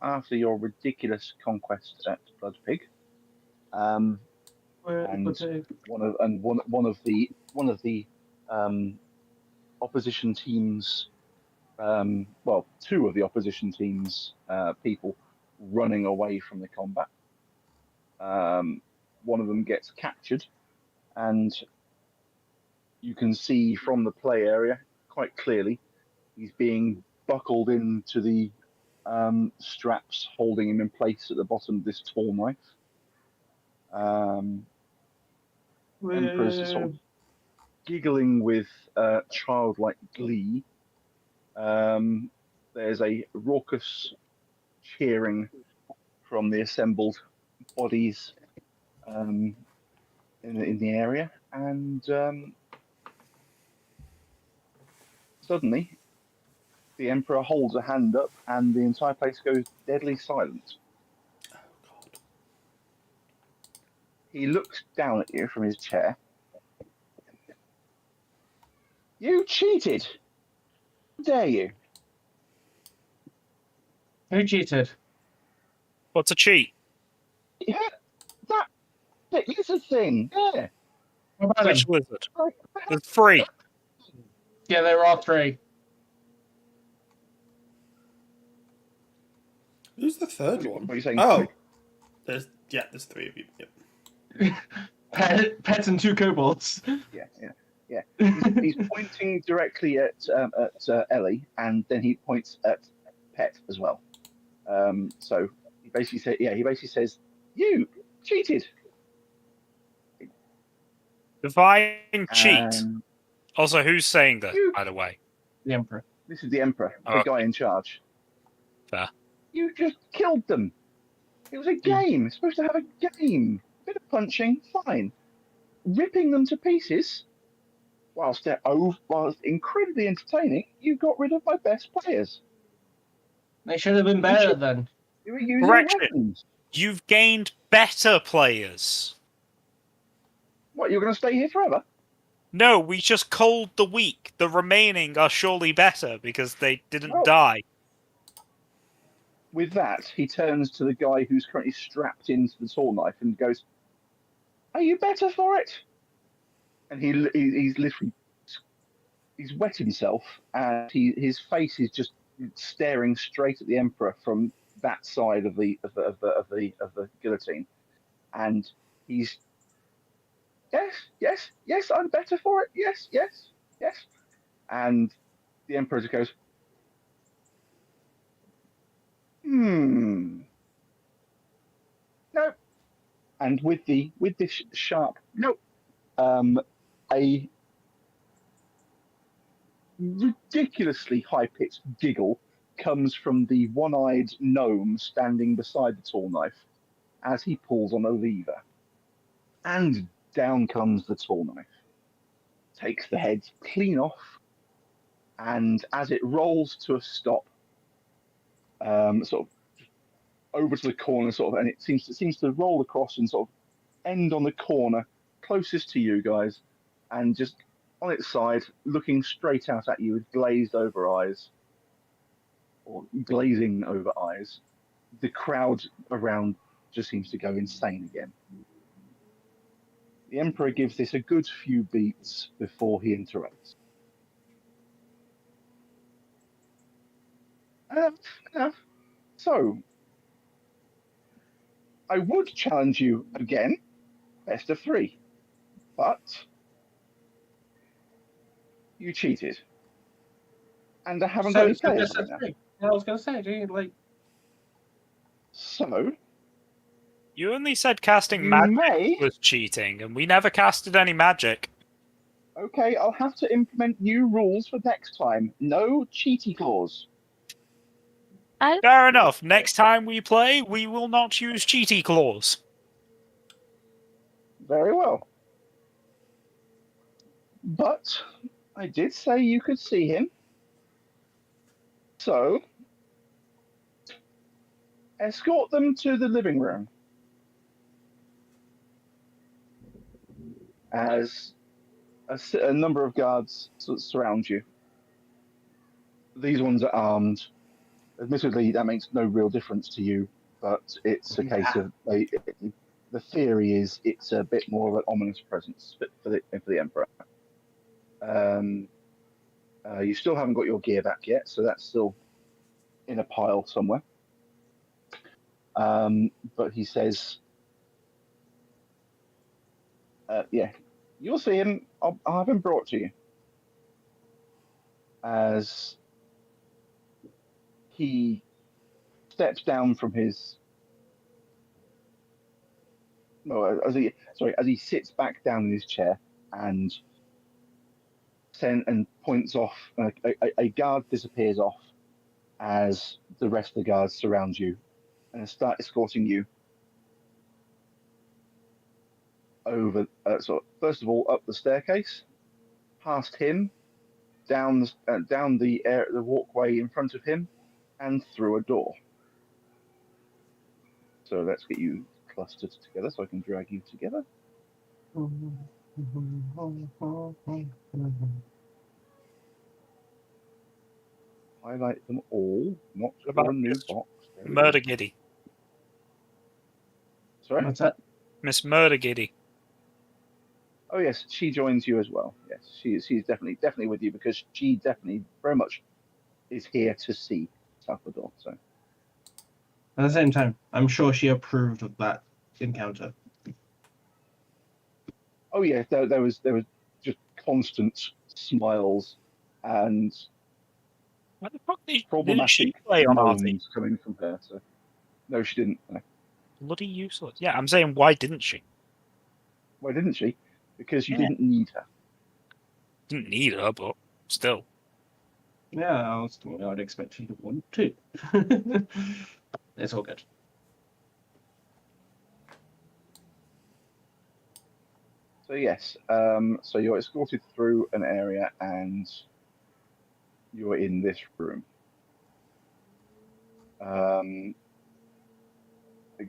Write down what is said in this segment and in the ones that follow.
after your ridiculous conquest at Bloodpig, um, and one of the opposition teams, well, two of the opposition teams people running away from the combat. One of them gets captured, and you can see from the play area quite clearly he's being buckled into the straps holding him in place at the bottom of this tall knife. Emperor's sort of giggling with childlike glee. There's a raucous cheering from the assembled bodies in the area, and suddenly the Emperor holds a hand up, and the entire place goes deadly silent. Oh, God. He looks down at you from his chair. You cheated! How dare you? Who cheated? What's a cheat? Yeah, that is a thing. Yeah. What about Which him? lizard? There's 3. Yeah, there are 3. Who's the third one? What are you saying? Oh, there's 3 of you. Yep. Pets and 2 kobolds. Yeah. He's pointing directly at Ellie, and then he points at Pet as well. So he basically says, "You cheated." Divine cheat. Also, who's saying that, by the way? The Emperor. This is the Emperor, the Okay. guy in charge. Fair. You just killed them. It was a game. It's supposed to have a game. Bit of punching, fine. Ripping them to pieces, whilst incredibly entertaining, you got rid of my best players. They should have been better then. You were using Correction. weapons. You've gained better players. What, you're going to stay here forever? No, we just culled the weak. The remaining are surely better because they didn't die. With that, he turns to the guy who's currently strapped into the tall knife and goes, "Are you better for it?" And he's literally wet himself, and his face is just staring straight at the Emperor from that side of the guillotine, and he's yes, I'm better for it. Yes, and the Emperor just goes, no. And with this sharp no, a ridiculously high-pitched giggle comes from the one-eyed gnome standing beside the tall knife as he pulls on a lever. And down comes the tall knife. Takes the head clean off, and as it rolls to a stop, sort of over to the corner, and it seems to roll across and sort of end on the corner closest to you guys, and just on its side, looking straight out at you with glazed over eyes, or glazing over eyes. The crowd around just seems to go insane again. The Emperor gives this a good few beats before he interrupts. So, I would challenge you again, best of 3, but you cheated, and I haven't got any players right now. I was going to say, do you like? So You only said casting you magic may. was cheating, and we never casted any magic. Okay, I'll have to implement new rules for next time. No cheaty clause. Fair enough. Next time we play, we will not use cheaty clause. Very well. But I did say you could see him. So escort them to the living room. As a number of guards surround you. These ones are armed. Admittedly, that makes no real difference to you, but it's a case of the theory is it's a bit more of an ominous presence for the Emperor. You still haven't got your gear back yet, so that's still in a pile somewhere. But he says, yeah, you'll see him. I'll have him brought to you. As he steps down from his, no, as he sits back down in his chair and points off. A guard disappears off as the rest of the guards surround you and start escorting you over. First of all, up the staircase, past him, down the walkway in front of him, and through a door. So let's get you clustered together so I can drag you together. Highlight them all, not for a new box. Murder Giddy. Sorry? What's that? Miss Murder Giddy. Oh yes, she joins you as well. Yes, she's definitely with you because she definitely very much is here to see Salvador. So At the same time, I'm sure she approved of that encounter. oh yeah, there was just constant smiles and Why the fuck didn't she problematic play on our team? moans coming from her. So no, she didn't. No. Bloody useless. Yeah, I'm saying, why didn't she? Why didn't she? Because you Yeah. didn't need her. Didn't need her, but still. Yeah, I'd expect you to want to. It's all good. So yes, so you're escorted through an area and you're in this room. The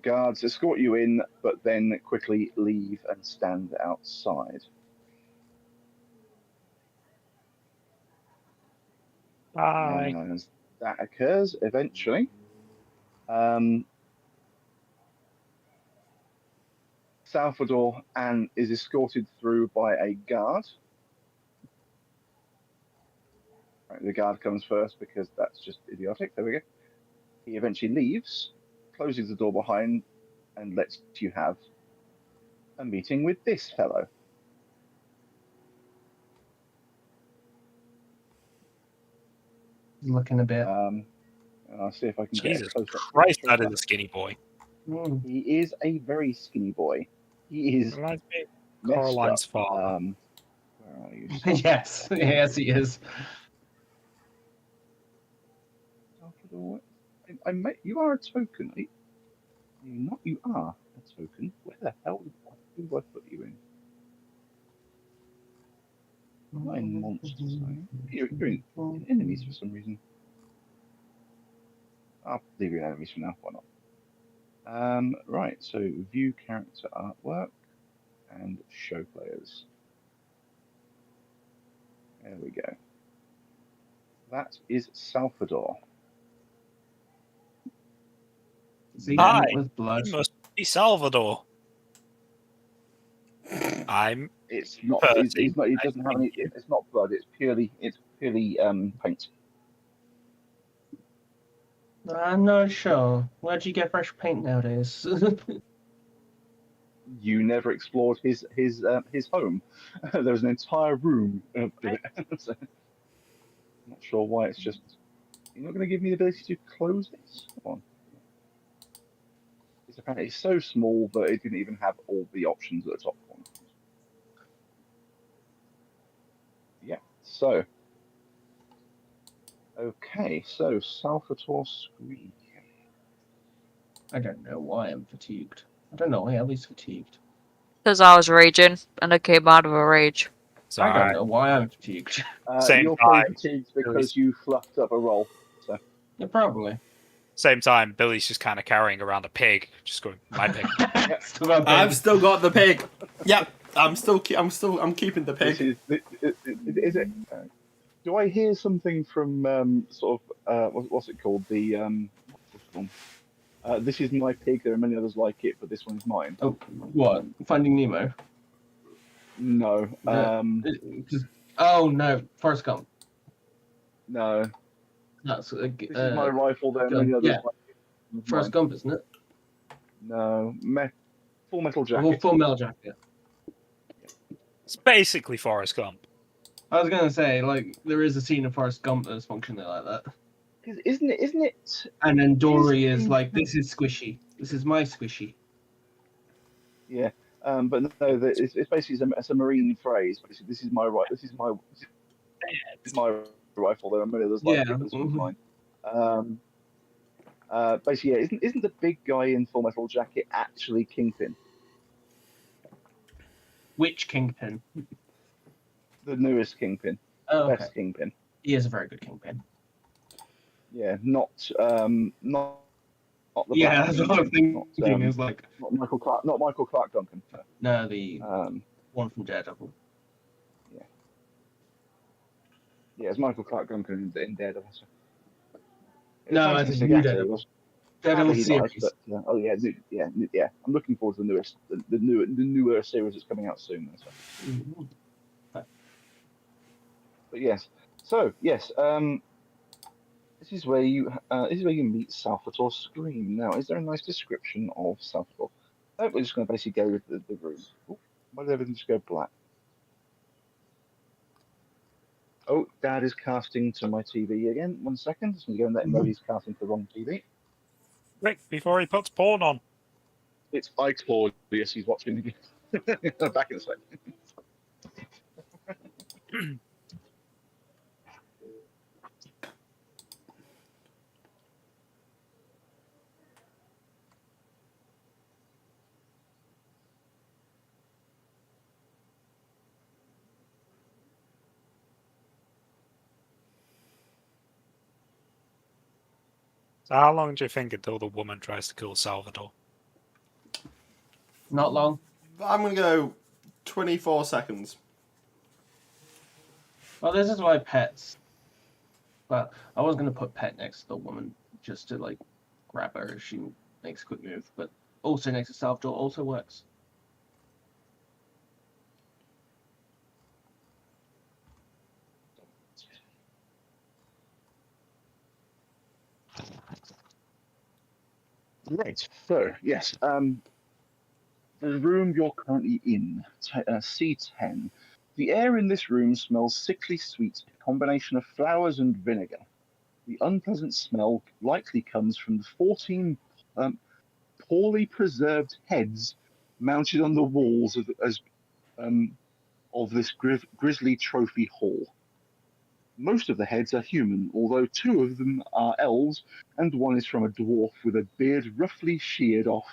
guards escort you in, but then quickly leave and stand outside. Bye. And as that occurs, eventually, Salvador is escorted through by a guard. Right, the guard comes first because that's just idiotic. There we go. He eventually leaves, closes the door behind, and lets you have a meeting with this fellow. Looking a bit. And I'll see if I can Jesus get a close-up. Christ, that is a skinny boy. He is a very skinny boy. He is Reminds me of messed Coraline's up. father. Where are you? Yes, yes, he is. Salvador, you are a token. Are you not? You are a token. Where the hell do I put you in? Not in monsters. You're in enemies for some reason. I'll leave you in enemies for now. Why not? Right. So view character artwork and show players. There we go. That is Salvador. Hi, with blood. It must be Salvador. I'm It's not. Percy. It's not. It doesn't have any. It's not blood. It's purely paint. I'm not sure. Where'd you get fresh paint nowadays? You never explored his home. There was an entire room of it. So, I'm not sure why it's just. You're not going to give me the ability to close this. Come on. It's apparently so small that it didn't even have all the options at the top corner. Yeah. So. Okay. So Salvatore Squeak. I don't know why I'm fatigued. I don't know why I was fatigued. Because I was raging and I came out of a rage. I don't know why I'm fatigued. Same You're probably time. fatigued because you fluffed up a roll. So. Yeah, probably. Same time, Billy's just kind of carrying around a pig, just going, my pig. I've still got the pig. Yep, I'm keeping the pig. Is it? Do I hear something from sort of what's it called? What's this one? This is my pig. There are many others like it, but this one is mine. Oh, what? Finding Nemo? No. Oh no, Forrest Gump. No. That's This is my rifle. There are many others yeah, like it. This is Forrest mine. Gump, isn't it? No. Full Metal Well, Jacket. Full Metal Jacket. It's basically Forrest Gump. I was gonna say, like, there is a scene of Forrest Gump that's functioning like that. Because isn't it? And then Dory Is is the- like, "This is squishy. This is my squishy." Yeah. But no, it's basically it's a marine phrase. Basically, this is my right. This is my rifle. There are many others like Yeah. it. This one's mine. Basically, yeah, isn't the big guy in Full Metal Jacket actually Kingpin? Which Kingpin? The newest Kingpin, Oh, okay. best Kingpin. He is a very good Kingpin. Yeah, not the Yeah, black that's what I'm Kingpin, thinking. Is like, not Michael Clark Duncan. no, the Um, one from Daredevil. yeah, it's Michael Clark Duncan in Daredevil. So. No, I think new Daredevil. Daredevil Sadly, he dies, series. but oh yeah, yeah. I'm looking forward to the newer series that's coming out soon. So. Mhm. But yes, so yes, this is where you meet Salvatore Scream. Now, is there a nice description of Salvatore? No, we're just going to basically go with the room. Ooh, why did everything just go black? Oh, Dad is casting to my TV again. 1 second. Just going to go and let him know he's casting to the wrong TV. Quick, before he puts porn on. It's Claudius. He's watching again. Back in a second. So how long do you think until the woman tries to kill Salvador? Not long. I'm going to go 24 seconds. Well, this is why pets. Well, I was gonna put pet next to the woman just to like grab her if she makes a quick move, but also next to Salvador also works. Right. So yes, the room you're currently in, C10. The air in this room smells sickly sweet, a combination of flowers and vinegar. The unpleasant smell likely comes from the 14 poorly preserved heads mounted on the walls of this grisly trophy hall. Most of the heads are human, although 2 of them are elves, and 1 is from a dwarf with a beard roughly sheared off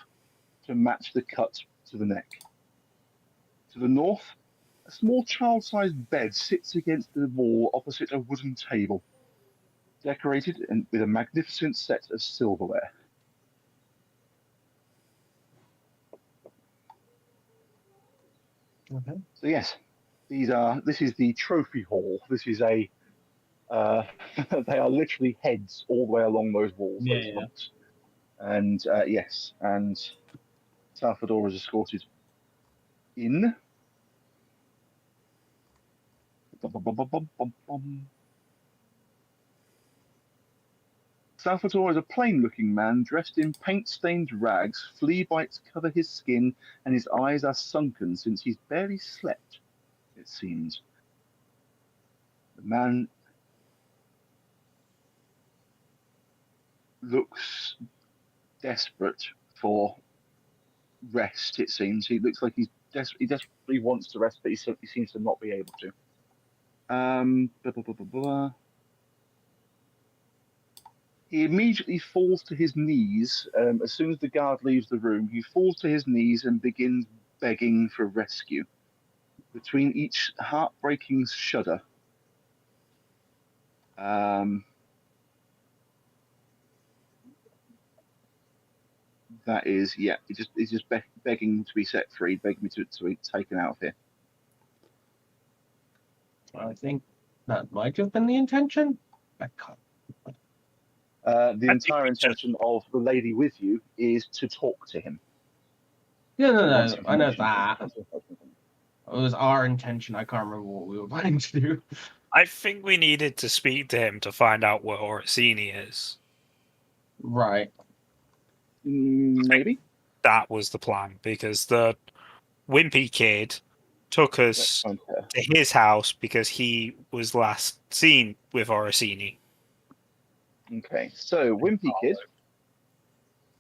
to match the cut to the neck. To the north, a small child-sized bed sits against the wall opposite a wooden table, decorated with a magnificent set of silverware. Okay. So yes, this is the trophy hall. This is a they are literally heads all the way along those walls. Yeah, those yeah. monks. And yes, and Salvador is escorted in. Salvatore is a plain-looking man dressed in paint-stained rags. Flea bites cover his skin, and his eyes are sunken since he's barely slept, it seems. The man looks desperate for rest, it seems. He looks like he desperately wants to rest, but he seems to not be able to. Blah, blah, blah, blah, blah. He immediately falls to his knees. As soon as the guard leaves the room, he falls to his knees and begins begging for rescue. Between each heartbreaking shudder, that is, yeah, he's just begging to be set free, begging me to be taken out of here. I think That might have been the intention. I can't. The think entire we just- intention of the lady with you is to talk to him. Yeah, She no, wants I know information that. from him. It was our intention. I can't remember what we were planning to do. I think we needed to speak to him to find out where Orsini is. Right. Maybe. That was the plan, because the wimpy kid took Let's us find her. to his house because he was last seen with Orsini. Okay, so Wimpy Kid.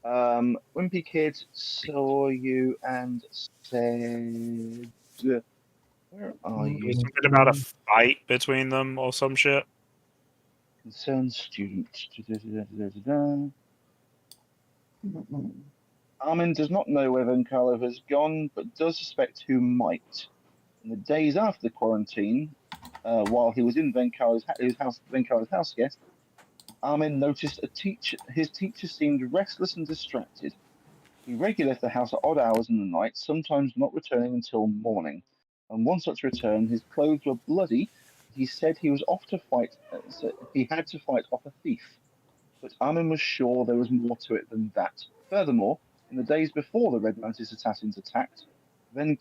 Wimpy Kid saw you and said, "Where are It you, was something about a fight between them or some shit. concerned student?" Armin does not know where Vencalo has gone, but does suspect who might. In the days after the quarantine, while he was in Vencalo's house guest, Armin noticed his teacher seemed restless and distracted. He regularly left the house at odd hours in the night, sometimes not returning until morning. On one such return, his clothes were bloody. He said he was off to fight. He had to fight off a thief, but Armin was sure there was more to it than that. Furthermore, in the days before the Red Mantis assassins attacked,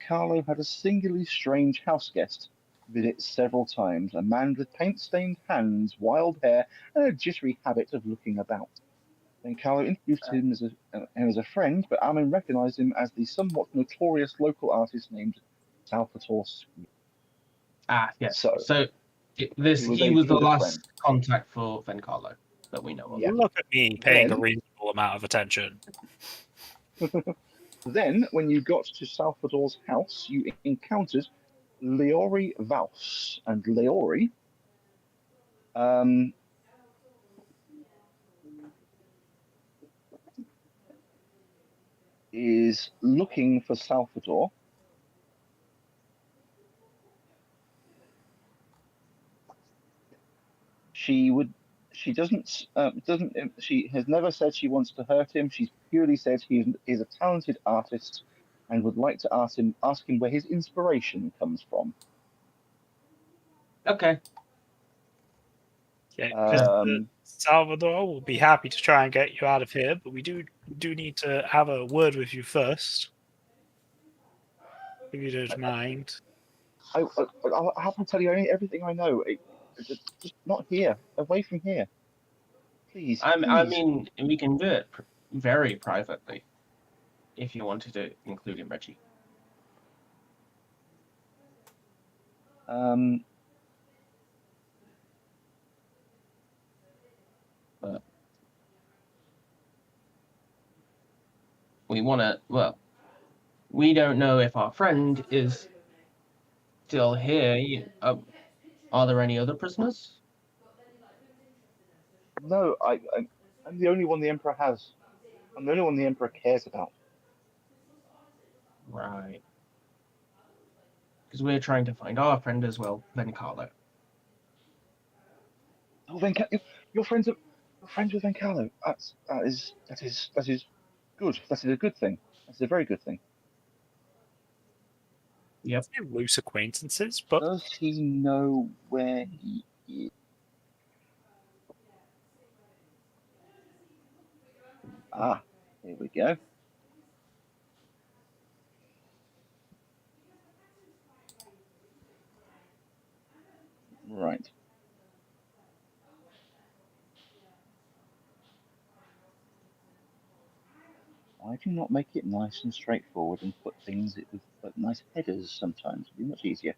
Carlo had a singularly strange house guest visit several times, a man with paint-stained hands, wild hair, and a jittery habit of looking about. Carlo introduced him as a friend, but Armin recognized him as the somewhat notorious local artist named Salvatore. Ah, yes. So, He he was the was a last friend. contact for Vencarlo that we know of. Yeah. Look at me paying a Then- reasonable amount of attention. Then, when you got to Salvador's house, you encountered Leori Vals, and Leori is looking for Salvador. She doesn't she has never said she wants to hurt him. She's purely said he is a talented artist and would like to ask him where his inspiration comes from. Okay. Yeah, 'cause Um, Salvador will be happy to try and get you out of here, but we do need to have a word with you first, if you don't mind. I have to tell you everything I know. Just not here, away from here, please. I please. mean, we can do it very privately if you wanted to include in Reggie. But we want to. Well, we don't know if our friend is still here. Are there any other prisoners? No, I'm the only one the Emperor has. I'm the only one the Emperor cares about. Right. Because we're trying to find our friend as well, Vencarlo. Oh, you're friends with Vencalo. That is good. That is a good thing. That's a very good thing. Yep. They're loose acquaintances, but Does he know where he is? Ah, here we go. Right. Why do you not make it nice and straightforward and put things with nice headers sometimes? It'd be much easier.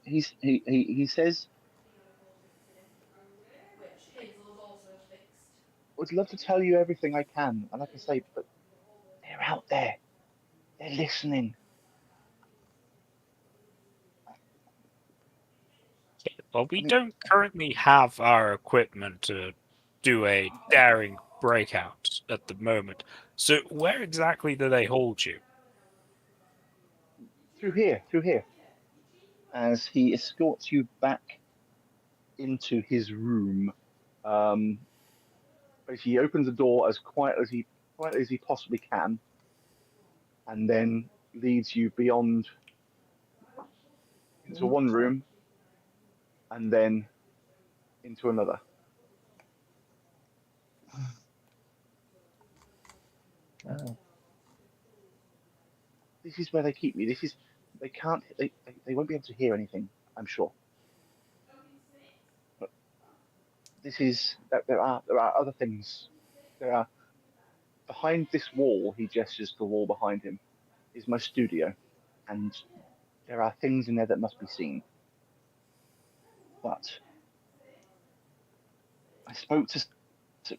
He says, would love to tell you everything I can, and like I say, but they're out there. They're listening. well, we I mean- don't currently have our equipment to do a daring breakout at the moment. So where exactly do they hold you? Through here. As he escorts you back into his room. Basically, he opens the door as quietly as he possibly can, and then leads you beyond into one room and then into another. Oh. This is where they keep me. They can't they won't be able to hear anything, I'm sure. But there are other things. There are behind this wall, he gestures to the wall behind him, is my studio. And there are things in there that must be seen. But I spoke to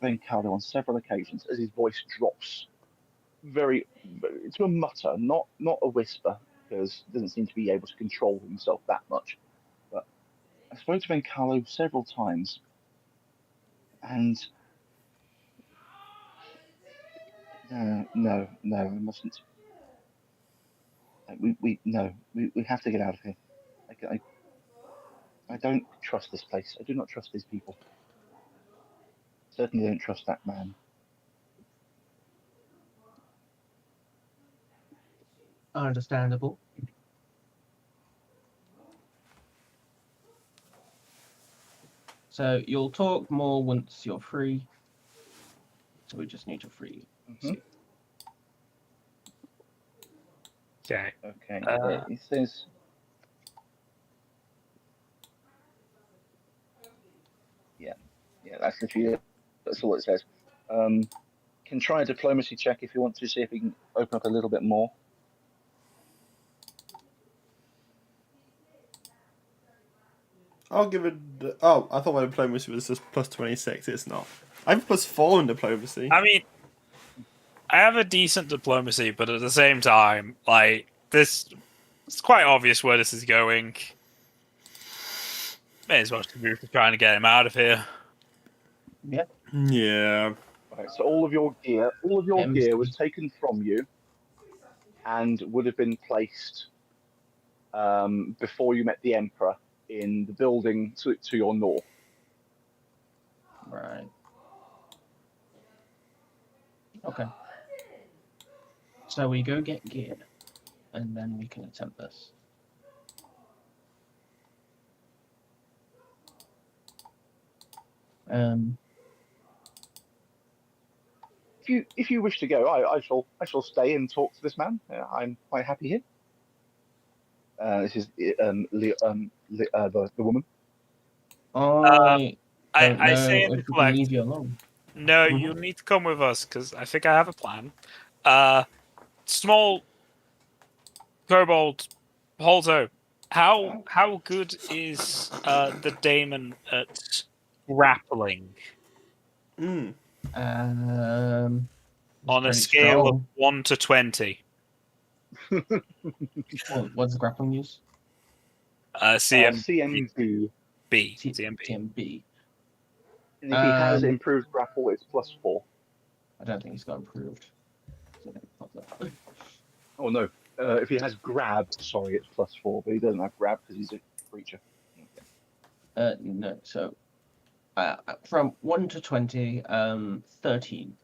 Venkalo on several occasions as his voice drops very to a mutter, not a whisper, because he doesn't seem to be able to control himself that much. But I spoke to Venkalo several times, and no, we mustn't. We have to get out of here. I don't trust this place. I do not trust these people. Certainly don't trust that man. Understandable. So you'll talk more once you're free. So we just need to free Mm-hmm. you. Okay. Okay. Uh, He says. Yeah, that's literally that's all it says. Can try a diplomacy check if you want to see if he can open up a little bit more. I'll give it. Oh, I thought my diplomacy was just plus 26. It's not. I have plus 4 in diplomacy. I mean, I have a decent diplomacy, but at the same time, like this, it's quite obvious where this is going. May as well move to trying to get him out of here. Yeah. Yeah. Right, so all of your gear was taken from you, and would have been placed before you met the Emperor in the building to your north. Right. Okay. So we go get gear, and then we can attempt this. If you wish to go, I shall stay and talk to this man. I'm quite happy here. This is the woman. I don't I know say in if the we can leave collect, you alone. no, you need to come with us because I think I have a plan. Small kobold Holzo, how good is the daemon at grappling Mm. It's on a pretty scale of strong. 1 to 20? What's the grappling use? CMB. CMB. TMB. And if he has improved grapple, it's +4. I don't think he's got improved. Oh no. If he has grab, sorry, it's +4, but he doesn't have grab because he's a creature. Okay. No. So, from 1 to 20, 13.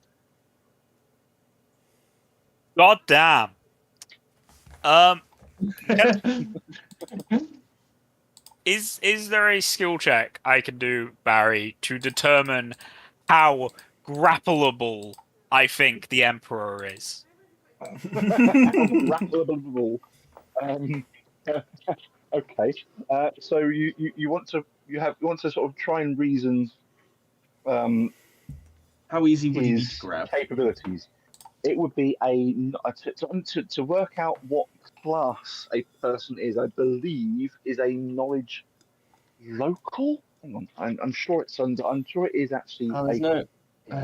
God damn. Is there a skill check I can do, Barry, to determine how grappleable I think the Emperor is? Grappleable. Okay. So you want to sort of try and reason How easy would he be to his grab? capabilities. It would be to work out what class a person is. I believe is a knowledge local. Hang on, I'm sure it's under. I'm sure it is actually. There's no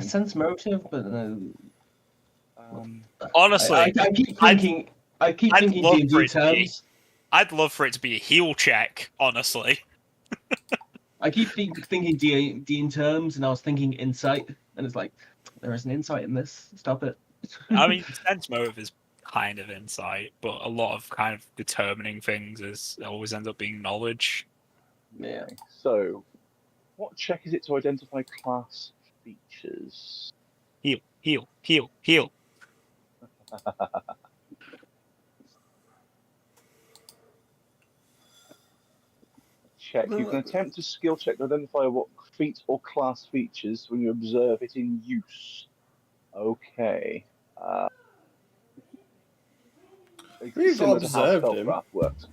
sense motive, but Honestly, I keep thinking. I keep I'd thinking love for D&D it to be- terms. I'd love for it to be a heal check, honestly. I keep thinking D in terms, and I was thinking insight, and it's like there is an insight in this. Stop it. I mean, sense motive is kind of insight, but a lot of kind of determining things always ends up being knowledge. Yeah. So, what check is it to identify class features? Heal. check. You can attempt a skill check to identify what feat or class features when you observe it in use. Okay. We've Similar to how observed him. spellcraft works.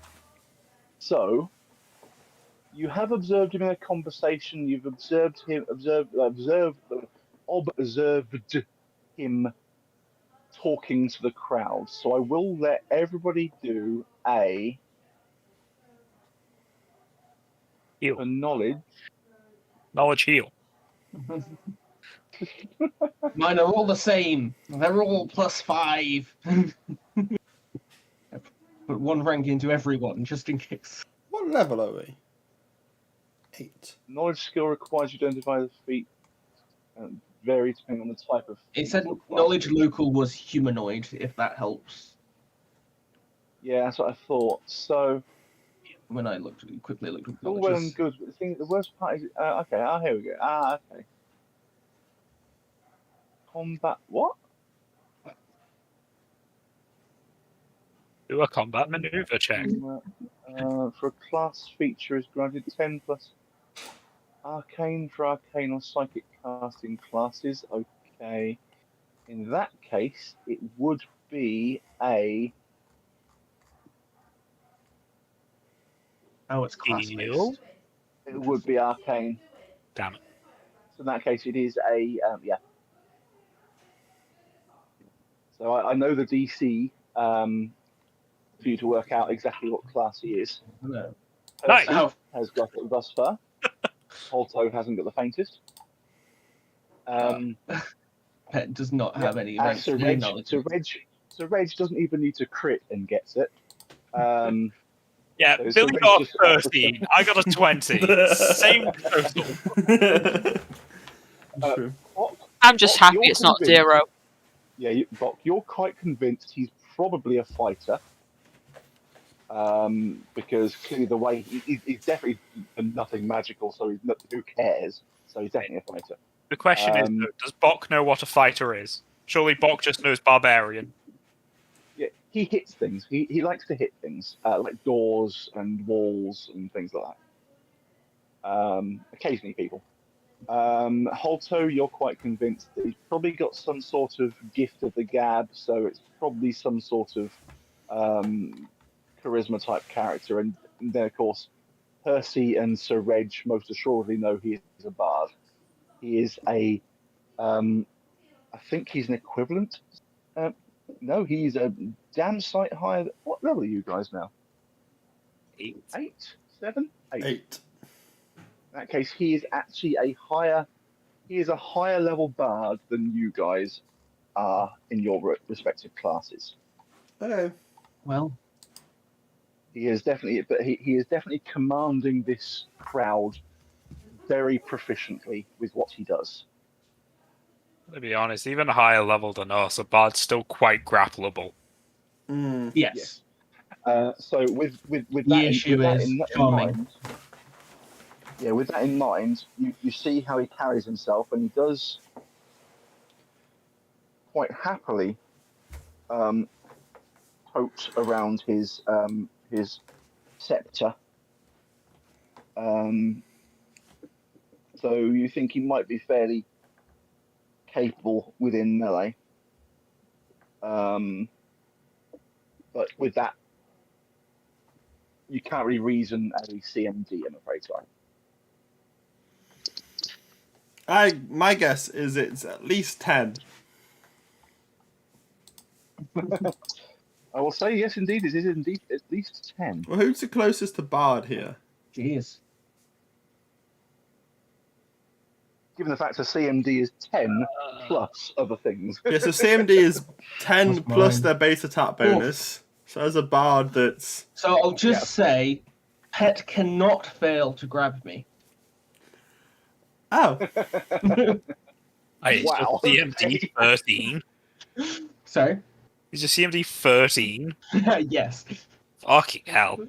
So, you have observed him in a conversation. You've observed him him talking to the crowd. So I will let everybody do a Heal. knowledge. Knowledge heal. Mine are all the same. They're all +5. Put one rank into everyone, just in case. What level are we? 8. Knowledge skill requires you to identify the feat. Vary depending on the type of. It said or class knowledge feat. local was humanoid, if that helps. Yeah, that's what I thought. So When I quickly looked at all well knowledge. and good. But the worst part is okay. Here we go. Okay. Combat what? Do a combat maneuver check. For a class feature is granted 10 plus arcane for arcane or psychic casting classes. Okay. In that case, it would be a. Oh, it's class Heal. based. It would be arcane. Damn it. So in that case, it is a yeah. So I know the DC for you to work out exactly what class he is. No. Nice. Percy has got it thus far. Holto hasn't got the faintest. Pet does not have any rank So knowledge. Reg doesn't even need to crit and gets it. Yeah, So Billy Reg got just- 13. I got a 20. Same total. True. I'm just Bok, happy you're it's not convinced. 0. Yeah, Bok, you're quite convinced he's probably a fighter. Because clearly the way he's definitely nothing magical, so who cares? So he's definitely a fighter. The question is, though, does Bok know what a fighter is? Surely Bok just knows barbarian. Yeah, he hits things. He likes to hit things, like doors and walls and things like that. Occasionally, people. Holto, you're quite convinced that he's probably got some sort of gift of the gab, so it's probably some sort of charisma type character. And then, of course, Percy and Sir Reg most assuredly know he is a bard. He is a, I think he's an equivalent. No, he's a damn sight higher. What level are you guys now? 8. 8, 7, 8. 8. In that case, he is actually a higher level bard than you guys are in your respective classes. Okay. Well, He is definitely commanding this crowd very proficiently with what he does. To be honest, even higher level than us, a bard's still quite grappleable. yes. So with The that issue is in charming. mind, yeah, with that in mind, you see how he carries himself, and he does quite happily tote around his scepter. So you think he might be fairly capable within melee. But with that, you can't really reason as a CMD, I'm afraid, sorry. My guess is it's at least 10. I will say yes, indeed. It is indeed at least 10. Well, who's the closest to Bard here? Jeez. Given the fact that CMD is 10 plus other things. Yeah, so CMD is 10 What's plus mine? their base attack bonus. So as a Bard, that's... So I'll just say, Pet cannot fail to grab me. Oh. Wow, CMD 13. Sorry? Is your CMD 13? Yes. Fucking hell.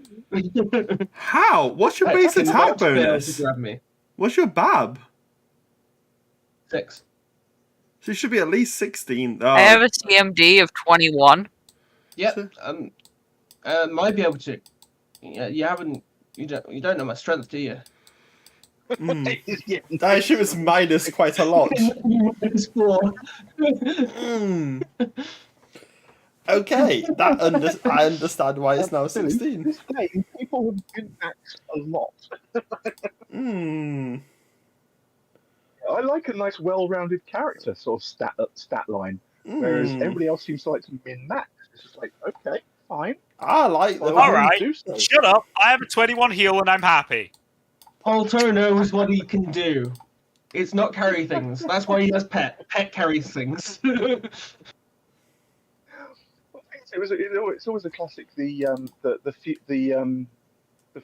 How? What's your Pet base cannot attack fail bonus? to grab me. What's your BAB? 6. So you should be at least 16. Oh, I have a CMD of 21. Yep. Might be able to. Yeah, you haven't You don't know my strength, do you? Yeah, I assume it's minus quite a lot. -4. Okay, I understand why it's now Silly. 16. This game, people have been axed a lot. I like a nice, well-rounded character sort of stat line, whereas everybody else seems to like to min-max. It's just like, okay, fine. I like By the all All means, right, do so. shut up. I have a 21 heal and I'm happy. Alto knows what he can do. It's not carry things. That's why he has pet. Pet carries things. It's always a classic. The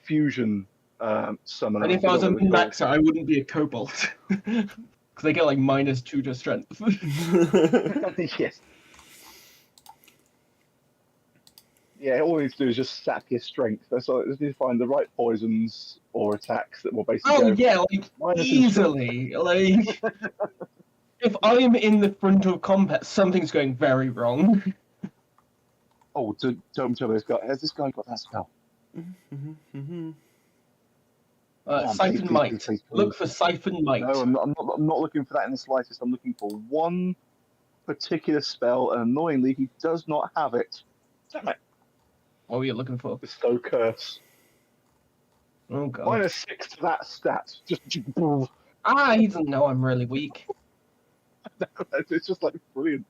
fusion summoner. And if I was a forgot what it was min-maxer, I wouldn't be a kobold. Because they get like -2 to strength. called. Yes. Yeah, all you need to do is just sap your strength. That's all. Just need to find the right poisons or attacks that will basically Oh go yeah, like minus in strength. easily. Like if I'm in the front of combat, something's going very wrong. Oh, don't tell me this guy. Has this guy got that spell? Come on, Siphon please, Might. please, please, please. Look for Siphon Might. No, I'm not looking for that in the slightest. I'm looking for one particular spell, and annoyingly, he does not have it. Damn it. What were you looking for? Bestow Curse. Oh god. -6 to that stat. Just Ah, he doesn't know I'm really weak. it's just like brilliant.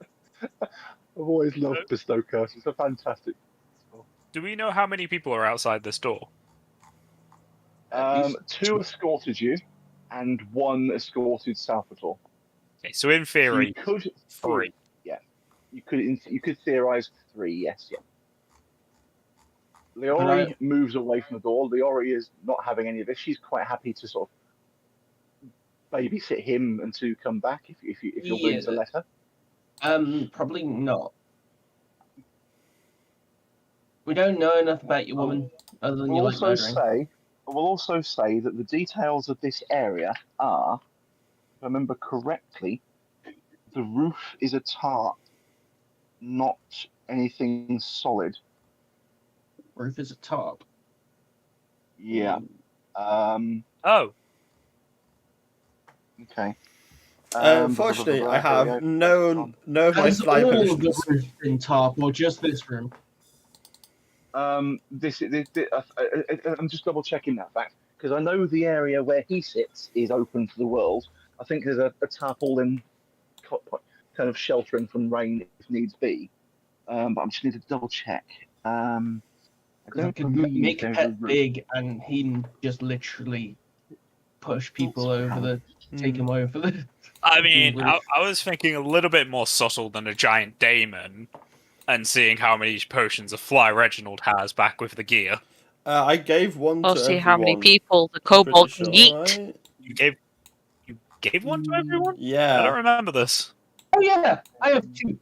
I've always loved Bestow Curse. It's a fantastic spell. Do we know how many people are outside this door? 2 escorted you, and 1 escorted Salvatore. Okay, so in So theory, you could 3. Yeah, you could theorize 3. Yes, yeah. Leori moves away from the door. Leori is not having any of this. She's quite happy to sort of babysit him and to come back if you're willing to let her. Probably not. We don't know enough about you, woman, other than you like murdering. I will also say that the details of this area are, if I remember correctly, the roof is a tarp, not anything solid. Roof is a tarp. Yeah. Oh, Okay. Unfortunately, I have none of my Has fly all of potions. the roof been tarp, or just this room? I'm just double checking that fact because I know the area where he sits is open to the world. I think there's a tarpaulin kind of sheltering from rain if needs be. But I just need to double check. I don't could believe make there's Pet a roof. big and he just literally push people over take him over the. I mean, I was thinking a little bit more subtle than a giant daemon, and seeing how many potions a fly Reginald has back with the gear. I gave one I'll to see everyone. how many people the I'm pretty kobold sure, can eat. right? You gave one to everyone? I don't Yeah. remember this. Oh yeah, I have 2.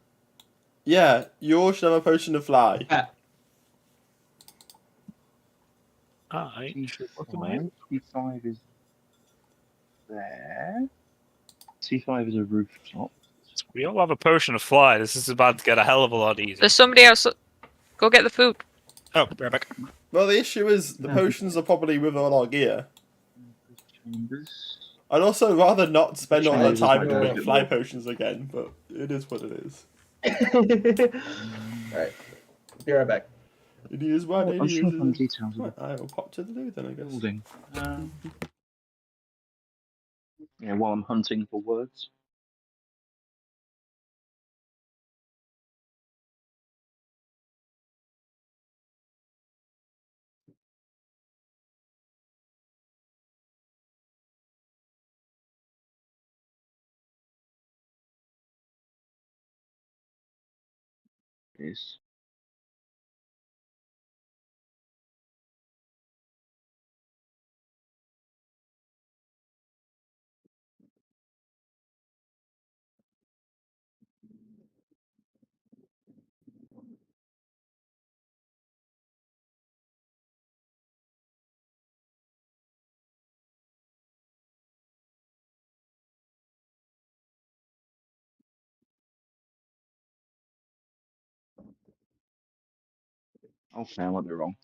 Yeah, you all should have a potion to fly. Yeah. Alright. C5 is there. C5 is a rooftop. We all have a potion of fly. This is about to get a hell of a lot easier. There's somebody else. Go get the food. Oh, right back. Well, the issue is the potions are probably with all our gear. Chambers. I'd also rather not spend all that Chambers time might to go a make bit fly more. potions again, but it is what it is. Alright. Be right back. It is what it I'm is. sure from details of Right, I will pop to the loo then, I the guess. building. Yeah, while I'm hunting for words. Is okay, I might be wrong.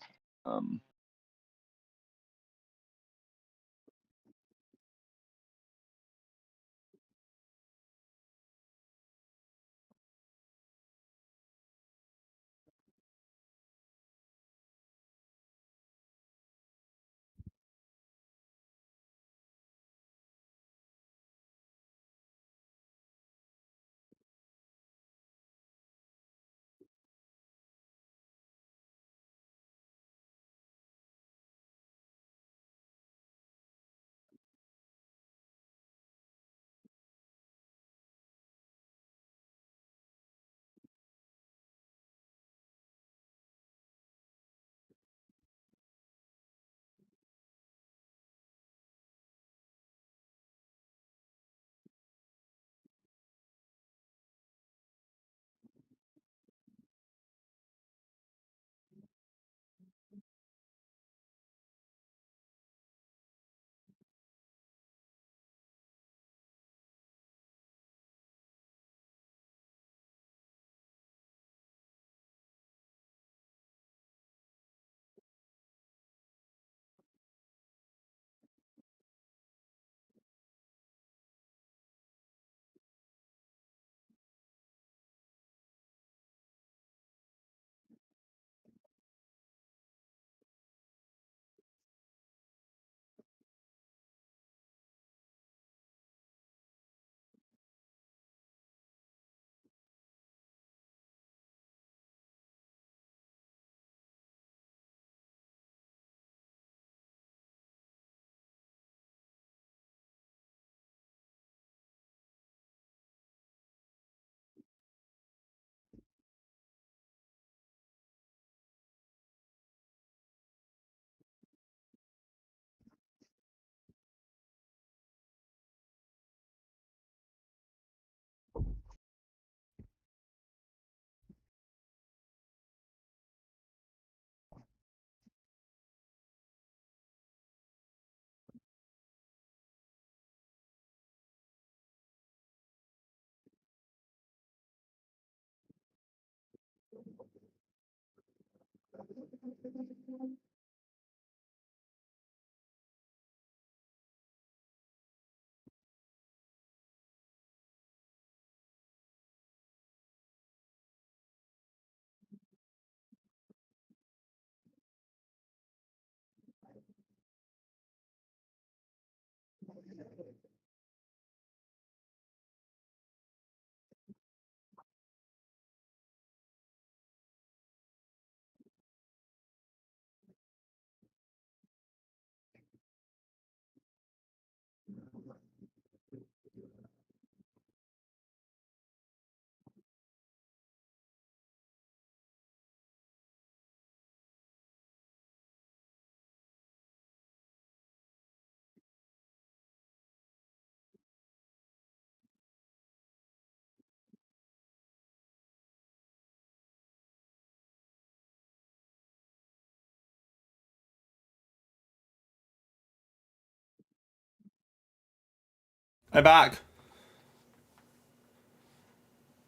I'm back.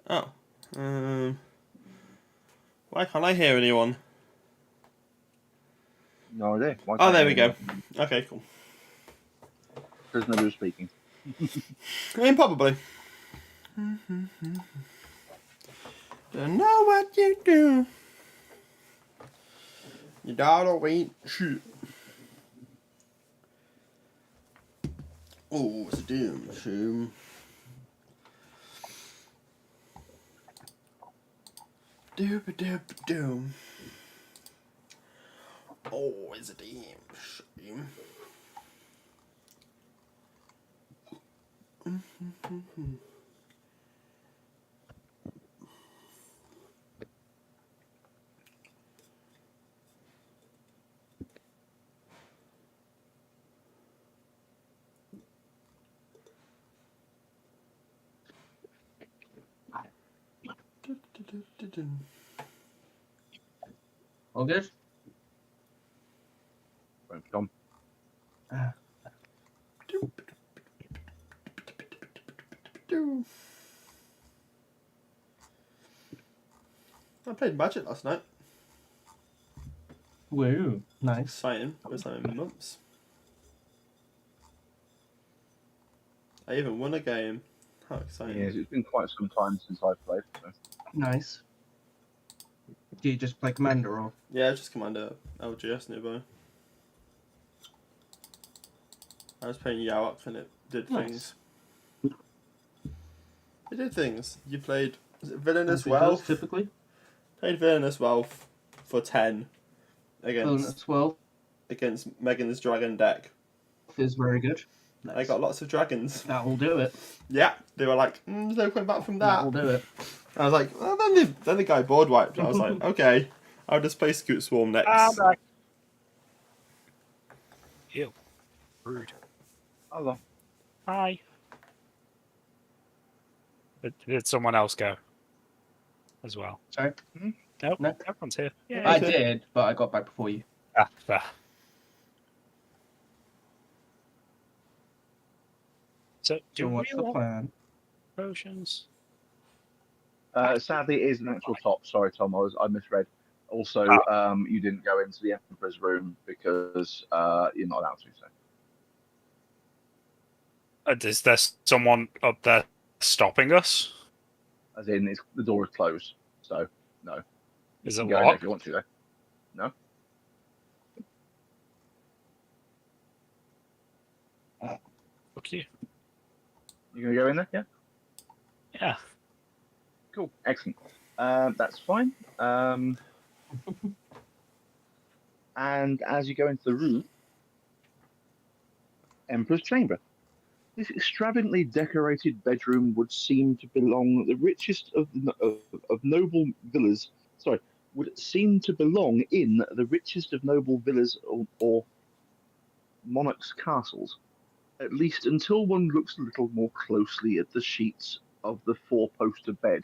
Oh. Why can't I hear anyone? No idea. Why Oh, can't there you we hear go. me? Okay, cool. Because nobody was speaking. I mean, probably. Don't know what you do. Your daughter ain't shit. Oh, it's a doom shoom. Doop doop doom. Oh, it's a damn shame. All good? Won't come. Doom. I played Magic last night. Woo, nice. Exciting. First time in months. I even won a game. How exciting. Yes, it's been quite some time since I've played. So. Nice. Do you just play Commander or? Yeah, just Commander LGS nearby. I was playing Yawok and it did Nice. things. It did things. You played, was it Villainous As it does, Wealth? typically. Played Villainous Wealth for 10 Bonus 12 against Megan's Dragon deck. is very good. I got lots of dragons. That will do it. Yeah, they were like, there's no coming back from That that. will do it. I was like, well, then the guy board wiped. I was like, okay, I'll just play Scoot Swarm next. Back. Ew. Rude. Hello. Hi. Did someone else go as well? Sorry? Nope. No. Everyone's here. Yeah. I did, but I got back before you. Ah, fair. So, So do what's we the want plan? potions? Sadly, it is an actual top. Sorry, Tom. I misread. Also, you didn't go into the Emperor's room because you're not allowed to. So, Is there someone up there stopping us? as in, the door is closed. So, no. Is You it can go in there if locked? you want to, though. No. Fuck you. You gonna go in there? Yeah. Yeah. Cool. Excellent. That's fine. And as you go into the room, Emperor's Chamber. This extravagantly decorated bedroom would seem to belong the richest of noble villas. Sorry, would seem to belong in the richest of noble villas or monarchs' castles. At least until one looks a little more closely at the sheets of the four-poster bed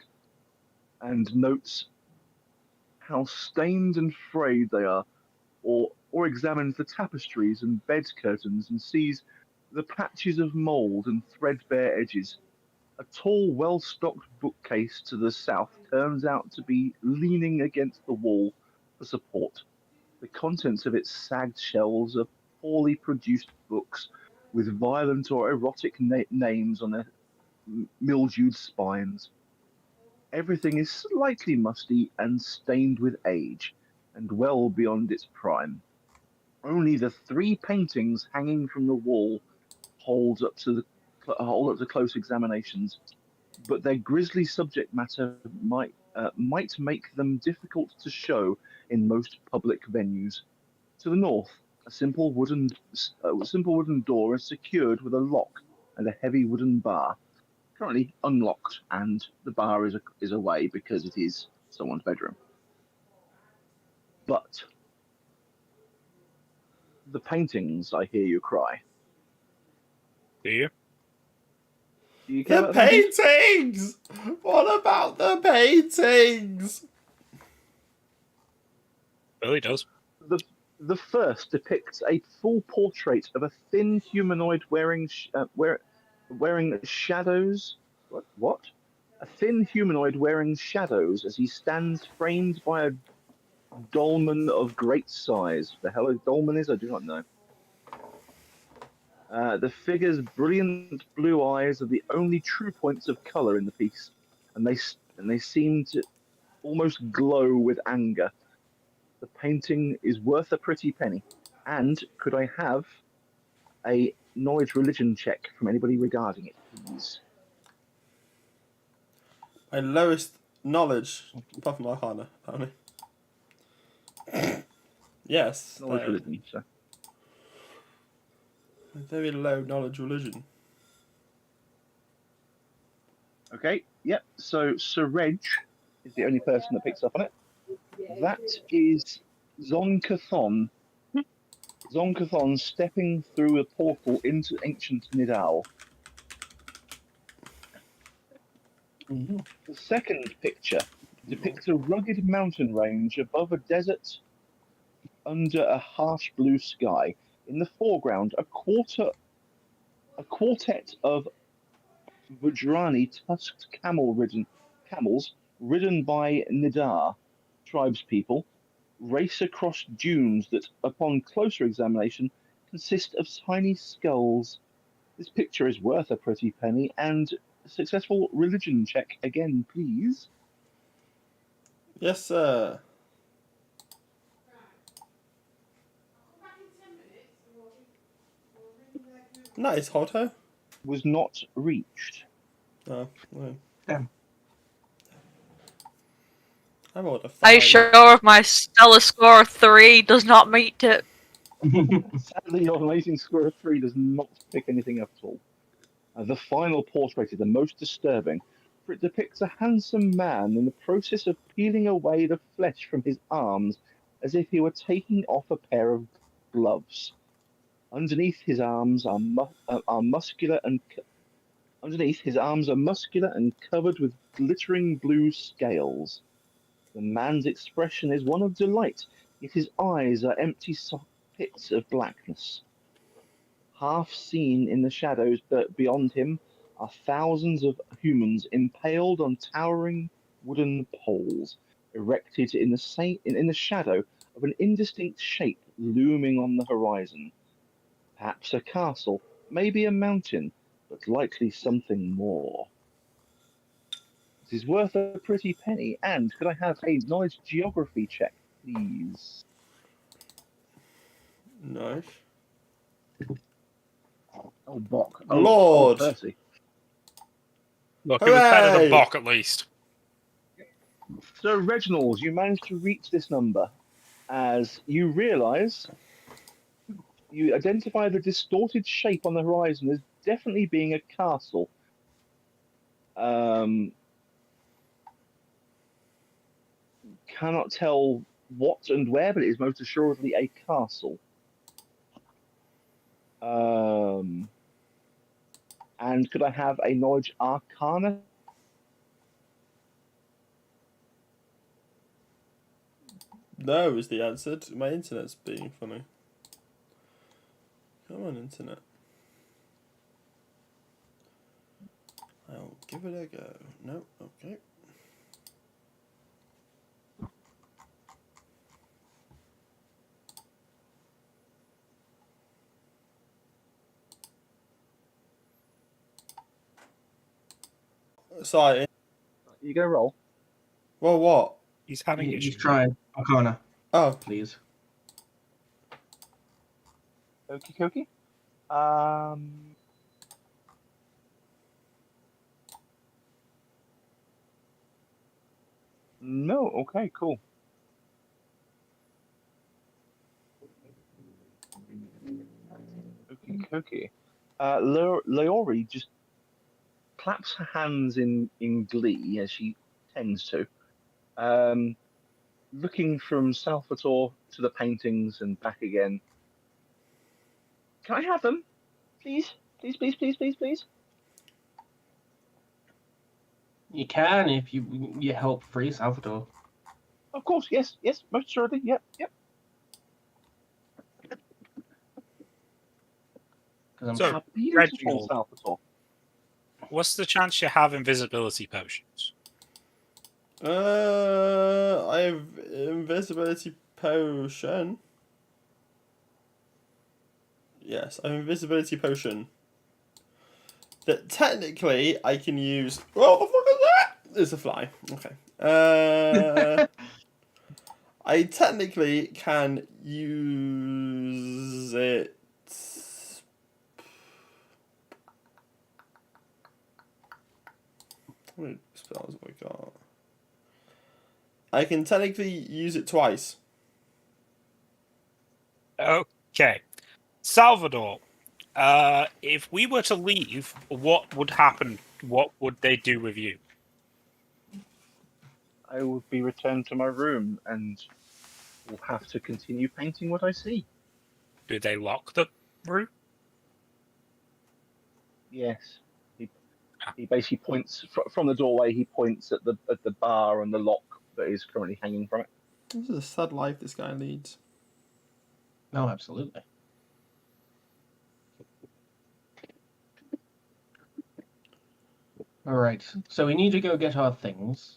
and notes how stained and frayed they are, or examines the tapestries and bed curtains and sees the patches of mould and threadbare edges. A tall, well-stocked bookcase to the south turns out to be leaning against the wall for support. The contents of its sagged shelves are poorly produced books with violent or erotic names on their mildewed spines. Everything is slightly musty and stained with age, and well beyond its prime. Only the three paintings hanging from the wall hold up to close examinations, but their grisly subject matter might make them difficult to show in most public venues. To the north, a simple wooden door is secured with a lock and a heavy wooden bar, currently unlocked, and the bar is away because it is someone's bedroom. But the paintings, I hear you cry. Do you? Do you care The about the paintings? paintings! What about the paintings? Billy does. The the first depicts a full portrait of a thin humanoid wearing shadows. What? A thin humanoid wearing shadows as he stands framed by a dolmen of great size. The hell a dolmen is, I do not know. The figure's brilliant blue eyes are the only true points of color in the piece, and they seem to almost glow with anger. The painting is worth a pretty penny. And could I have a knowledge religion check from anybody regarding it, please? My lowest knowledge, apart from Arcana, apparently. Yes, Knowledge religion, so. very low knowledge religion. Okay, yep. So Sir Reg is the only person that picks up on it. That is Zonkathon. Zonkathon stepping through a portal into ancient Nidal. Mhm. The second picture depicts a rugged mountain range above a desert under a harsh blue sky. In the foreground, a quartet of Vajrani tusked camels ridden by Nidar tribespeople race across dunes that, upon closer examination, consist of tiny skulls. This picture is worth a pretty penny, and a successful religion check again, please. Yes, sir. Nice, Hoto. Was not reached. Oh, no. Yeah. I rolled a 5. Are you sure if my stellar score of 3 does not meet it? Sadly, your amazing score of 3 does not pick anything up at all. The final portrait is the most disturbing, for it depicts a handsome man in the process of peeling away the flesh from his arms as if he were taking off a pair of gloves. Underneath his arms are muscular and underneath his arms are muscular and covered with glittering blue scales. The man's expression is one of delight, yet his eyes are empty pits of blackness. Half seen in the shadows, but beyond him are thousands of humans impaled on towering wooden poles, erected in the shadow of an indistinct shape looming on the horizon. Perhaps a castle, maybe a mountain, but likely something more. This is worth a pretty penny, and could I have a knowledge geography check, please? Nice. Oh, Bok. Oh, Lord! Percy. Look, it was better than Hooray! Bok at least. So, Reginald, you managed to reach this number as you realize you identify the distorted shape on the horizon as definitely being a castle. Um, cannot tell what and where, but it is most assuredly a castle. Um, and could I have a knowledge arcana? No is the answer. My internet's being funny. Come on, internet. I'll give it a go. No, okay. Sorry. You go roll. Well, what? He's having He's issues. trying. Arcana, Oh, please. Okie dokie. No. Okay. Cool. Okie dokie. Leori just claps her hands in glee as she tends to, looking from Salvatore to the paintings and back again. Can I have them, please? Please, please, please, please, please. You can if you help free Salvador. Of course, yes, yes, most assuredly, yep, yep. Because I'm So, How beautiful, Reginald. Salvatore. What's the chance you have invisibility potions? I have invisibility potion. Yes, I have invisibility potion. That technically I can use. What the fuck is that? It's a fly. Okay. I technically can use it. How many spells have I got? I can technically use it twice. Okay. Salvador, if we were to leave, what would happen? What would they do with you? I will be returned to my room and will have to continue painting what I see. Do they lock the room? Yes. He basically points from the doorway. He points at the bar and the lock that is currently hanging from it. This is a sad life this guy leads. no, absolutely. All right, so we need to go get our things,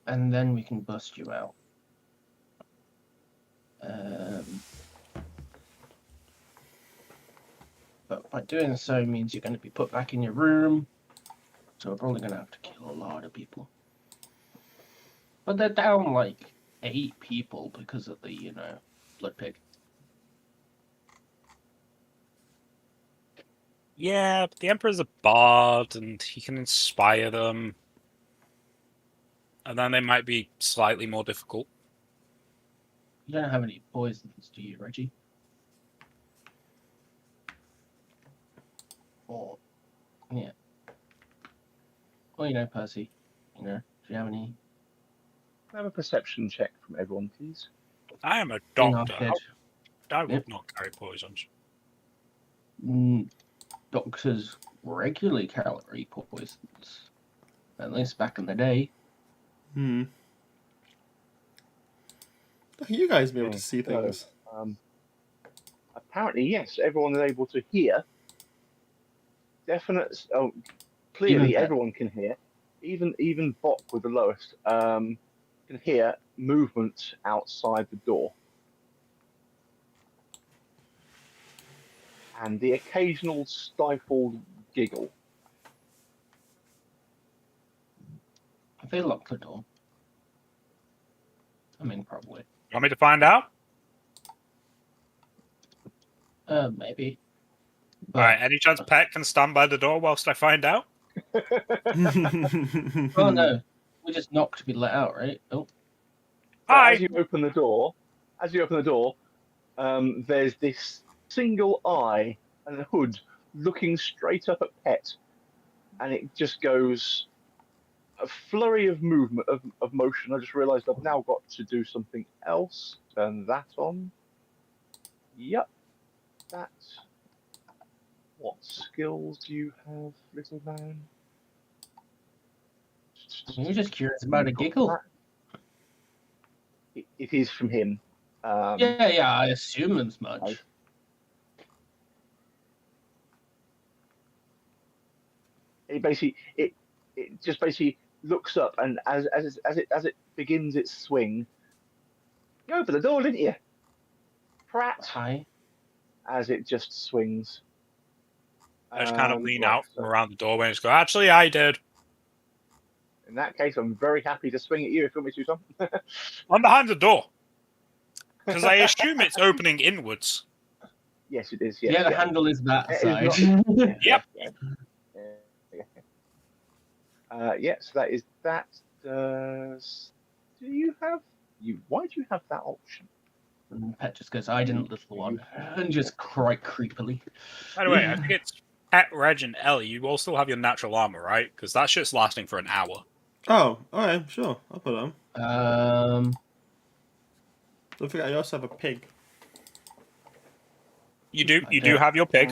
and then we can bust you out. But by doing so means you're going to be put back in your room, so we're probably going to have to kill a lot of people. But they're down like 8 people because of the, blood pig. Yeah, but the Emperor's a bard and he can inspire them. And then they might be slightly more difficult. You don't have any poisons, do you, Reggie? Or, yeah. Well, Percy, do you have any? Have a perception check from everyone, please. I am a Being doctor. arcade. I would Yep. not carry poisons. Doctors regularly carry poisons. At least back in the day. You guys be able to Okay, see so, things. apparently, yes, everyone is able to hear. Even Clearly, Pep. everyone can hear. Even Bok with the lowest can hear movement outside the door, and the occasional stifled giggle. Have they locked the door? I mean, probably. Want me to find out? Maybe. But, Alright, any chance Pet can stand by the door whilst I find out? oh no, we just knocked to be let out, right? Oh. Hi! As you open the door, there's this single eye and a hood looking straight up at Pet, and it just goes a flurry of movement of motion. I just realised I've now got to do something else. Turn that on. Yep, that's. What skills do you have, little man? We were just curious about a giggle. It is from him. Yeah, I assume as much. It just basically looks up, and as it begins its swing, you opened the door, didn't you, Pratt? Hi. As it just swings. I just kind of lean Right, out from so around the doorway and just go, actually, I did. in that case, I'm very happy to swing at you if you want me to, Tom. I'm behind the door. Because I assume it's opening inwards. Yes, it is. Yeah, Yes, the yeah. handle is that It is side. not- Yep. Yeah. So that is that. Does do you have you? Why do you have that option? And Pet just goes, I didn't, little one. And just cry creepily. By the way, I think it's Pet, Reg, and Ellie. You all still have your natural armor, right? Because that shit's lasting for an hour. Oh, alright, sure. I'll put it on. Don't forget, I also have a pig. You do. I You do don't- have your pig.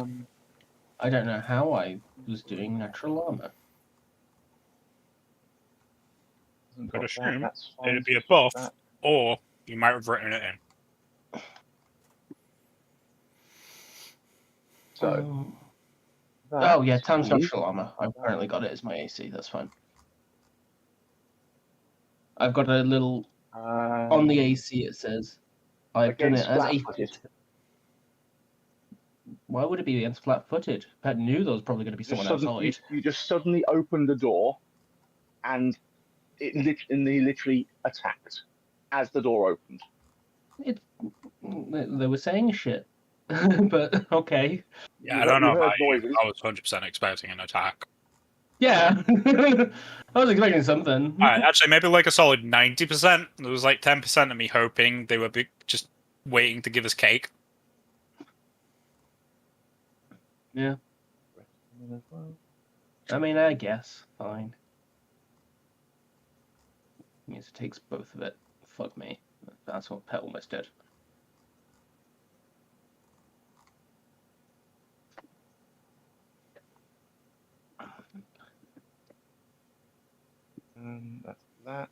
I don't know how I was doing natural armor. Hasn't I'd got that, assume that's fine. it'd be a Switch buff, that. or you might have written it in. So. Oh yeah, that times is- natural armor. I've currently got it as my AC. That's fine. I've got a little on the AC. It says I've done it against as a. flat-footed. Why would it be against flat-footed? Pet knew there was probably going to be someone outside. You just suddenly opened the door, and they literally attacked as the door opened. They were saying shit, but okay. Yeah, You I don't know heard about you. noises. I was 100% expecting an attack. Yeah, I was expecting something. Actually, maybe like a solid 90%. There was like 10% of me hoping they were just waiting to give us cake. Yeah. I mean, I guess fine. Means it takes both of it. Fuck me. That's what Pet almost did. That's that.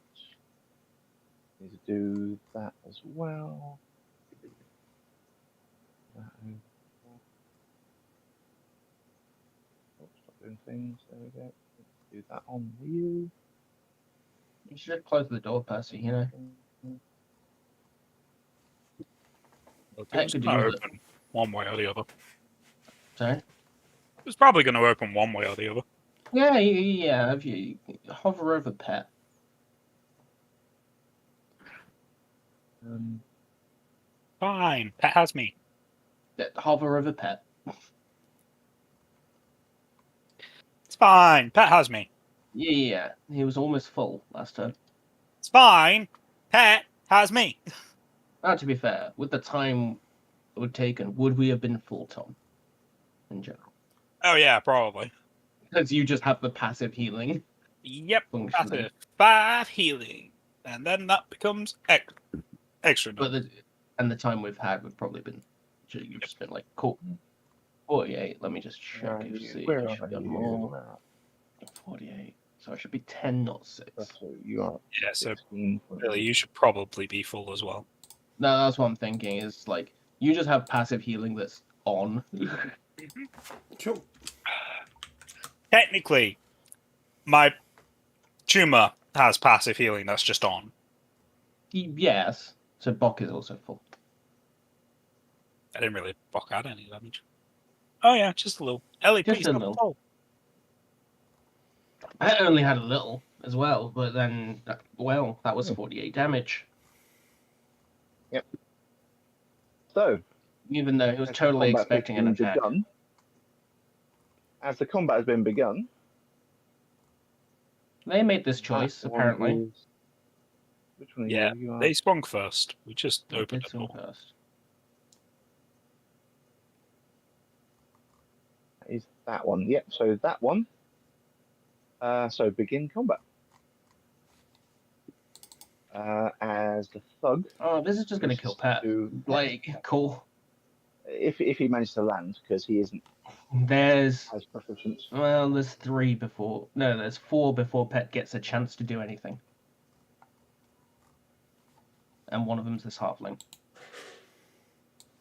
Need to do that as well. That over. Oh, stop doing things. There we go. Do that on you. You should just close the door, Percy, you know? Pet It's could going to use it. open one way or the other. Sorry? It's probably going to open one way or the other. Yeah, if you hover over Pet. Fine. Pet has me. Hover over Pet. It's fine. Pet has me. Yeah, he was almost full last time. It's fine. Pet has me. Now, to be fair, with the time it would taken, would we have been full, Tom? In general. Oh, yeah, probably. Because you just have the passive healing Yep. functioning. That's it. 5 healing. And then that becomes extra. But the time we've had, we've probably been, you've just been like, cool. 48, let me just check if see. Where I are should be on you? more. Where are 48. So I should be 10, not 6. you? So you are Yeah, so 16. really, you should probably be full as well. No, that's what I'm thinking, is like, you just have passive healing that's on. Cool. Technically, my tumor has passive healing that's just on. Yes. So Bok is also full. I didn't really block out any damage. Oh yeah, just a little. Ellie, Just please a don't little. fall. I only had a little as well, but then, well, that was 48 damage. So, Even though he was as the totally combat has expecting an been attack. begun- As the combat has been begun, They made this choice, that one apparently. is- Which one are Yeah, you? You are they sprung first. We just They opened did the some door. first. is that one. Yep, so that one. So begin combat. As the thug, Oh, this is just going to kill Pat. Like, cool. if he manages to land, because he isn't There's, as proficient. well, there's 3 before, no, there's 4 before Pet gets a chance to do anything. And one of them's this halfling.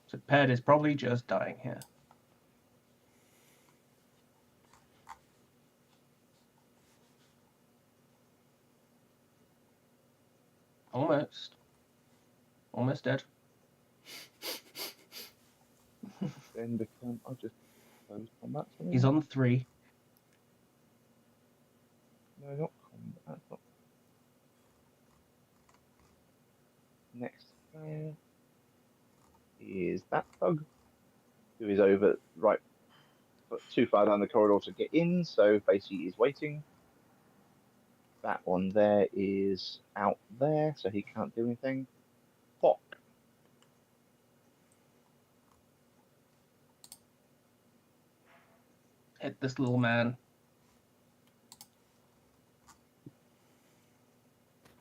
So Pet is probably just dying here. Almost. Almost dead. Then become. I'll just Close combat. He's on 3. No, not combat. Not... Next player is that thug, who is over right, but too far down the corridor to get in. So basically, he's waiting. That one there is out there, so he can't do anything. Pop. Hit this little man.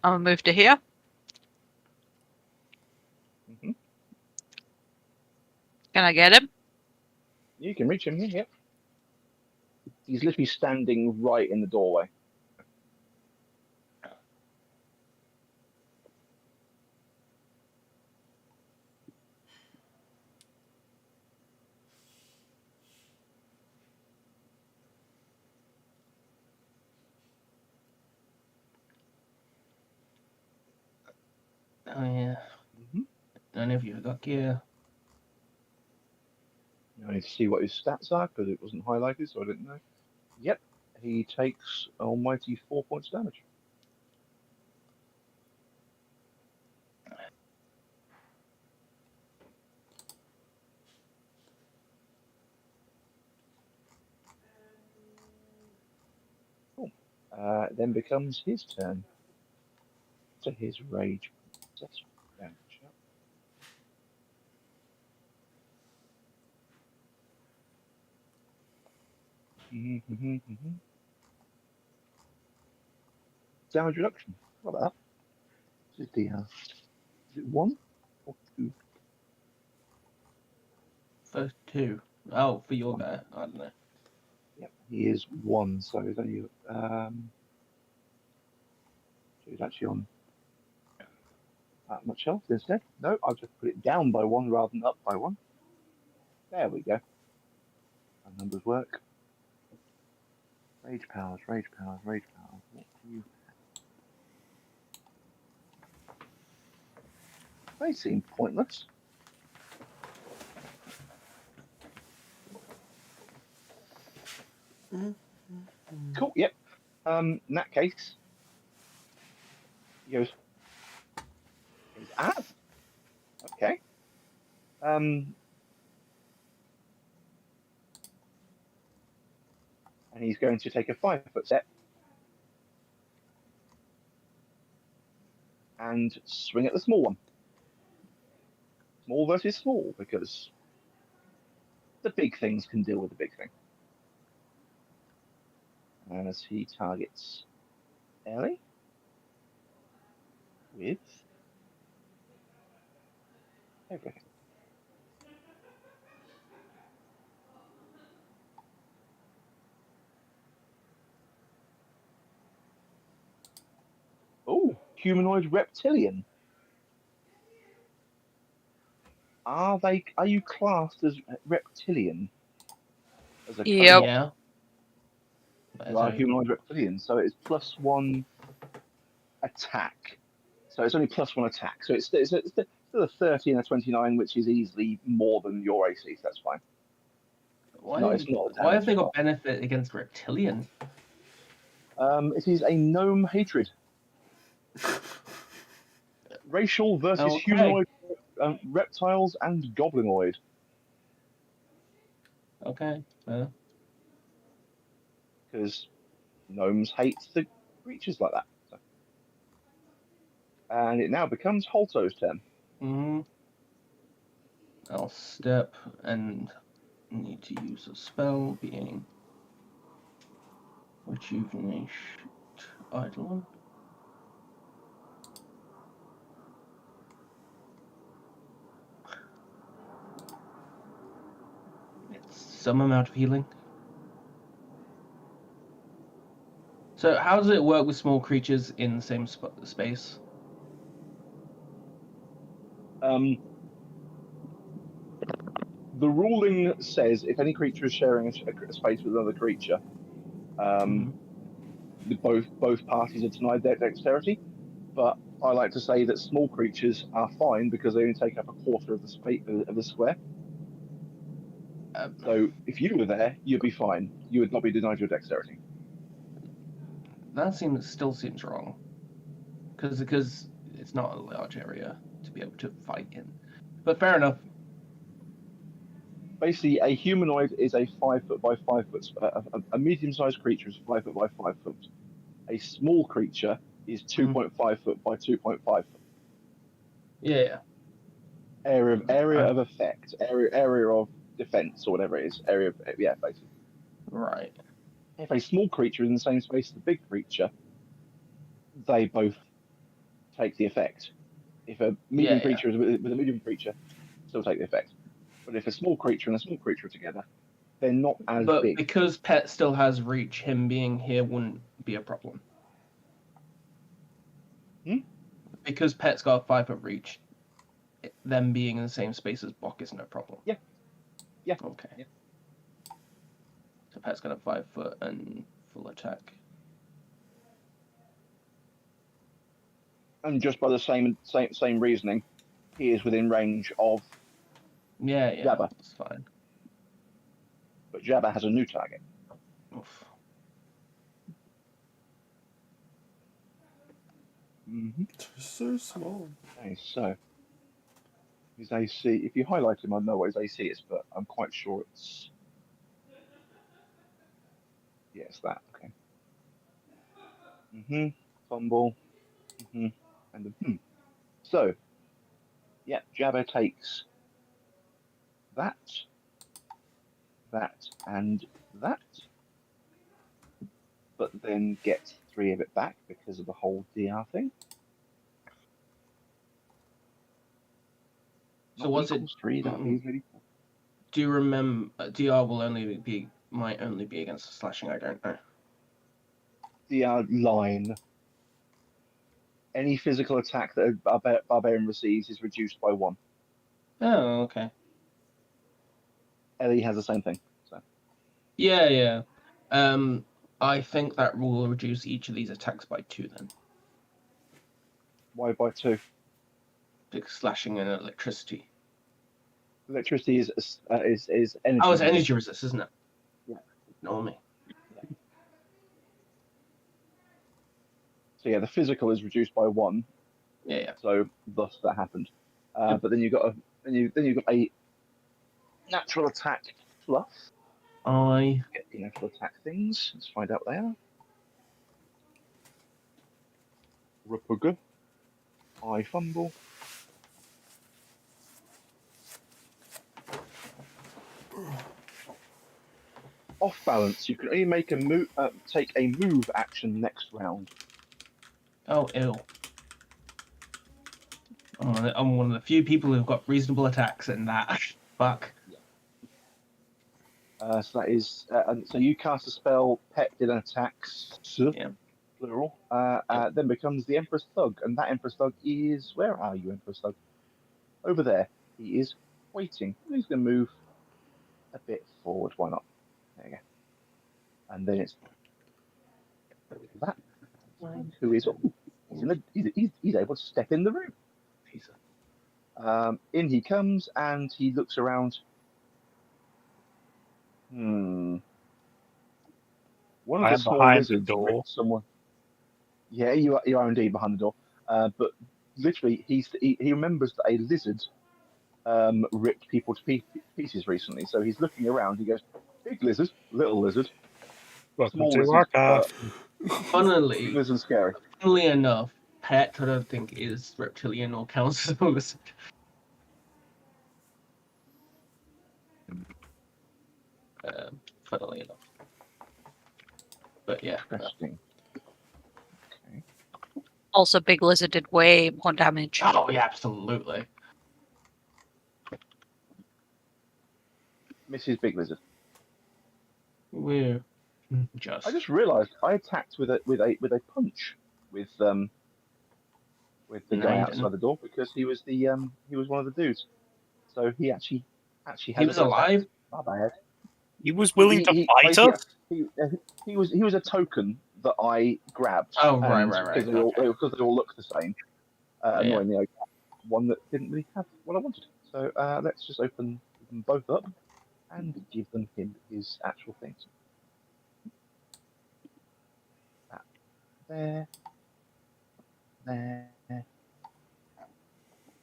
I'm gonna move to here. Hmm. Can I get him? You can reach him here. Yep. He's literally standing right in the doorway. Oh yeah. Mm-hmm. None of you have got gear. I need to see what his stats are because it wasn't highlighted, so I didn't know. Yep, he takes almighty 4 points of damage. Cool. Then becomes his turn. So his rage points. Damage. Damage reduction. What about that? Is it 1 or 2? For 2. Oh, for your guy. I don't know. Yep, he is 1, so he's only so he's actually on that much health instead. No, I'll just put it down by 1 rather than up by 1. There we go. Our numbers work. Rage powers, rage powers, rage powers. What do you have? They seem pointless. Cool, yep. In that case, he goes, okay. And he's going to take a 5-foot step and swing at the small one. Small versus small, because the big things can deal with the big thing. As he targets Ellie with everything. Oh, humanoid reptilian. Are you classed as reptilian? As a Yep. Yeah. You are humanoid reptilian, so it's +1 attack. So it's only +1 attack. So it's still a 30 and a 29, which is easily more than your AC. So that's fine. Why, It's not why have they got damage. benefit against reptilian? It is a gnome hatred. Racial versus Okay. humanoid, reptiles and goblinoid. Okay. Because gnomes hate the creatures like that. So. And it now becomes Holto's turn. I'll step and need to use a spell being Rejuvenate Eidolon. It's some amount of healing. So how does it work with small creatures in the same space? The ruling says if any creature is sharing a space with another creature, both parties are denied their dexterity. But I like to say that small creatures are fine because they only take up a quarter of the space of the square. So if you were there, you'd be fine. You would not be denied your dexterity. That still seems wrong. Because it's not a large area to be able to fight in. But fair enough. Basically, a humanoid is a 5 foot by 5 foot. A medium-sized creature is 5 foot by 5 foot. A small creature is 2.5 foot by 2.5 foot. Yeah. Area of effect, area of defense, or whatever it is. Area of, yeah, basically. Right. If a small creature is in the same space as a big creature, they both take the effect. If a medium creature is with a medium creature, still take the effect. But if a small creature and a small creature are together, they're not as But big. because Pet still has reach, him being here wouldn't be a problem. Because Pet's got a 5 foot reach, them being in the same space as Bok isn't a problem. Yeah. Yeah. Okay. Yeah. So Pet's got a 5 foot and full attack. And just by the same reasoning, he is within range of Yeah, Jabba. That's fine. But Jabba has a new target. Oof. Mm-hmm. So small. Okay, so his AC. If you highlight him, I know what his AC is, but I'm quite sure it's. Yeah, it's that. Okay. Fumble. And So, yeah, Jabba takes that, and that, but then gets 3 of it back because of the whole DR thing. So what's it? 3? That means really. Do you remember? DR might only be against slashing. I don't know. DR line. Any physical attack that a barbarian receives is reduced by 1. Oh, okay. Ellie has the same thing. So. Yeah. I think that will reduce each of these attacks by 2 then. Why by 2? Because slashing and electricity. Electricity is energy. Oh, it's energy resist, isn't it? Yeah. Ignore me. So yeah, the physical is reduced by 1. Yeah. So thus that happened. But then you've got a natural attack plus. Get the natural attack things. Let's find out what they are. Repugger. I fumble. Off balance. You can only make a move. Take a move action next round. Oh, ew. I'm one of the few people who've got reasonable attacks in that. Fuck. So that is. So you cast a spell. Pet did an attack. Plural. Then becomes the Emperor's Thug, and that Emperor's Thug is. Where are you, Emperor's Thug? Over there. He is waiting. He's going to move a bit forward. Why not? There you go. And then it's that who is. He's able to step in the room. In he comes, and he looks around. One of the small lizards ripped someone. Yeah, you are indeed behind the door. But literally, he remembers that a lizard ripped people to pieces recently. So he's looking around. He goes, "Big lizard, little lizard, Welcome small to lizard." Warcraft. Funnily scary. Funnily enough, Pet, I don't think is reptilian or counts as a lizard. Funnily enough. But yeah. Interesting. Okay. Also, Big Lizard did way more damage. Oh yeah, absolutely. Mrs. Big Lizard. We're I just realised I attacked with a punch with the guy outside the door because he was one of the dudes. So he actually he was alive. My bad. He was willing to fight us. He was a token that I grabbed. Oh right. Because they all look the same. Annoyingly, I got one that didn't really have what I wanted. So let's just open them both up, and give him his actual things. That there.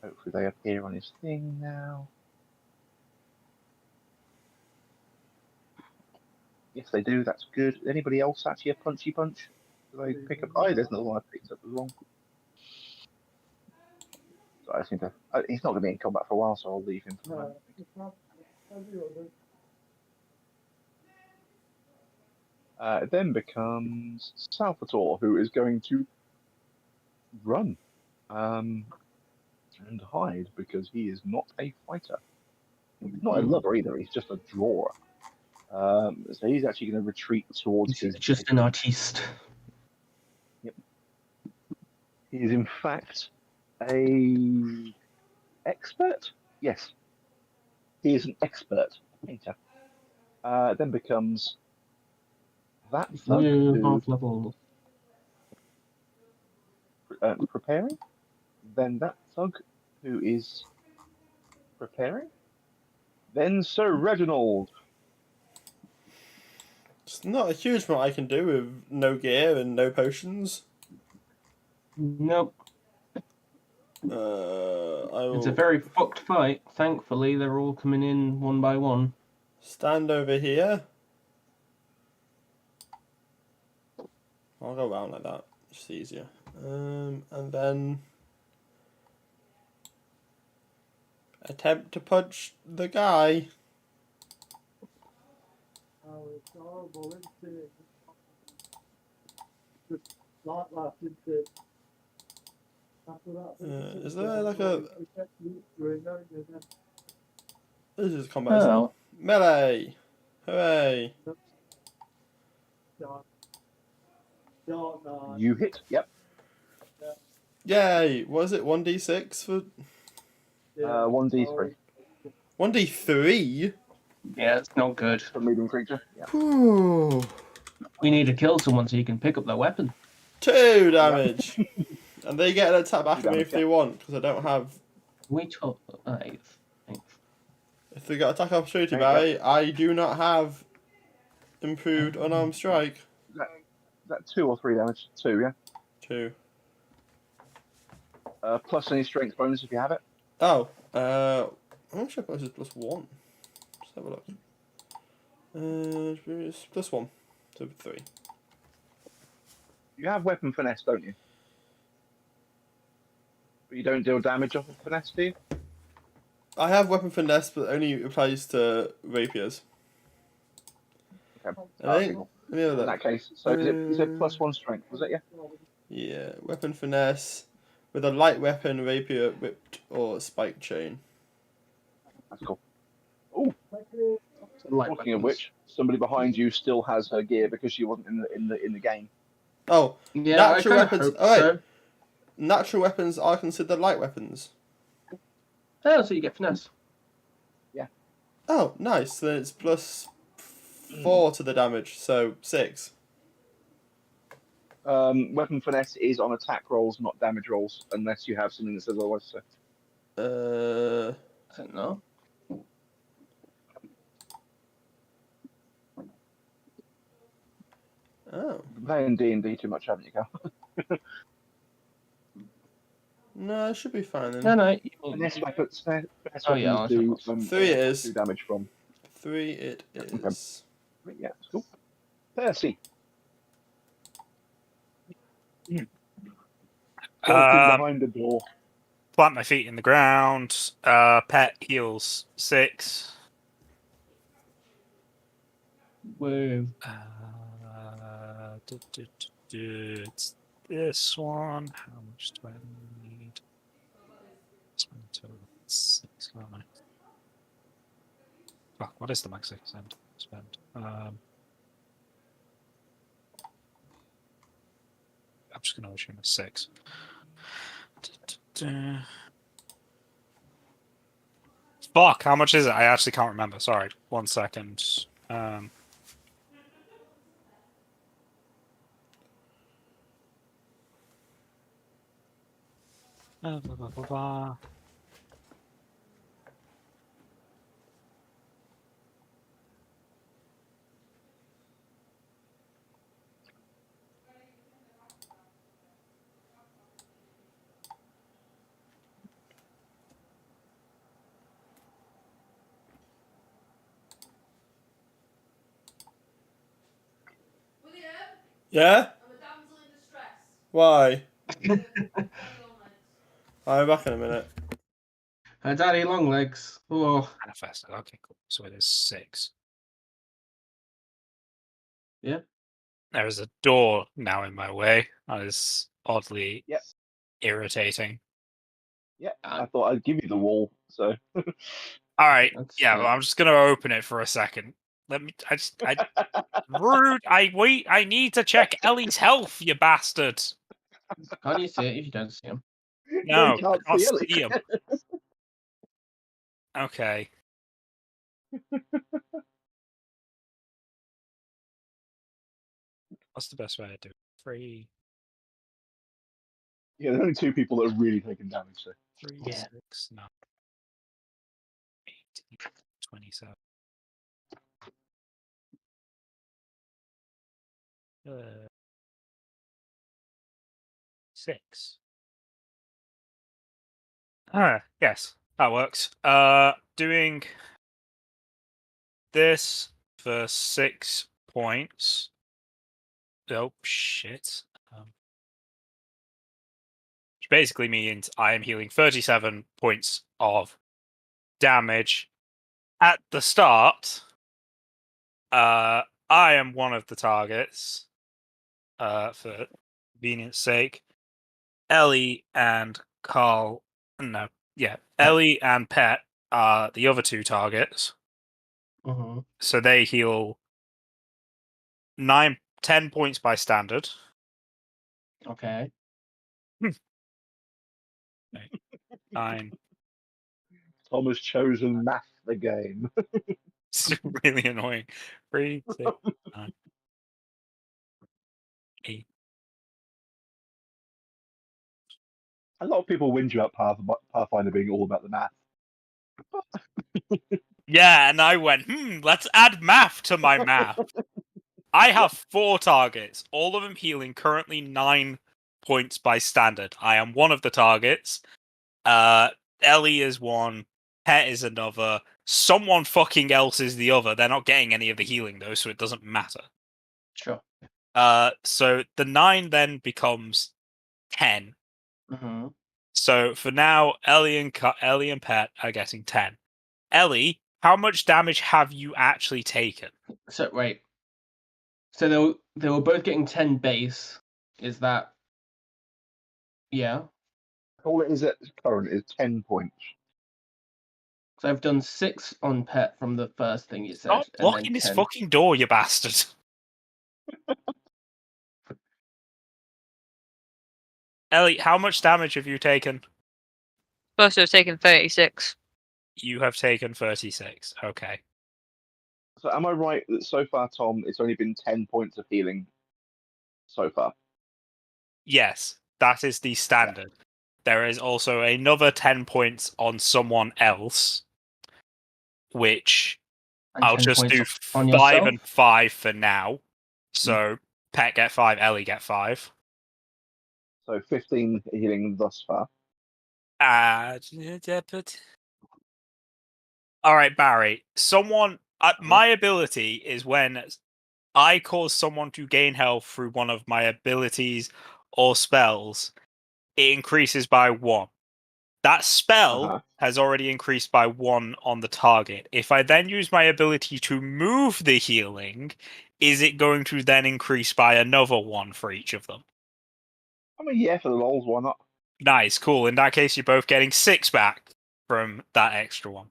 Hopefully they appear on his thing now. Yes, they do. That's good. Anybody else actually a punchy punch? Do they pick up? Oh, there's another one I picked up as well. So I seem to. He's not going to be in combat for a while, so I'll leave him for the moment. It then becomes Salvatore, who is going to run and hide because he is not a fighter. He's not a lover either. He's just a drawer. So he's actually going to retreat towards He's his. just an artiste. Yep. He is in fact a expert. Yes, he is an expert painter. Then becomes that thug who Half level. preparing. Then that thug who is preparing. Then Sir Reginald. It's not a huge amount I can do with no gear and no potions. Nope. I will It's a very fucked fight. Thankfully, they're all coming in one by one. stand over here. I'll go around like that. Just easier. And then attempt to punch the guy. Oh, it's horrible, isn't it? Just like that, isn't it? After that, Is there like a... This is combat. Oh. Isn't it? Melee! Hooray! You hit. Yep. Yay! What is it? 1d6 for... 1d3 1d3? Yeah, it's not good. for medium creature. Yeah. Whew. We need to kill someone so you can pick up their weapon. 2 damage! And they get an attack back 2 at me if damage, they want, because I don't have... We took 8. If they got attack opportunity, There you Barry, I do not have improved unarmed strike. Is that 2 or 3 damage? 2, yeah. 2. Plus any strength bonus if you have it. Oh, how much I suppose is plus 1? Let's have a look. It's plus 1, so 3. You have weapon finesse, don't you? But you don't deal damage off of finesse, do you? I have weapon finesse, but it only applies to rapiers. Okay. I think, let me have a In look. that case, so is it plus 1 strength? Was it? Yeah. Yeah, weapon finesse with a light weapon, rapier, whipped, or spike chain. That's cool. Oh, Light talking of weapons. which, somebody behind you still has her gear because she wasn't in the game. Oh, Yeah, natural I kinda weapons. hope Oh, wait. so. Natural weapons are considered light weapons. Oh, so you get finesse. Oh, nice. So then it's plus 4 to the damage, so 6. Weapon finesse is on attack rolls, not damage rolls, unless you have something that says otherwise. So. I don't know. Oh. You've been playing D&D too much, haven't you, Cal? No, it should be fine then. No. Finesse weapons, Oh, yeah, I do suppose. 3 it is. 2 damage from. 3 it is. Yeah, it's cool. Percy. Walking behind the door. Plant my feet in the ground. Pet heals 6. Woo. It's this one. How much do I need? Spend total 6. Fuck, what is the max I can spend? I'm just going to assume it's 6. Fuck, how much is it? I actually can't remember. Sorry, 1 second. Blah, blah, blah, blah. Yeah? Why? I'll be back in a minute. Her daddy long legs. Oh, Manifesto. Okay, cool. So it is 6. Yeah. There is a door now in my way. That is oddly Yep. irritating. Yeah, I thought I'd give you the wall. So All right. That's Yeah, well, I'm just gonna open it for a second. Let me. Rude. I need to check Ellie's health. You bastard. Can't you see it if you don't see him? no, you No, I can't can't see Ellie. see him. Okay. What's the best way to do it? 3, Yeah, there's only 2 people that are really taking damage. So 3, Yeah. 6, 9, 18, 27. 6. Yes, that works. Doing this for 6 points. Oh shit. Which basically means I am healing 37 points of damage at the start. I am one of the targets. For convenience sake, Ellie and Carl. No, yeah, Ellie and Pet are the other 2 targets. Mm-hmm. So they heal 10 points by standard. Okay. 9. Tom has chosen math the game. It's really annoying. 3, 6, 9, 8. A lot of people whinge about Pathfinder being all about the math. Yeah, and I went, let's add math to my math. I have 4 targets, all of them healing, currently 9 points by standard. I am one of the targets. Ellie is one, Pet is another, someone fucking else is the other. They're not getting any of the healing though, so it doesn't matter. Sure. So the 9 then becomes 10. Mm-hmm. So for now, Ellie and Pet are getting 10. Ellie, how much damage have you actually taken? So wait. So they were both getting 10 base. Is that? Yeah. All it is at current is 10 points. So I've done 6 on Pet from the first thing you said, Stop and then blocking this 10. fucking door, you bastard. Ellie, how much damage have you taken? Supposed to have taken 36. You have taken 36. Okay. So am I right that so far, Tom, it's only been 10 points of healing so far? Yes, that is the standard. There is also another 10 points on someone else, which And I'll 10 just points do on 5 yourself? and 5 for now. So Pet get 5, Ellie get 5. So 15 healing thus far. All right, Barry. My ability is when I cause someone to gain health through one of my abilities or spells, it increases by 1. That spell has already increased by 1 on the target. If I then use my ability to move the healing, is it going to then increase by another 1 for each of them? I mean, yeah, for the lols, why not? Nice, cool. In that case, you're both getting 6 back from that extra 1.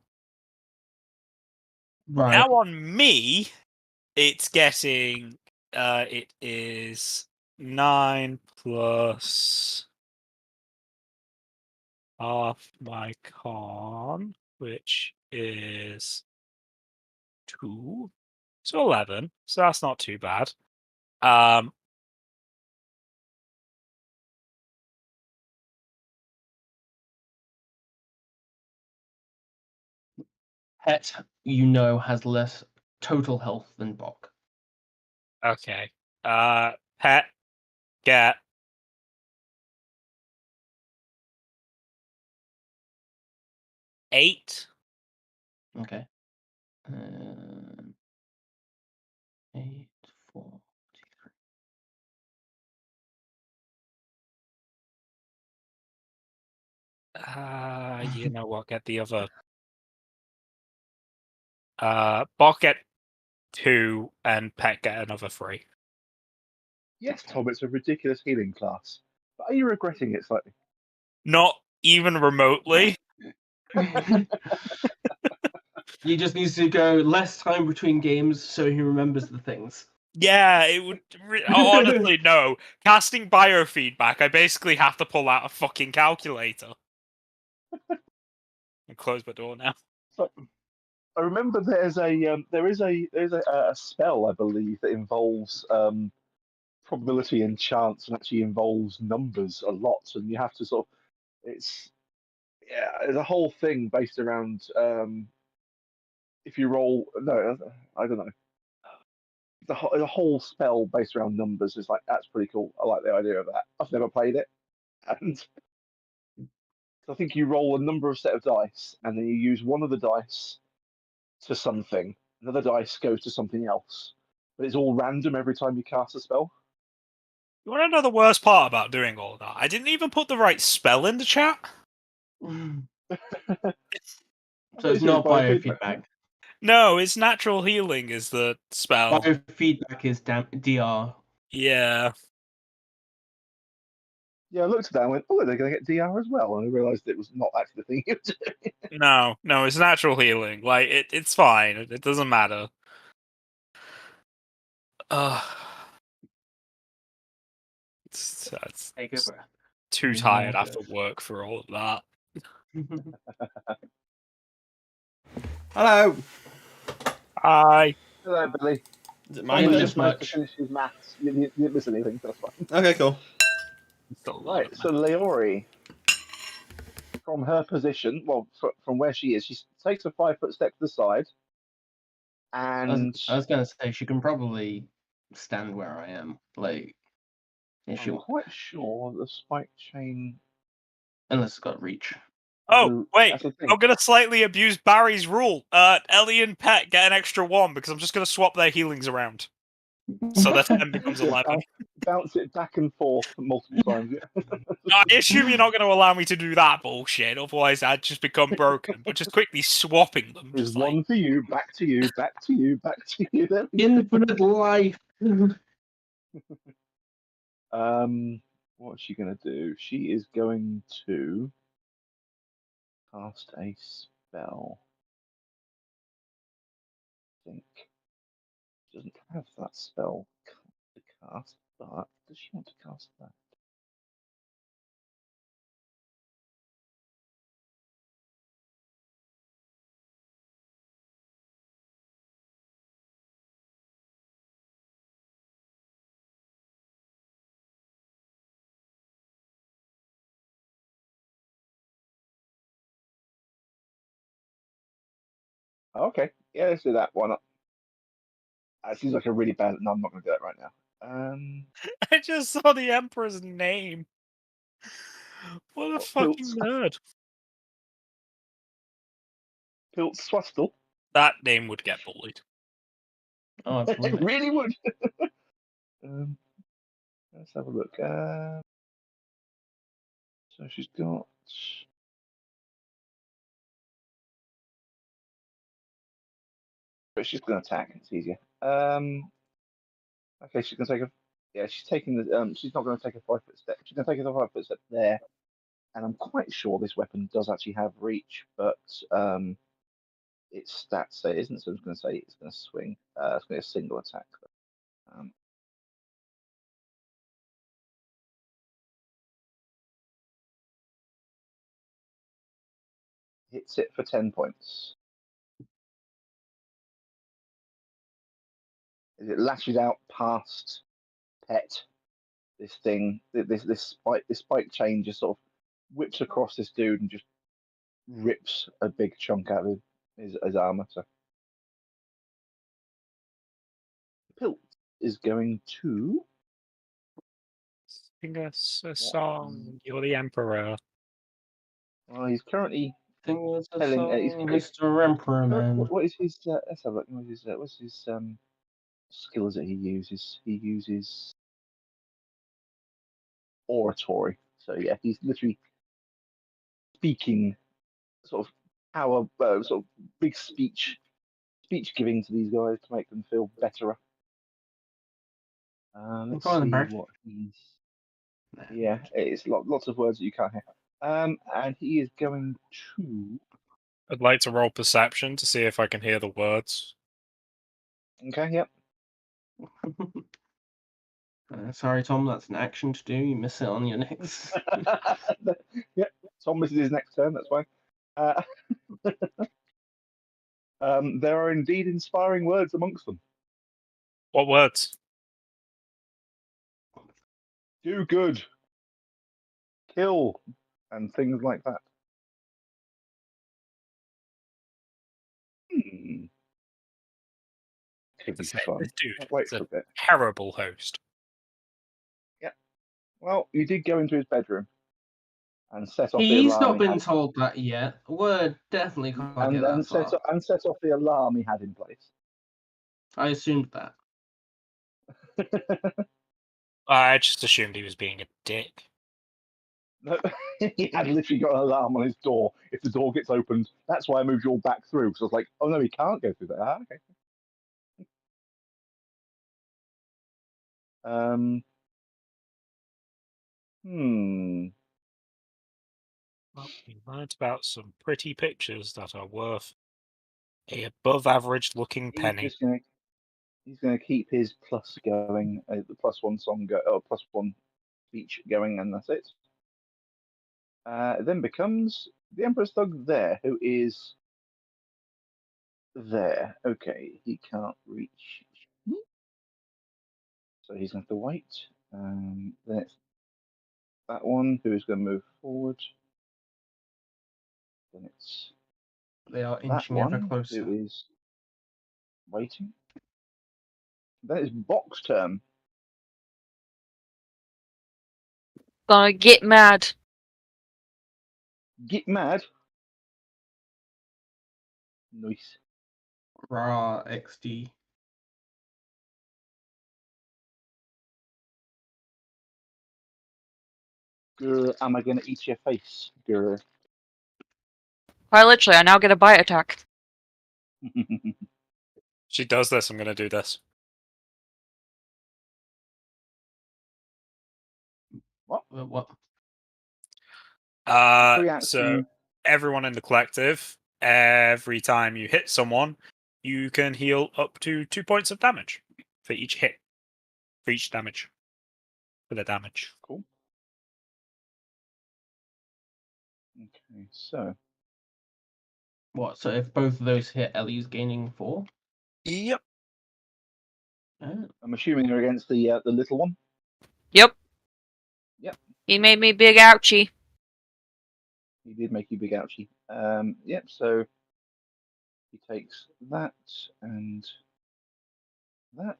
Right. Now on me, it's getting it is 9 plus half my con, which is 2. So 11. So that's not too bad. Pet, has less total health than Bok. Okay. Pet, get 8. Okay. 8, 4, You know what? Get the other. Bot get 2 and Pet get another 3. Yes, Tom, it's a ridiculous healing class. But are you regretting it slightly? Not even remotely. He just needs to go less time between games so he remembers the things. Yeah, it would. Honestly, no. Casting biofeedback, I basically have to pull out a fucking calculator. And close my door now. So, I remember there is a spell, I believe, that involves probability and chance, and actually involves numbers a lot, and you have to sort of there's a whole thing based around if you roll I don't know the whole spell based around numbers is like that's pretty cool. I like the idea of that. I've never played it, and I think you roll a number of set of dice, and then you use one of the dice to something, another dice goes to something else, but it's all random every time you cast a spell. You want to know the worst part about doing all that? I didn't even put the right spell in the chat. So it's not biofeedback. No, it's natural healing is the spell. Biofeedback is DR. Yeah. Yeah, I looked at that and went, oh, they're going to get DR as well, and I realised it was not actually the thing you were doing. No, it's natural healing. Like it's fine. It doesn't matter. It's Take a breath. too tired after work for all of that. Hello. Hi. Hello, Billy. Is it Mine mine? is Just managed to much. finish his maths. You didn't miss anything, that's fine. Okay, cool. Right, so Leori, from her position, from where she is, she takes a 5-foot step to the side, and I was going to say she can probably stand where I am, like if I'm quite sure the spike chain. unless it's got reach. Oh, wait. That's the thing. I'm gonna slightly abuse Barry's rule. Ellie and Pet get an extra 1 because I'm just gonna swap their healings around. So that 10 becomes 11. Bounce it back and forth multiple times. Yeah. I assume you're not going to allow me to do that bullshit, otherwise I'd just become broken. But just quickly swapping them. There's Just one like... for you, back to you, back to you, back to you. There we go. Infinite life. What's she gonna do? She is going to cast a spell. I think she doesn't have that spell to cast, but does she want to cast that? Okay, yeah, let's do that. Why not? That seems like a really bad. No, I'm not going to do that right now. I just saw the Emperor's name. What a fucking nerd. Pilt Swastle. That name would get bullied. Oh, It absolutely. really would. Let's have a look. So she's got. But she's going to attack. It's easier. Okay, she's going to take a. Yeah, she's taking the. She's not going to take a 5-foot step. She's going to take a 5-foot step there, and I'm quite sure this weapon does actually have reach, but its stats say it isn't. So I'm going to say it's going to swing. It's going to be a single attack. Hits it for 10 points. As it lashes out past Pet, this thing, this spike chain just sort of whips across this dude and just rips a big chunk out of his armor. So Pilt is going to. Sing us a song. You're the Emperor. Well, he's currently Think it's a telling. song, Mr. Emperor Man. What is his? Let's have a look. What's his skills that he uses? He uses oratory. So yeah, he's literally speaking, sort of power, sort of big speech giving to these guys to make them feel better. Let's Go on then, see Bert. what he's. Yeah, it's lots of words that you can't hear. And he is going to. I'd like to roll perception to see if I can hear the words. Okay, yep. Sorry, Tom, that's an action to do. You miss it on your next. Yep. Tom misses his next turn. That's fine. There are indeed inspiring words amongst them. What words? Do good, kill, and things like that. Could be fun. This dude I'll wait is for a a bit. terrible host. Well, you did go into his bedroom and set off the He's alarm not he been had, told that yet. Word definitely can't get that set far. off the alarm he had in place. I assumed that. I just assumed he was being a dick. He had literally got an alarm on his door. If the door gets opened, that's why I moved you all back through. So I was like, oh no, he can't go through that. Okay. Hmm. Well, we learned about some pretty pictures that are worth a above-average looking penny. He's gonna keep his plus going, the +1 song +1 speech going, and that's it. It then becomes the Emperor's Thug there, who is there. Okay, he can't reach. So he's going to have to wait. Then it's that one who is going to move forward. Then it's They are that inching ever one closer. who is waiting. Then it's Box turn. Gonna get mad. Get mad. Nice. Raw XD. Grr, am I going to eat your face? Grr. Quite literally, I now get a bite attack. She does this, I'm going to do this. What? Free action. So everyone in the collective, every time you hit someone, you can heal up to 2 points of damage for each hit. For each damage. For the damage. Cool. Okay, so What? So if both of those hit, Ellie's gaining 4? Yep. Oh. I'm assuming they're against the little one. Yep. Yep. He made me big ouchie. He did make you big ouchie. Yep. So he takes that and that.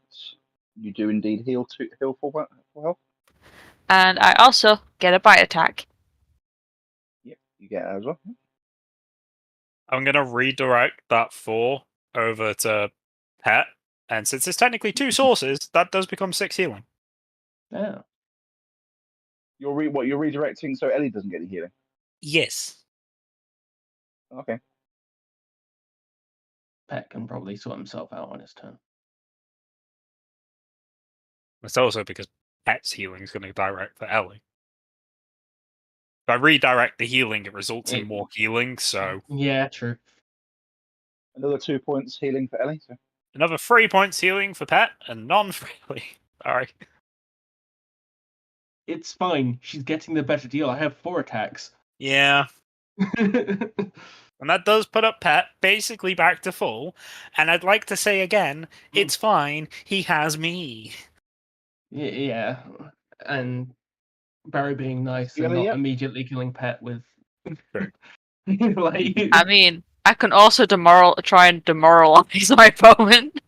You do indeed heal for health. And I also get a bite attack. Yep, you get that as well. I'm going to redirect that 4 over to Pet. And since it's technically 2 sources, that does become 6 healing. Yeah. You're redirecting so Ellie doesn't get the healing. Yes. Okay. Pet can probably sort himself out on his turn. It's also because Pet's healing is going to direct for Ellie. If I redirect the healing, it results in more healing, so... Yeah, true. Another 2 points healing for Ellie. So. Another 3 points healing for Pet, and none for Ellie. Sorry. It's fine. She's getting the better deal. I have 4 attacks. Yeah. And that does put up Pet basically back to full. And I'd like to say again, it's fine. He has me. Yeah. And Barry being nice and not immediately killing Pet with... like... I mean, I can also try and demoralize my opponent.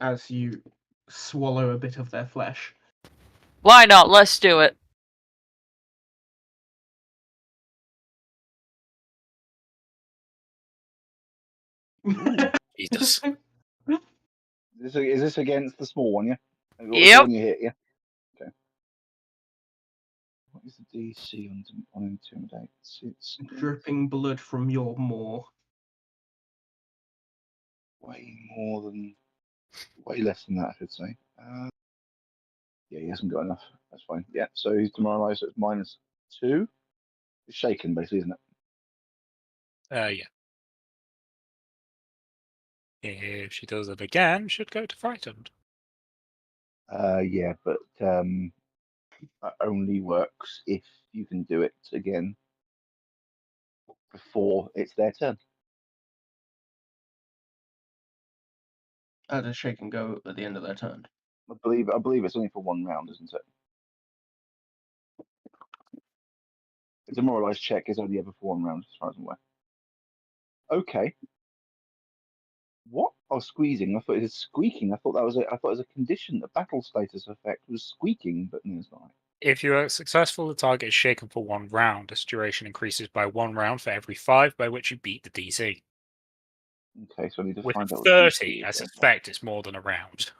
As you swallow a bit of their flesh. Why not? Let's do it. Jesus. Is this against the small one, yeah? The Yep. one you hit, yeah? Okay. is the DC on Intimidate? It's Dripping blood from your maw. way less than that, I should say. Yeah, he hasn't got enough. That's fine. Yeah, so he's demoralized. So it's -2. It's shaken, basically, isn't it? Yeah. If she does it again, should go to frightened. Yeah, but that only works if you can do it again before it's their turn. How does shake and go at the end of their turn? I believe it's only for 1 round, isn't it? A demoralized check is only ever for 1 round, as far as I'm aware. Okay. What? Oh, squeezing. I thought it was squeaking. I thought it was a condition. A battle status effect was squeaking, but no, it's not. If you are successful, the target is shaken for 1 round. This duration increases by 1 round for every 5 by which you beat the DC. Okay, so I need to With find out what 30, the I DC is. suspect it's more than a round.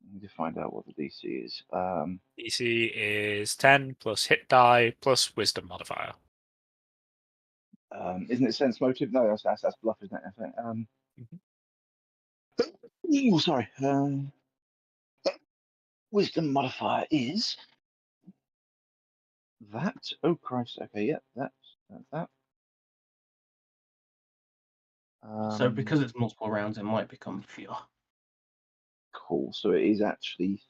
I need to find out what the DC is. DC is 10 plus hit die plus wisdom modifier. Isn't it sense motive? No, that's bluff, isn't it? Oh, sorry. Wisdom modifier is that. Oh Christ. Okay, yeah, that's that. So because it's multiple rounds, it might become fear. Cool. So it is actually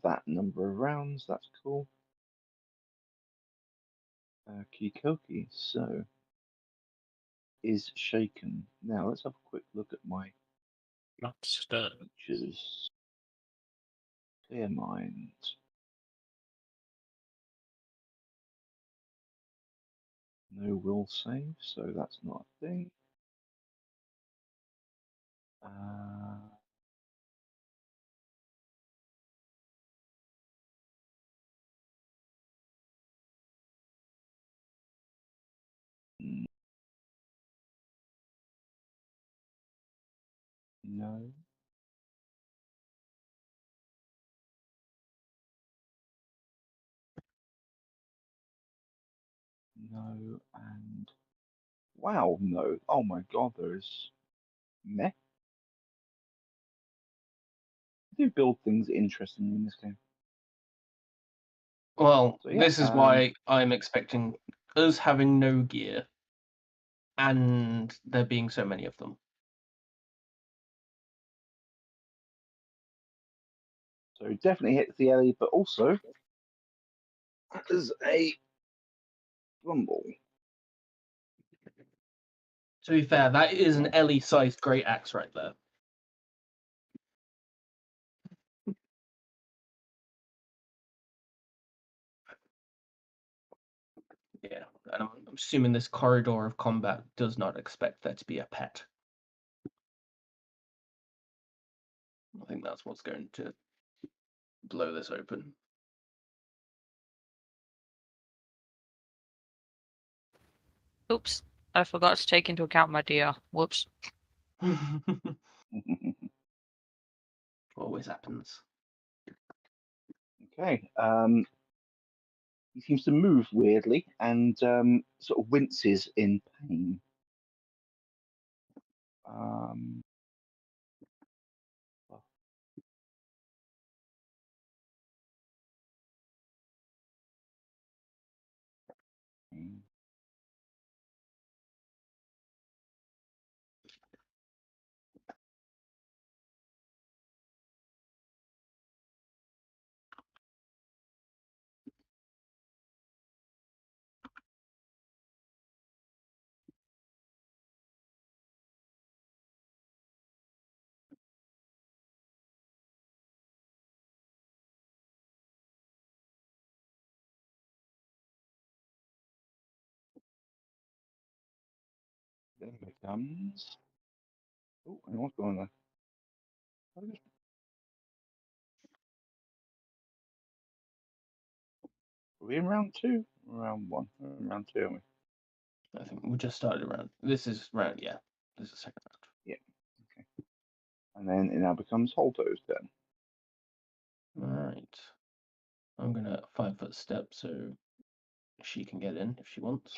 that number of rounds. That's cool. Kikoki. So is shaken. Now let's have a quick look at my Not stun. features. Clear mind. No will save, so that's not a thing. No. No, and wow, no. Oh my god, there's meh. They do build things interestingly in this game. Well, So, yeah, this is why I'm expecting us having no gear and there being so many of them. So definitely hits the alley, but also as a rumble. To be fair, that is an Ellie-sized great axe right there. Yeah, and I'm assuming this corridor of combat does not expect there to be a pet. I think that's what's going to blow this open. Oops. I forgot to take into account my DR. Whoops. Always happens. Okay. He seems to move weirdly and sort of winces in pain. Then becomes. Oh, and what's going on there? Are we in round 2? Round 1. We're in round 2, aren't we? I think we just started around. This is round, yeah. This is second round. Yeah. Okay. And then it now becomes Holdo's turn. Alright. I'm gonna 5-foot step, so she can get in if she wants.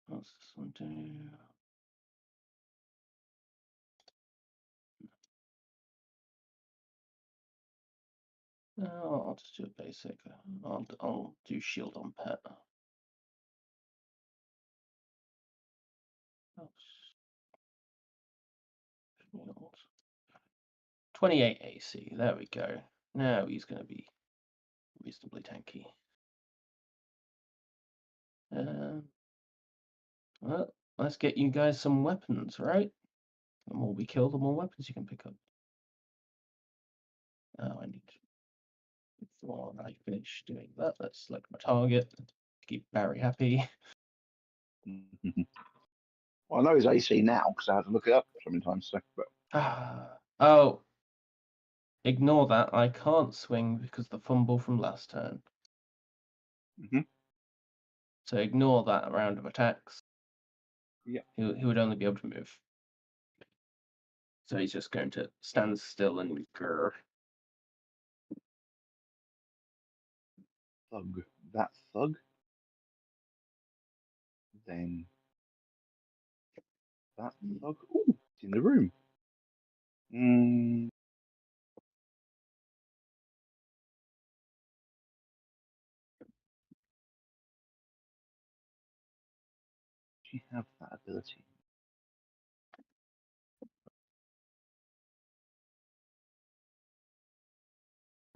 What's this one do? No, I'll just do a basic. I'll do shield on pet. Oh, shield. 28 AC. There we go. Now he's going to be reasonably tanky. Well, let's get you guys some weapons, right? The more we kill, the more weapons you can pick up. Oh, I need to. Before I finish doing that, let's select my target. Keep Barry happy. Well, I know his AC now because I had to look it up so many times. So, but Oh, ignore that. I can't swing because the fumble from last turn. Mhm. So ignore that round of attacks. Yeah. He would only be able to move. So he's just going to stand still and grr. thug that thug. Then that thug. Ooh, it's in the room. She have that ability.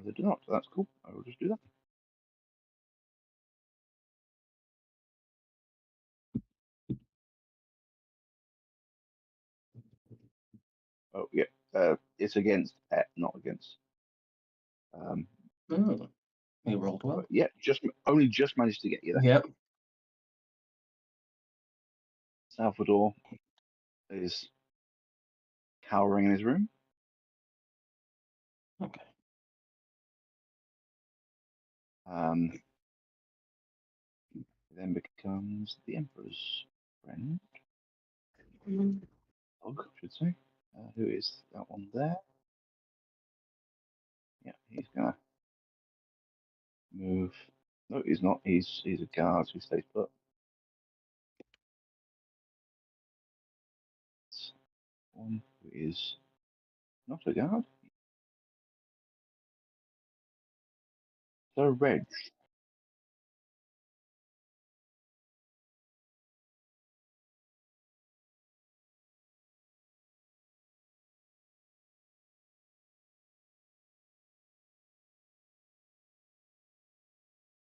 They do not. So that's cool. I will just do that. Oh yeah. It's against pet, not against. He rolled well. Yeah, only just managed to get you there. Yep. Salvador is cowering in his room. Okay. Then becomes the Emperor's friend. Dog, I should say. Who is that one there? Yeah, he's gonna move. No, he's not. He's a guard, so he stays put. One who is not a guard. So Reg.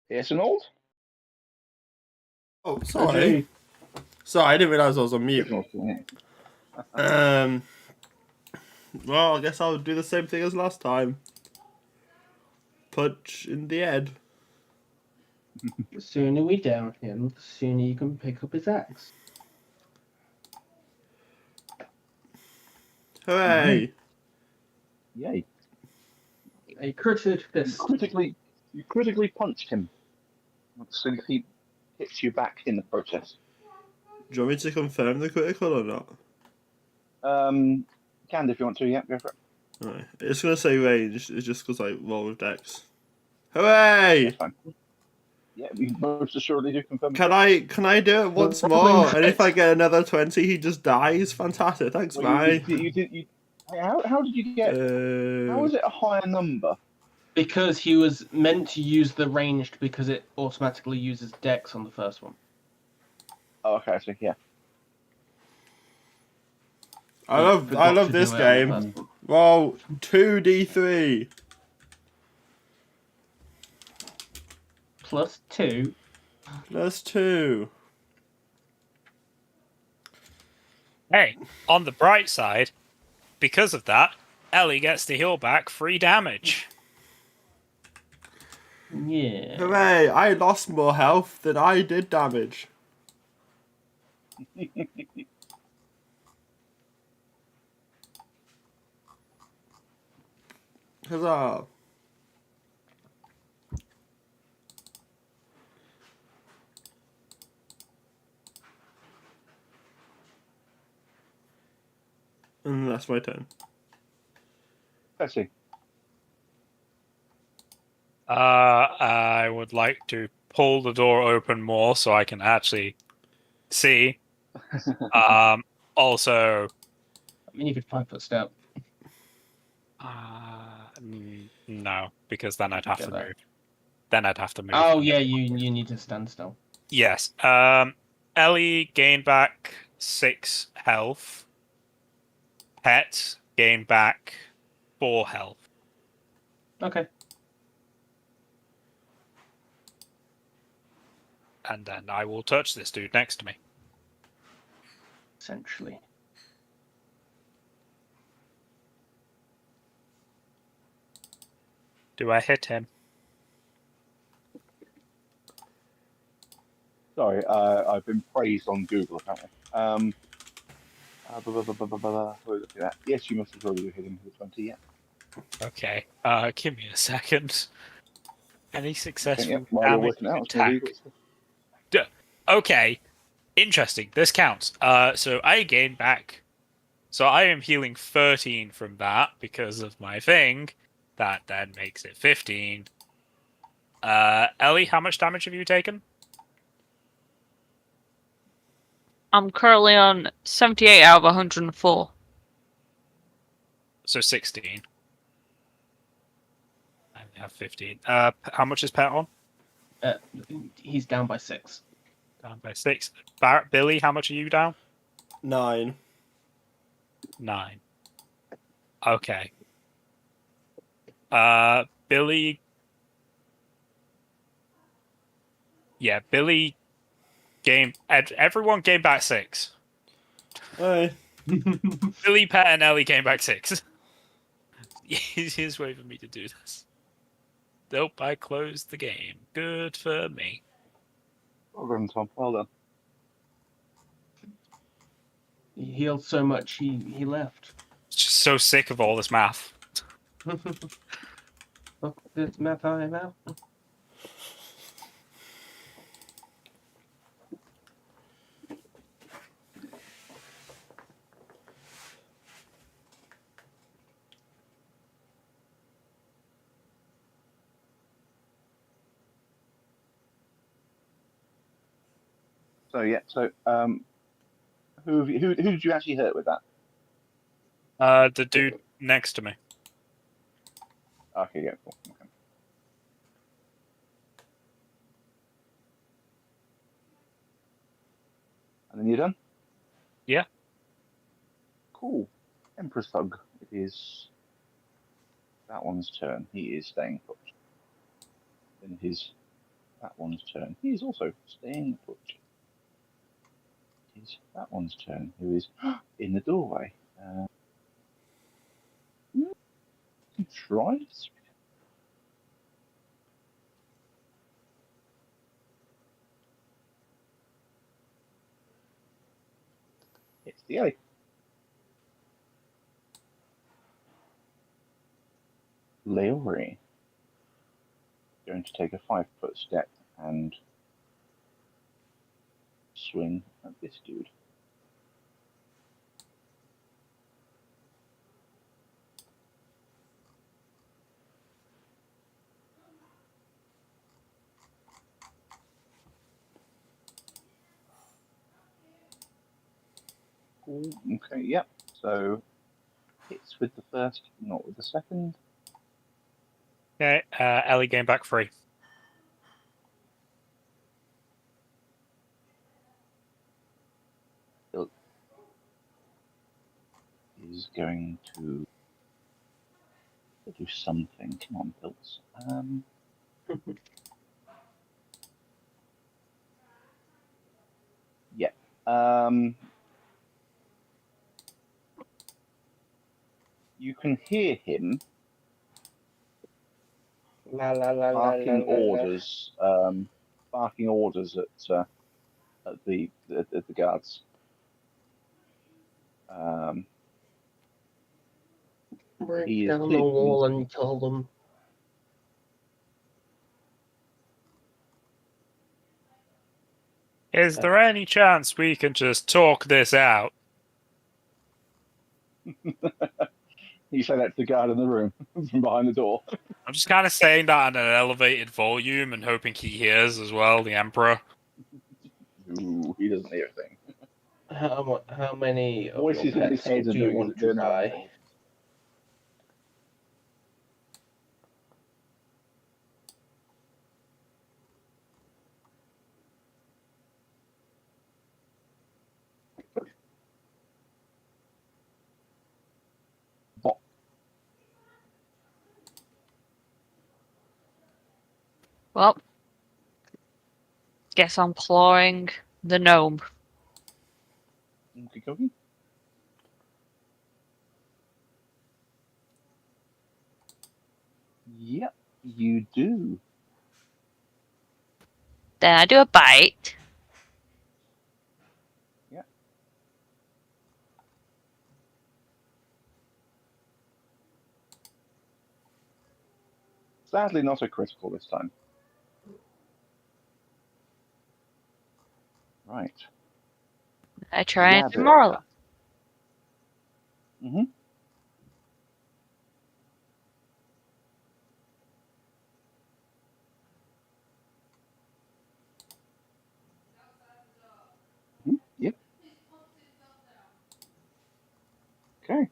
Yes, and old. Oh, sorry. Sorry, I didn't realise I was on mute. Well, I guess I'll do the same thing as last time. Punch in the head. The sooner we down him, the sooner you can pick up his axe. Hooray! Yay! A critted fist. You critically punched him. So he hits you back in the process. Do you want me to confirm the critical or not? Can if you want to. Yeah, go for it. Alright. It's gonna say range. It's just because I roll with Dex. Hooray! That's fine. Yeah, we most assuredly do confirm. Can I do it once more? And if I get another 20, he just dies. Fantastic. Thanks, Well, bye. How did you get? How is it a higher number? Because he was meant to use the ranged because it automatically uses Dex on the first one. Oh, okay, so yeah. I love this game. Roll 2d3. Plus 2. Plus 2. Hey, on the bright side, because of that, Ellie gets to heal back 3 damage. Yeah. Hooray! I lost more health than I did damage. Huzzah! That's my turn. Percy. I would like to pull the door open more so I can actually see. Also, I mean, you could 5-foot step. no, because then I'd have Get to that. move. Then I'd have to move. Oh yeah, you need to stand still. Yes. Ellie gained back 6 health. Pet gained back 4 health. Okay. And then I will touch this dude next to me. Essentially. Do I hit him? Sorry, I've been praised on Google apparently. What are we looking at? Yes, you must have already hit him with a 20. Yeah. Okay. Give me a second. Any successful Okay, yeah. While you're damage working out, attack? maybe you've got Okay. Interesting. This counts. So I gained back. So I am healing 13 from that because of my thing. That then makes it 15. Ellie, how much damage have you taken? I'm currently on 78 out of 104. So 16. I only have 15. How much is Pet on? He's down by 6. Down by 6. Billy, how much are you down? 9. 9. Okay. Billy. Yeah, Billy. Everyone gained back 6. Aye. Billy, Pet, and Ellie came back 6. Easiest way for me to do this. Nope, I closed the game. Good for me. well done, Tom. Well done. He healed so much he left. Just so sick of all this math. Look, this map I am out. So yeah. So who did you actually hurt with that? The dude next to me. Okay, yeah, cool. Okay. And then you're done? Yeah. Cool. Emperor's Thug. It is that one's turn. He is staying put. Then that one's turn. He is also staying put. It is that one's turn. Who is in the doorway? Try. It's the alley. Leori going to take a 5-foot step and swing at this dude. Cool. Okay, yep. So hits with the first, not with the second. Okay, Ellie gained back 3. Is going to do something. Come on, Pilts. Yeah. You can hear him barking orders. Barking orders at the guards. Break He is down the clearly wall and kill them. Is there any chance we can just talk this out? You say that to the guard in the room from behind the door. I'm just kind of saying that at an elevated volume and hoping he hears as well, the Emperor. Ooh, he doesn't hear a thing. How many of your Voices in his pets head are do you doing, want to doing their own buy? thing. What? Well, guess I'm clawing the gnome. Okay, cookie. Yep, you do. Then I do a bite. Sadly, not a critical this time. Right. I try and Jabber. demoralize. Mm-hmm. Yep. Okay.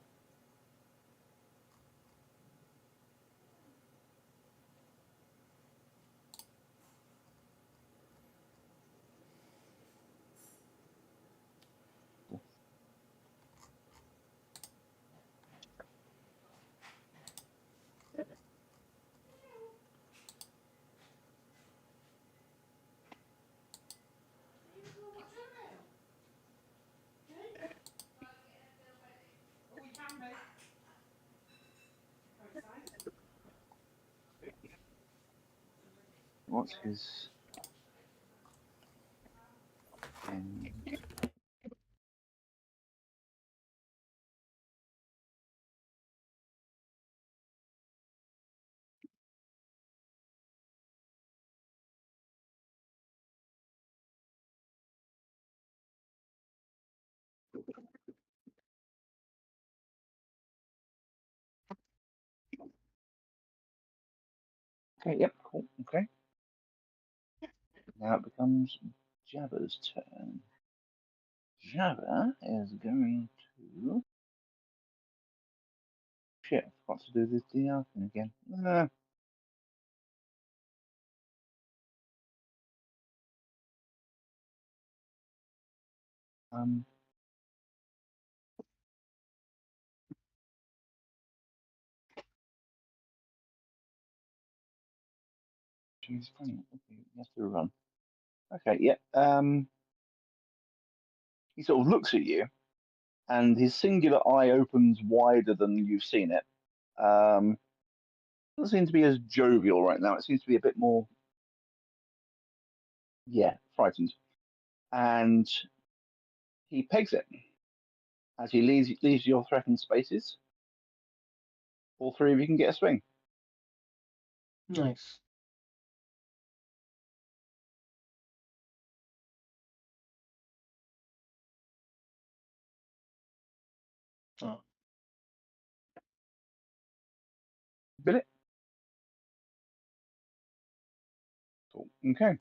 What's his? Okay. Yep. Cool. Okay. Now it becomes Jabber's turn. Jabber is going to. Shit, I forgot to do this DR thing again. Um, She's funny. Okay, he has to run. Okay, yeah. He sort of looks at you, and his singular eye opens wider than you've seen it. Doesn't seem to be as jovial right now. It seems to be a bit more, yeah, frightened. And he pegs it as he leaves your threatened spaces. All three of you can get a swing. Nice. Oh. Billet. Cool. Okay.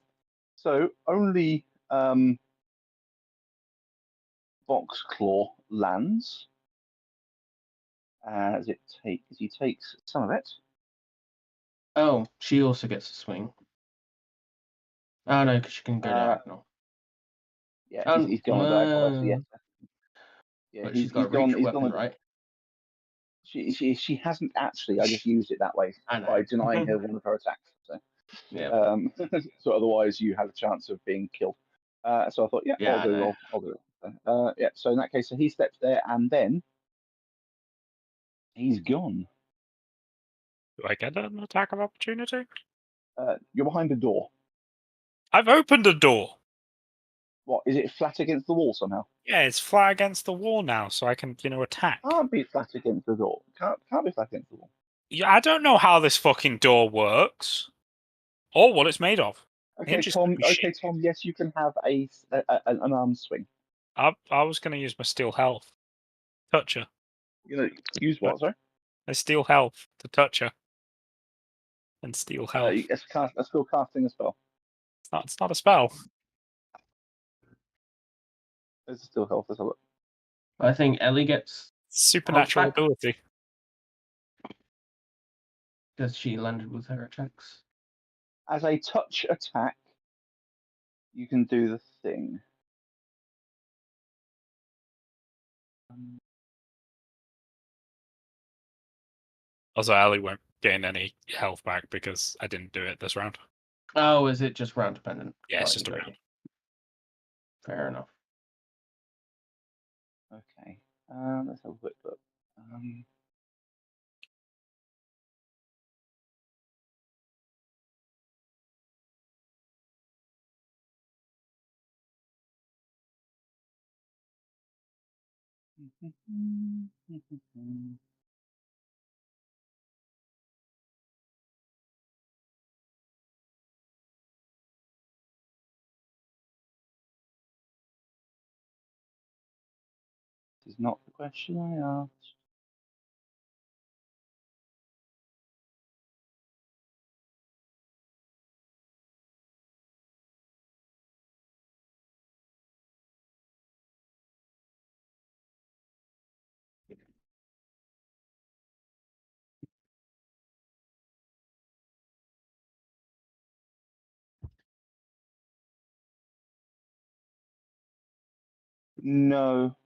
So only Box Claw lands as he takes some of it. Oh, she also gets a swing. Oh no, because she can go diagonal. Yeah, he's gone on diagonal. So yeah, yeah, But he's she's got a gone. reach He's weapon, gone. right? She hasn't actually. I just used it that way I know. by denying her one of her attacks. So, Yeah. so otherwise you had a chance of being killed. So I thought, yeah, Yeah, I know. I'll do it. Yeah. So in that case, so he steps there, and then he's gone. Do I get an attack of opportunity? You're behind the door. I've opened a door. What is it? Flat against the wall somehow? Yeah, it's flat against the wall now, so I can, attack. Can't be flat against the door. Can't be flat against the wall. Yeah, I don't know how this fucking door works, or what it's made of. Okay, Hinges Tom. could be Okay, shit. Tom. Yes, you can have an arm swing. I was going to use my steel health. Toucher. You know, use what? Sorry. I steal health to touch her. And steal health. That's still casting a spell. It's not a spell. It's still health. Let's have a look. I think Ellie gets Supernatural back. ability. because she landed with her attacks. As a touch attack, you can do the thing. Also, Ali won't gain any health back because I didn't do it this round. Oh, is it just round dependent? Yeah, it's Right, just a round. Fair enough. Okay. Let's have a quick look. This is not the question I asked. No,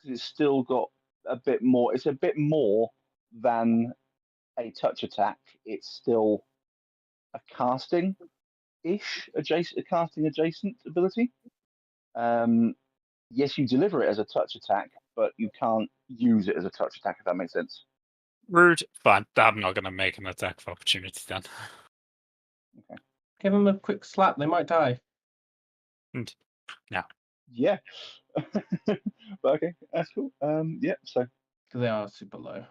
it's still got a bit more. It's a bit more than a touch attack. It's still a casting-ish adjacent, a casting adjacent ability. Yes, you deliver it as a touch attack, but you can't use it as a touch attack. If that makes sense. Rude. Fine. I'm not going to make an attack of opportunity then. Okay. Give them a quick slap, they might die. Yeah. But okay, that's cool. Yeah. So Because they are super low.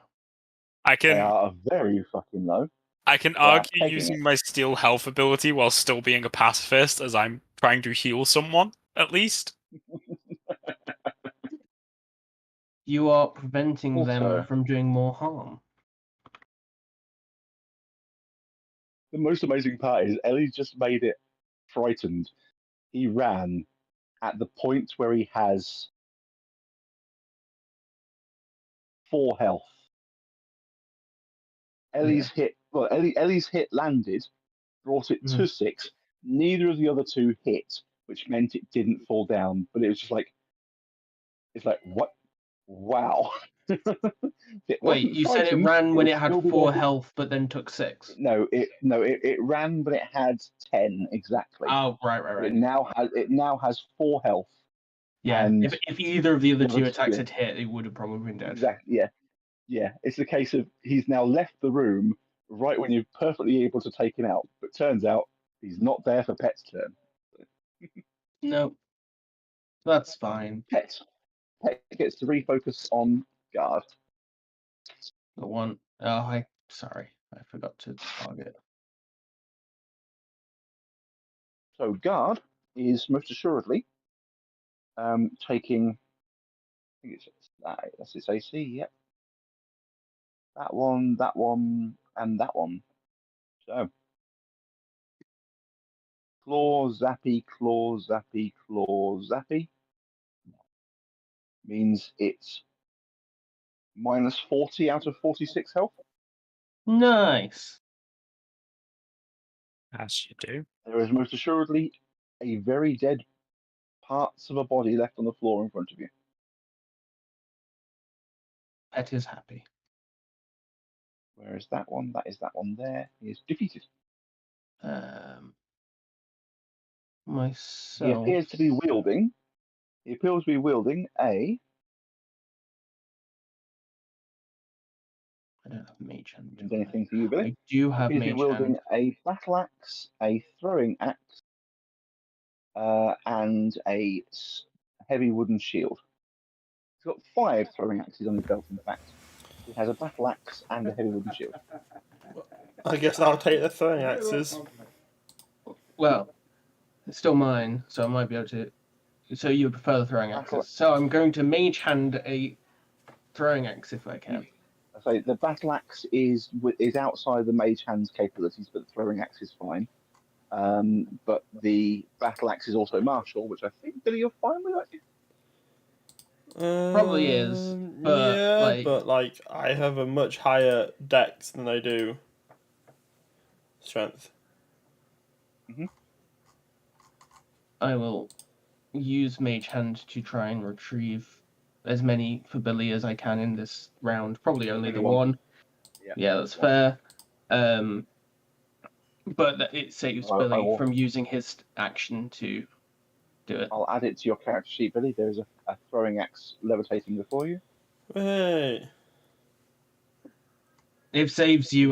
I they can are very fucking low. argue taking using it. my steal health ability while still being a pacifist as I'm trying to heal someone, at least. You are preventing them Also- from doing more harm. The most amazing part is Ellie's just made it frightened. He ran at the point where he has 4 health. Ellie's hit landed, brought it to 6. Neither of the other 2 hit, which meant it didn't fall down. But it was just like, it's like, what? Wow. Wait, you said it ran when it had 4 health, but then took 6. No, it ran, but it had 10 exactly. Oh, right. It now has 4 health. Yeah, and if either of the other 2 attacks yeah. had hit, it would have probably been dead. Exactly. Yeah. It's a case of he's now left the room right when you're perfectly able to take him out, but turns out he's not there for Pet's turn. No, that's fine. Pet gets to refocus on guard. The one, sorry, I forgot to target. So guard is most assuredly taking. I think that's its AC. Yep. That one, and that one. So claw, zappy, claw, zappy, claw, zappy means it's minus 40 out of 46 health. Nice. As you do. There is most assuredly a very dead parts of a body left on the floor in front of you. Pet is happy. Where is that one? That is that one there. He is defeated. Myself. He appears to be wielding. a. I don't have mage hand. Means anything to you, Billy? I do have Appears to be mage wielding hand. a battle axe, a throwing axe, and a heavy wooden shield. He's got 5 throwing axes on his belt. In fact, he has a battle axe and a heavy wooden shield. I guess I'll take the throwing axes. Well, it's still mine, so I might be able to. So you prefer the throwing axes. So I'm going to mage hand a throwing axe if I can. I say the battle axe is outside the mage hand's capabilities, but the throwing axe is fine. But the battle axe is also martial, which I think Billy, you're fine with. Probably is, but, yeah, like- but like I have a much higher dex than I do strength. I will use Mage Hand to try and retrieve as many for Billy as I can in this round. Probably only the one. Yeah, that's fair. But it saves I Billy will- from using his action to do it. I'll add it to your character sheet, Billy. There is a throwing axe levitating before you. Hey. It saves you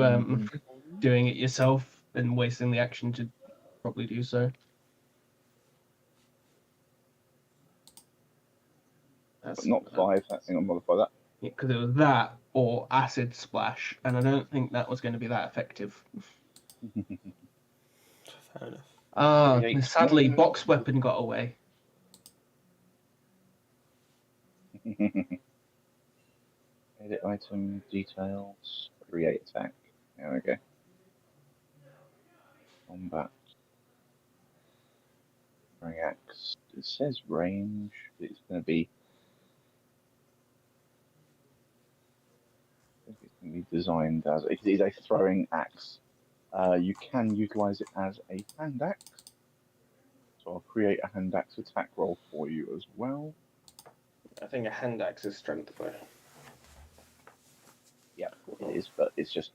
doing it yourself and wasting the action to probably do so. But not 5. I think I'll modify that. Because it was that or acid splash, and I don't think that was going to be that effective. Fair enough. Sadly, box weapon got away. Edit item details. Create attack. There we go. Combat. Throwing axe. It says range. It's going to be. I think it's going to be designed as. It is a throwing axe. You can utilize it as a hand axe. So I'll create a hand axe attack roll for you as well. I think a hand axe is strength though. Yeah, it is, but it's just.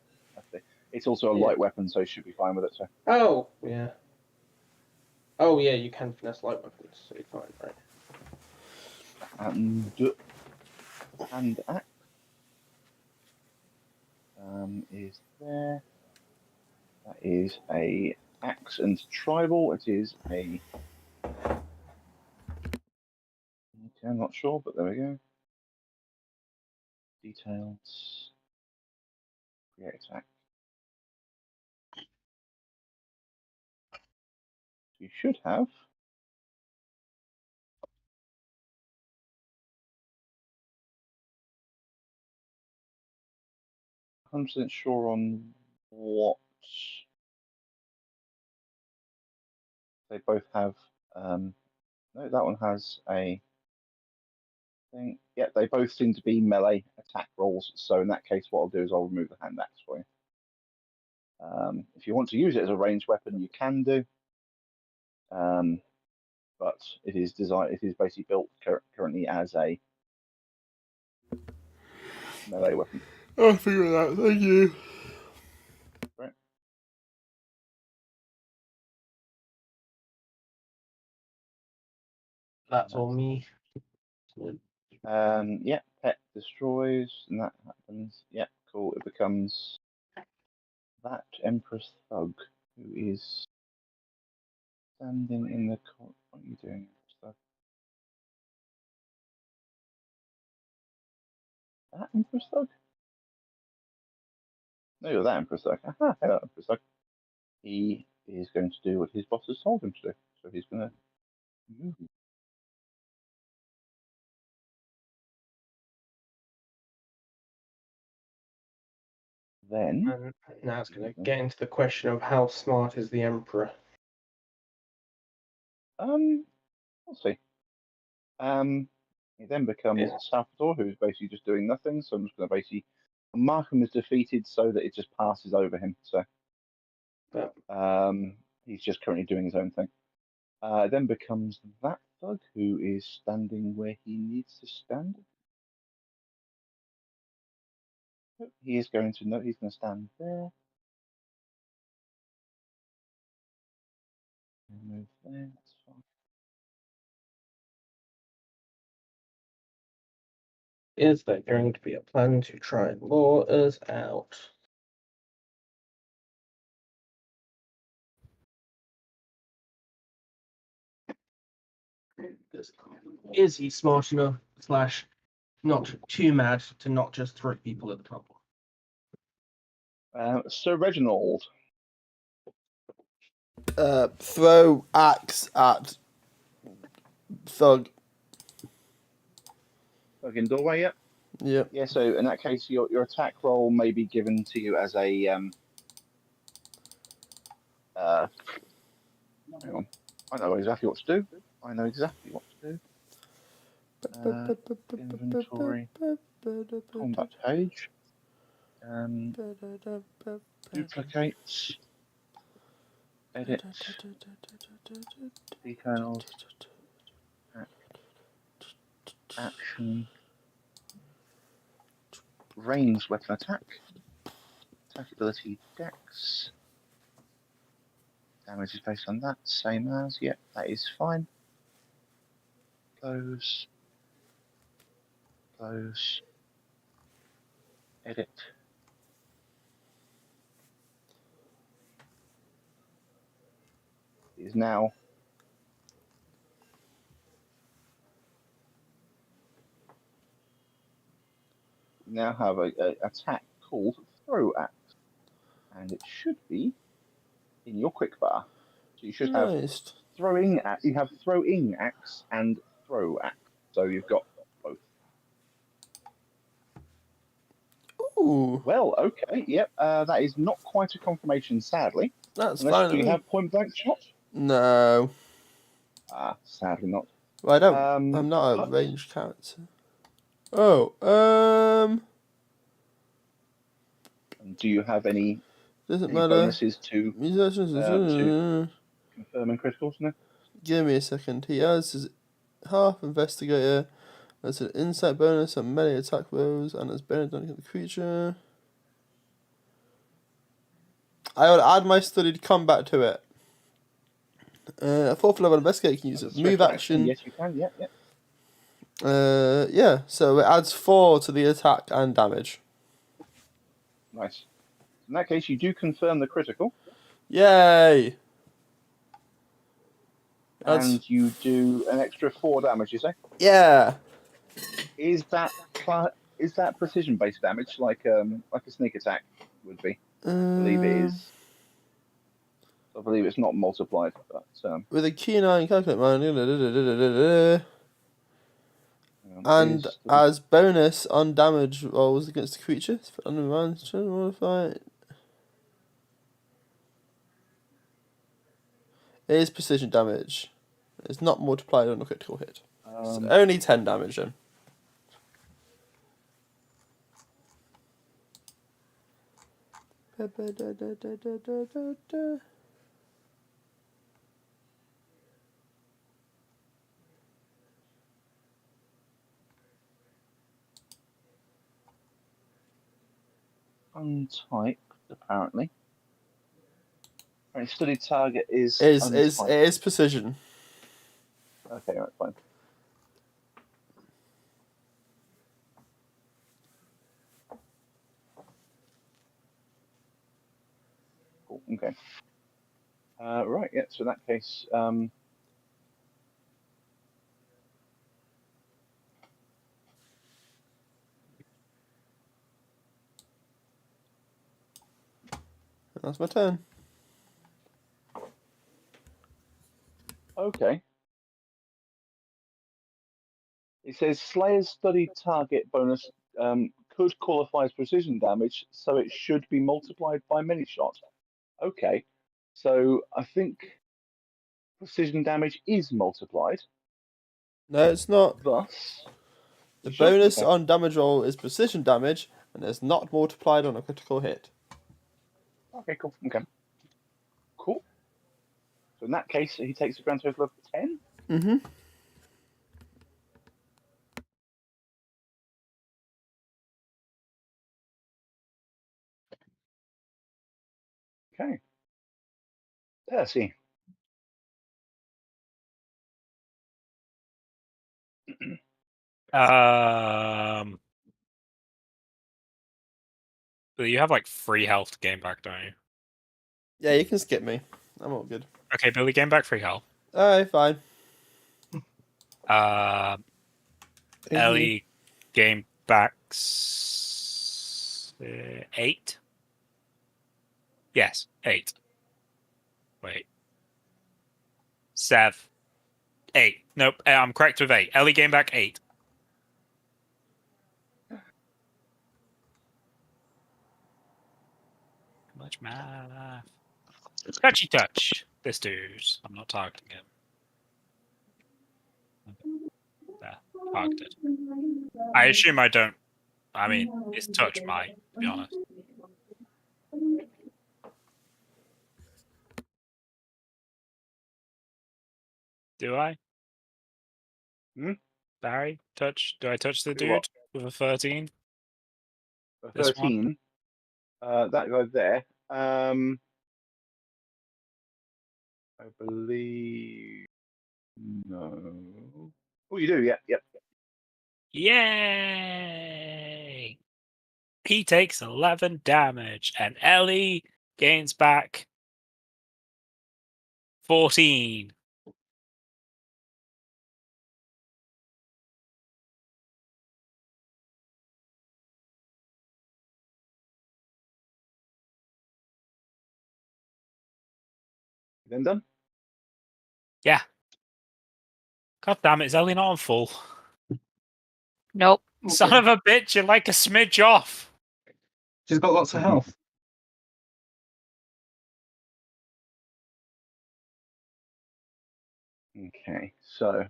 It's also a light weapon, so you should be fine with it. So. Oh, yeah. Oh, yeah, you can finesse light weapons, so you're fine, right? And hand axe is there. That is a axe and tribal. It is a. Okay, I'm not sure, but there we go. Details. Create attack. You should have. I'm 100% sure on what they both have. No, that one has a thing. Yeah, they both seem to be melee attack rolls. So in that case, what I'll do is I'll remove the hand axe for you. If you want to use it as a ranged weapon, you can do. But it is designed. It is basically built currently as a melee weapon. I'll figure it out. Thank you. Right. That's all me. Yeah, pet destroys, and that happens. Yeah, cool. It becomes that Empress Thug who is standing in the. What are you doing, Empress Thug? That Empress Thug? No, you're that Empress Thug. Aha, hello, Empress Thug. He is going to do what his boss has told him to do. So he's going to move. Then. And now it's going to get into the question of how smart is the Emperor. We'll see. He then becomes Salvatore, who's basically just doing nothing. So I'm just going to basically mark him as defeated so that it just passes over him. So he's just currently doing his own thing. Then becomes that thug who is standing where he needs to stand. He is going to know he's going to stand there. Move there. That's fine. Is there going to be a plan to try and lure us out? Is he smart enough / not too mad to not just throw people at the top? Sir Reginald. Throw axe at thug. Thug in doorway, yep. Yep. Yeah, so in that case, your attack roll may be given to you as a hang on. I know exactly what to do. I know exactly what to do. Inventory, combat page, duplicates, edit, details, action, ranged weapon attack, attack ability dex. Damage is based on that, same as, yep, that is fine. Close, close, edit. Is now have a attack called Throw Axe, and it should be in your quick bar. So you should have Nice. throwing axe and throw axe. So you've got both. Ooh, Well, okay, yep. That is not quite a confirmation, sadly. that's Unless fine. do you have point blank shot? No. Sadly not. Well, I don't. I'm not a but- ranged character. Oh, And do you have any doesn't any matter. bonuses to Musicians. confirming criticals? No. Give me a second. He has his half investigator. There's an insight bonus on melee attack rolls, and has been done against the creature. I would add my studied combat to it. A 4th level investigator can use a move action. Yes, you can. Yep, yep. Yeah, so it adds 4 to the attack and damage. Nice. In that case, you do confirm the critical. Yay! And you do an extra 4 damage. You say? Yeah. Is that precision based damage like a sneak attack would be? I believe it is. I believe it's not multiplied, but With a keen eye and calculate mind. And as bonus on damage rolls against the creature, modify. It is precision damage. It's not multiplied on a critical hit. It's only 10 damage then. untyped apparently. Right, studied target is It is precision. Okay, right, fine. Cool. Okay. Right. Yeah. So in that case, That's my turn. okay. It says Slayer's studied target bonus could qualify as precision damage, so it should be multiplied by many shot. Okay. So I think precision damage is multiplied. No, it's not. Thus, The sure? bonus Okay. on damage roll is precision damage and is not multiplied on a critical hit. Okay, cool. Okay. Cool. So in that case, he takes a grand total of 10. Mm-hmm. Okay. Percy. But you have like 3 health to gain back, don't you? Yeah, you can skip me. I'm all good. Okay, Billy, gain back 3 health. Alright, fine. Ellie, gain back 8. Yes, 8. Wait. 7. 8. Nope, I'm correct with 8. Ellie, gain back 8. Much math. Touchy touch. This dude. I'm not targeting him. There. Targeted. I assume I don't. I mean, it's touch might, to be honest. Do I? Barry? Touch? Do I touch the Do what? dude with a 13? A This one? 13. That guy there. I believe. No. Oh, you do? Yeah, yep. Yay! He takes 11 damage, and Ellie gains back 14. Then done. Yeah. God damn it, is Ellie not on full? Nope. Son of a bitch, you're like a smidge off. She's got lots of health. Okay, so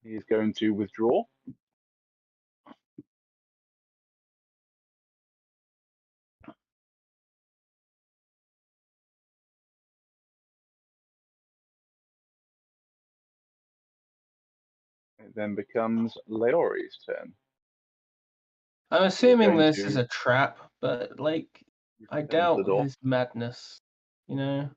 he's going to withdraw. It then becomes Leori's turn. I'm assuming going this to is a trap, but like, I Return to doubt the door. his madness. You know.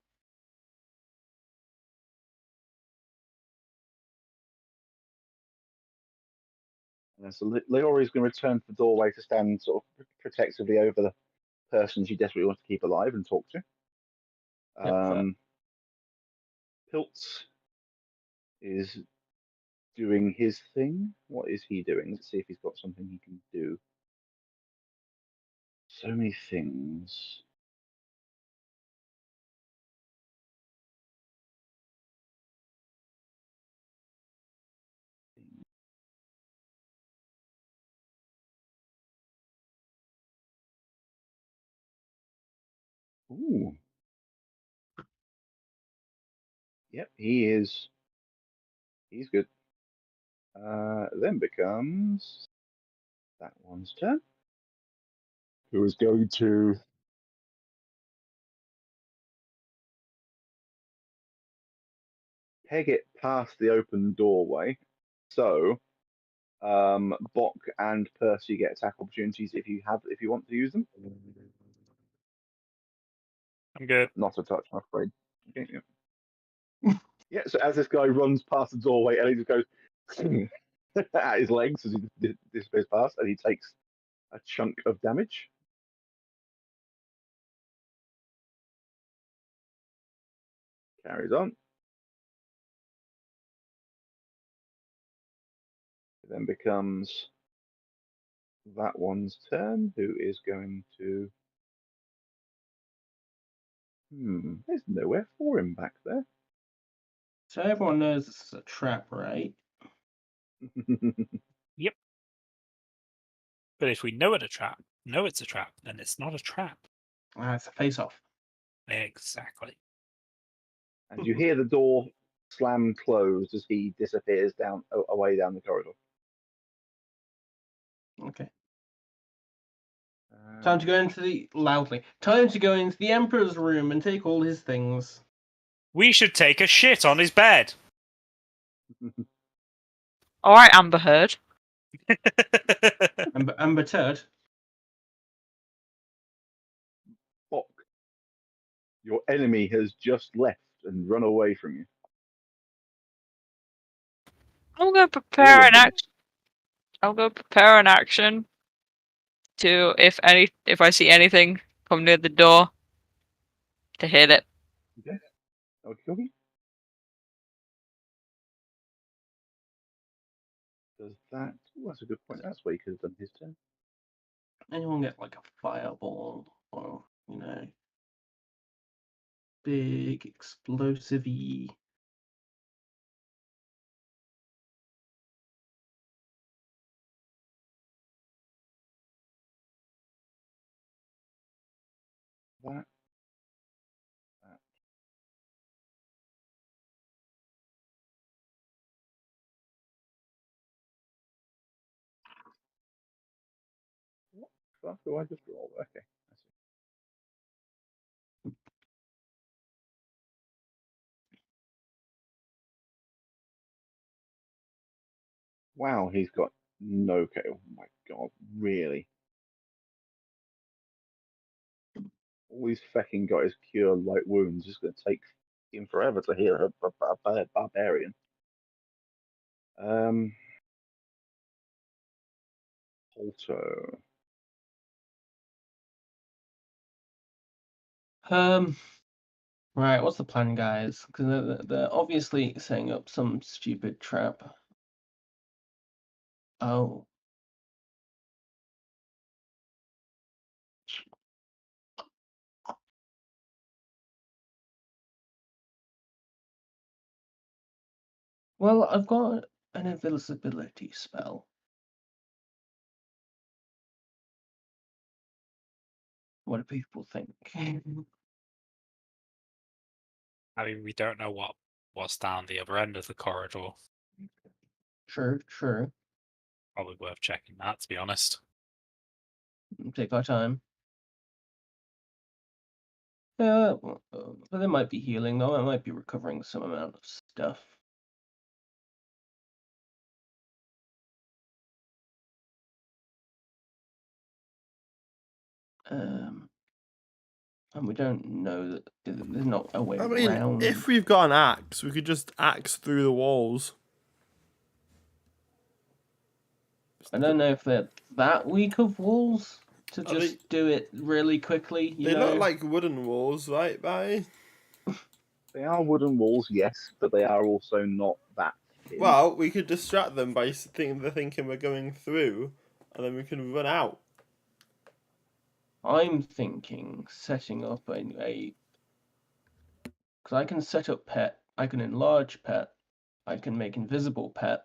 And so Leori's going to return to the doorway to stand sort of protectively over the person she desperately wants to keep alive and talk to. Yep, fair. Piltz is doing his thing. What is he doing? Let's see if he's got something he can do. So many things. Ooh. Yep, he is. He's good. Then becomes that one's turn. Who is going to peg it past the open doorway. So Bok and Percy get attack opportunities if you want to use them. I'm good. Not a touch, I'm afraid. Okay, yeah. Yeah, so as this guy runs past the doorway, Ellie just goes at his legs as he disappears past, and he takes a chunk of damage. Carries on. It then becomes that one's turn, who is going to. There's nowhere for him back there. So everyone knows this is a trap, right? Yep. But if we know it's a trap, then it's not a trap. Ah, it's a face-off. Exactly. And you hear the door slam closed as he disappears away down the corridor. Okay. Time to go into the Time to go into the Emperor's room and take all his things. We should take a shit on his bed. All right, Amber Heard. Amber Turd. Bok, your enemy has just left and run away from you. I'm gonna prepare an action. I'll go prepare an action to if I see anything come near the door to hit it. Okay. Okay. Does that? Oh, that's a good point. That's where he could have done his turn. Anyone get like a fireball or big explosive-y? that. What stuff do I just roll? Okay. I see. Wow, he's got no KO. Oh my god, really? All he's fecking got is cure light wounds. It's going to take him forever to heal a barbarian. Alto. Right, what's the plan, guys? Because they're obviously setting up some stupid trap. Oh. Well, I've got an invisibility spell. What do people think? I mean, we don't know what's down the other end of the corridor. True. Probably worth checking that, to be honest. Take our time. Yeah, but they might be healing, though. I might be recovering some amount of stuff. And we don't know that there's not a way I mean, around. if we've got an axe, we could just axe through the walls. I don't know if they're that weak of walls to Are just do it really quickly. They look like wooden walls, right, Barry? They are wooden walls, yes, but they are also not that thin. Well, we could distract them by thinking we're going through, and then we can run out. I'm thinking setting up a because I can set up pet, I can enlarge pet, I can make invisible pet,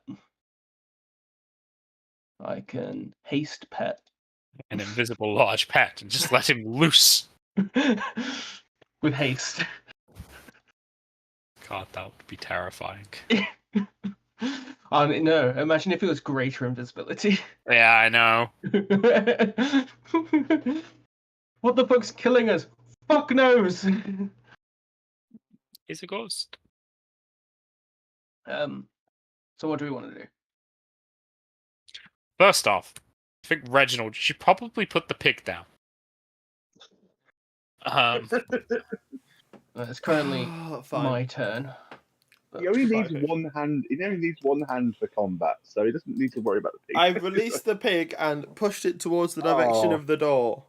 I can haste pet. An invisible large pet and just let him loose. With haste. God, that would be terrifying. No, imagine if it was greater invisibility. Yeah, I know. What the fuck's killing us? Fuck knows. He's a ghost. So what do we want to do? First off, I think Reginald should probably put the pig down. It's currently Fine. my turn. He only needs Fine. one hand. He only needs one hand for combat, so he doesn't need to worry about the pig. I've released the pig and pushed it towards the direction of the door,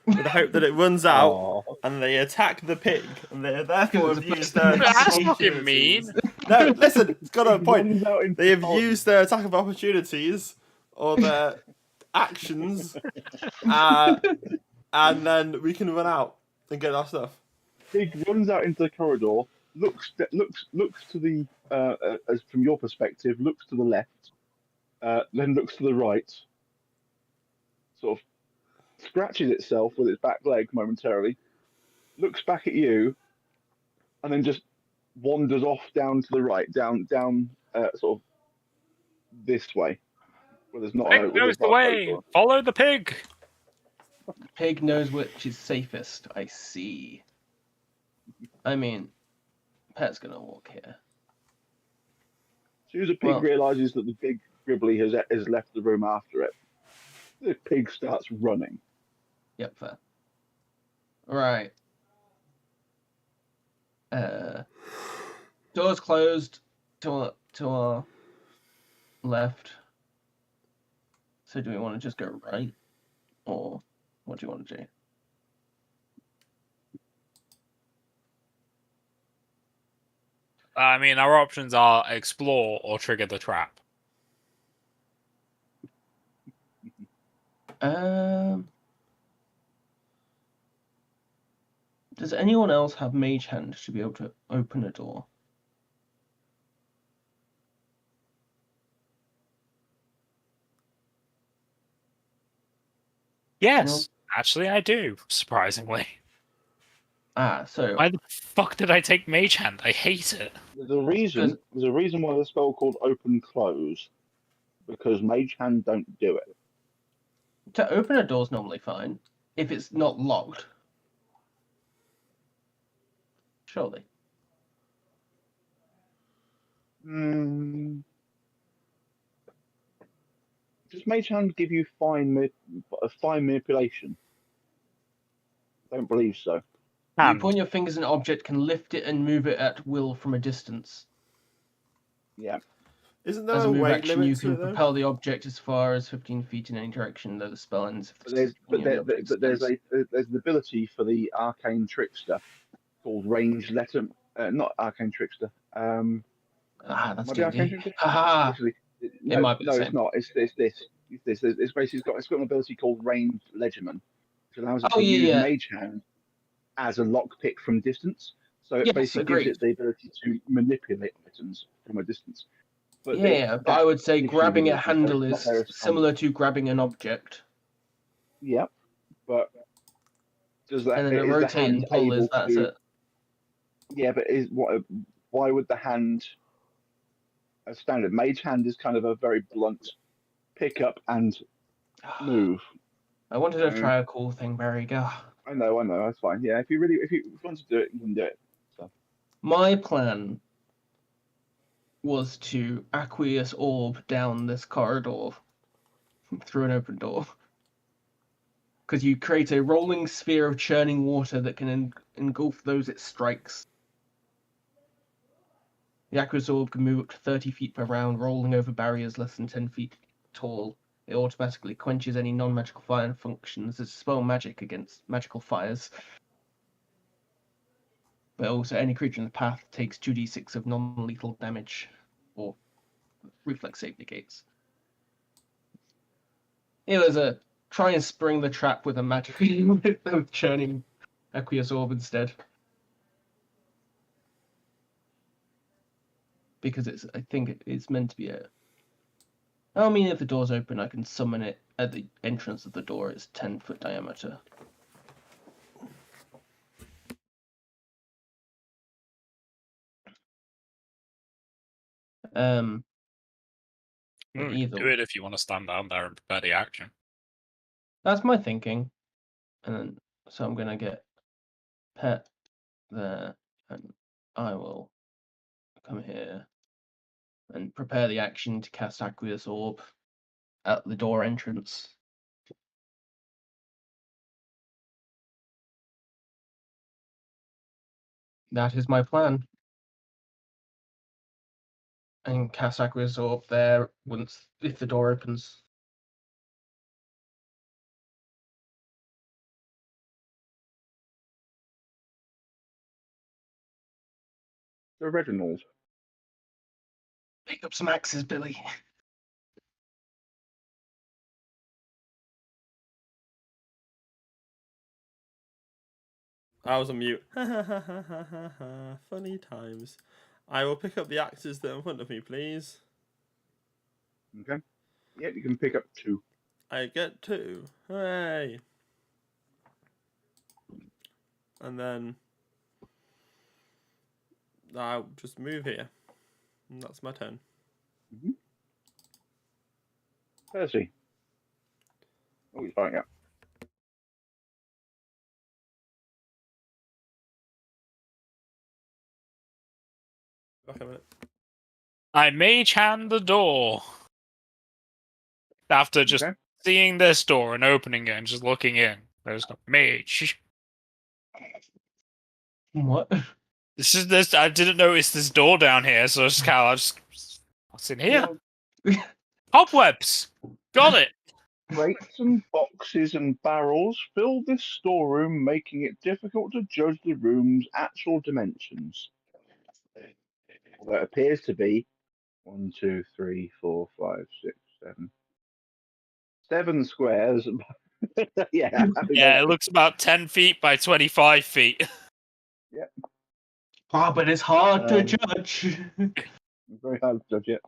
with the hope that it runs out Aw. and they attack the pig, and they therefore have used their That's attack fucking mean. opportunities. No, listen, it's got a point. Runs out into They have the corridor. used their attack of opportunities or their actions, and then we can run out and get our stuff. Pig runs out into the corridor, looks to the as from your perspective, looks to the left, then looks to the right, sort of scratches itself with its back leg momentarily, looks back at you, and then just wanders off down to the right, down sort of this way, where there's not Pig knows the not a way. corridor. Follow the pig. Pig knows which is safest. I see. I mean, Pet's gonna walk here. As soon as the pig realizes that the big Gribbly has left the room after it, the pig starts running. Yep, fair. Right. Doors closed to our left. So do we want to just go right, or what do you want to do? I mean, our options are explore or trigger the trap. Does anyone else have mage hand to be able to open a door? Yes, actually, I do. Surprisingly. So Why the fuck did I take Mage Hand? I hate it. There's a reason why the spell called Open Close, because Mage Hand don't do it. to open a door is normally fine if it's not locked. Surely. Does Mage Hand give you fine manipulation? I don't believe so. You Hand. point your fingers at an object, can lift it and move it at will from a distance. Yeah. Isn't there As a a move weight action, limit you to can it though? propel the object as far as 15 feet in any direction, though the spell ends if But there's an ability for the arcane trickster called range letter. Not arcane trickster. that's Might be arcane D&D. trickster. Haha. Actually, It might be the no, same. it's not. It's this. It's basically it's got an ability called range legerdman, which allows it Oh, to use yeah. Mage Hand as a lockpick from distance. So it Yes, basically agreed. gives it the ability to manipulate items from a distance. But Yeah, but I would say issue grabbing with a it is that handle it's not is there as a similar to grabbing an object. Yep, but And then a is the rotate hand and pull able is that's to? it. Yeah, but why would the hand, a standard Mage Hand, is kind of a very blunt pick up and move. I wanted to try a cool thing, Barry. Go. I know, that's fine. Yeah, if you want to do it, you can do it. So. My plan was to aqueous orb down this corridor through an open door. Because you create a rolling sphere of churning water that can engulf those it strikes. The aqueous orb can move up to 30 feet per round, rolling over barriers less than 10 feet tall. It automatically quenches any non-magical fire functions as spell magic against magical fires. But also, any creature in the path takes 2d6 of non-lethal damage, or reflex save negates. It was a try and spring the trap with a magic with churning aqueous orb instead. Because I think it's meant to be a. I mean, if the door's open, I can summon it at the entrance of the door. It's 10-foot diameter. Either Do it if you want to stand down there and prepare the action. that's my thinking, and then so I'm gonna get pet there, and I will come here and prepare the action to cast aqueous orb at the door entrance. That is my plan. And cast aqueous orb there if the door opens. So Reginald, Pick up some axes, Billy. I was on mute. Funny times. I will pick up the axes that are in front of me, please. okay? Yeah, you can pick up 2. I get 2. Hooray! And then I'll just move here. And that's my turn. Percy. Oh, he's firing up. Back a minute. I Mage Hand the door. After just seeing this door and opening it and just looking in, there's no mage. What? This. I didn't notice this door down here, so I just kind of what's in here? Cobwebs. Got it. Crates and boxes and barrels fill this storeroom, making it difficult to judge the room's actual dimensions. Although it appears to be 1, 2, 3, 4, 5, 6, 7. 7 squares. Yeah. Yeah, it looks about 10 feet by 25 feet. Yeah. Oh, but it's hard to judge. Very hard to judge it.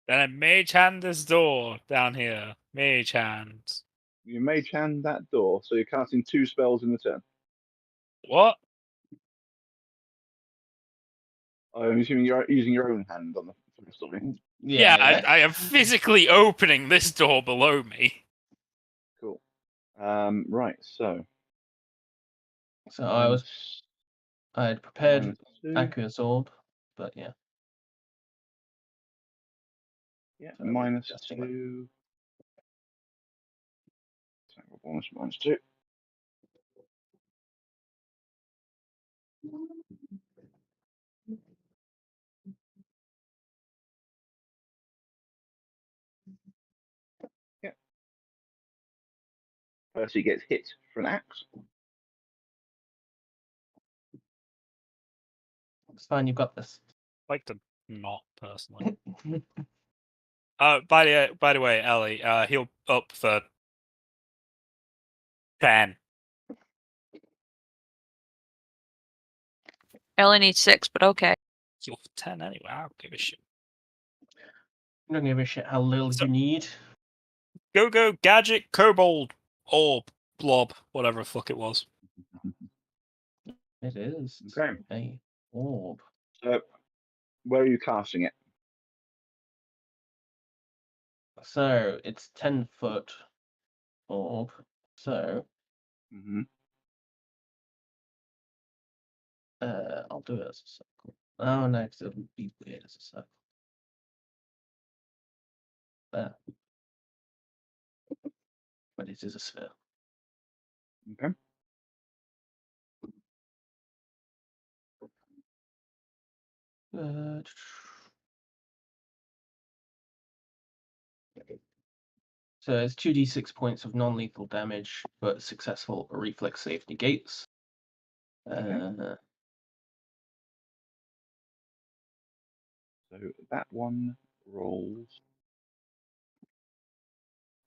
Then I Mage Hand this door down here. Mage Hand. You mage hand that door, so you're casting 2 spells in a turn. What? I'm assuming you're using your own hand on the first of it. Yeah, I am physically opening this door below me. Cool. Right, so. So I had prepared -2. Aqua's Orb, but yeah. Yeah, So we're adjusting that. -2. Tangle bonus -2. Yeah. Percy gets hit for an axe. It's fine, you've got this. Like to not personally. By the way, Ellie, heal up for 10. I only need 6, but okay. Heal for 10 anyway. I don't give a shit. I don't give a shit how little So- you need. Go, gadget, kobold, orb, blob, whatever the fuck it was. It is Okay. a orb. So, where are you casting it? So it's 10-foot orb. So Mm-hmm. I'll do it as a circle. Oh no, 'cause it'll be weird as a circle. There. But it is a sphere. Okay. So it's 2d6 points of non-lethal damage, but successful reflex save negates. So that one rolls.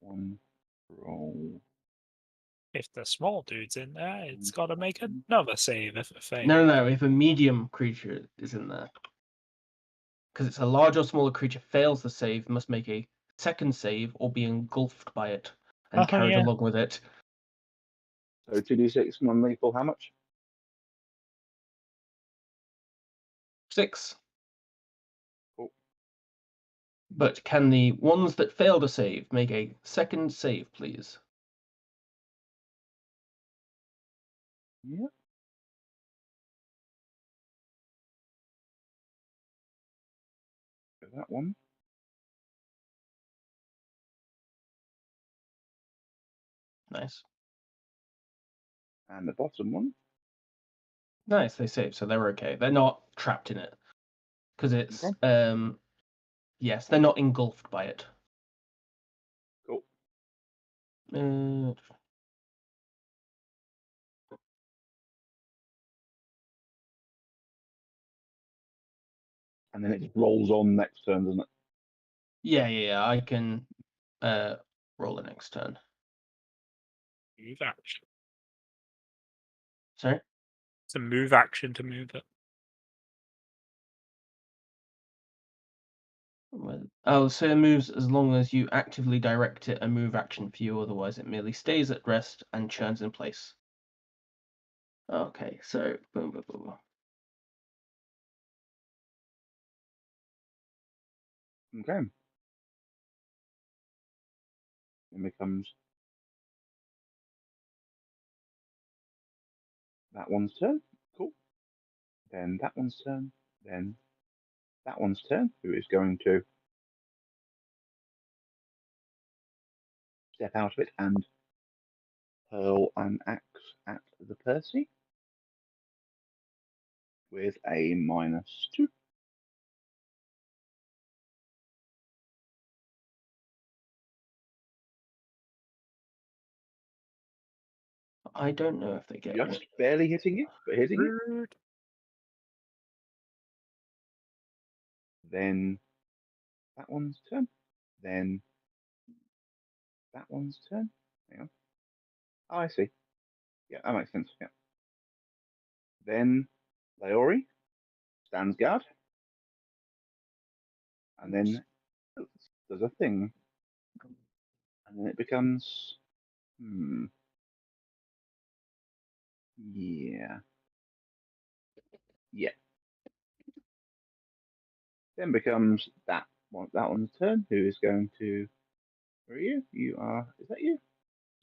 One roll. If the small dude's in there, it's got to make another save if it fails. No. If a medium creature is in there, because it's a large or smaller creature fails the save, must make a second save or be engulfed by it and Oh, carried yeah. along with it. So 2d6 non-lethal, how much? 6. Cool. But can the ones that fail to save make a second save, please? Yeah. So that one. Nice. And the bottom one. Nice, they save, so they're okay. They're not trapped in it. Because it's, Okay. yes, they're not engulfed by it. Cool. And then it just rolls on next turn, doesn't it? Yeah, I can roll the next turn. Move action. Sorry? It's a move action to move it. Oh, so it moves as long as you actively direct it a move action for you, otherwise it merely stays at rest and churns in place. Okay, so boom. Okay. It becomes that one's turn. Cool. Then that one's turn. Then that one's turn, who is going to step out of it and hurl an axe at the Percy with a -2. I don't know if they get Just barely hitting it, but hitting it. Rude. Then that one's turn. Then that one's turn. Hang on. Oh, I see. Yeah, that makes sense. Yeah. Then Laori stands guard. And then does a thing. And then it becomes Hmm. Yeah. Yeah. Then becomes that one. That one's turn. Who is going to? Where are you? You are. Is that you?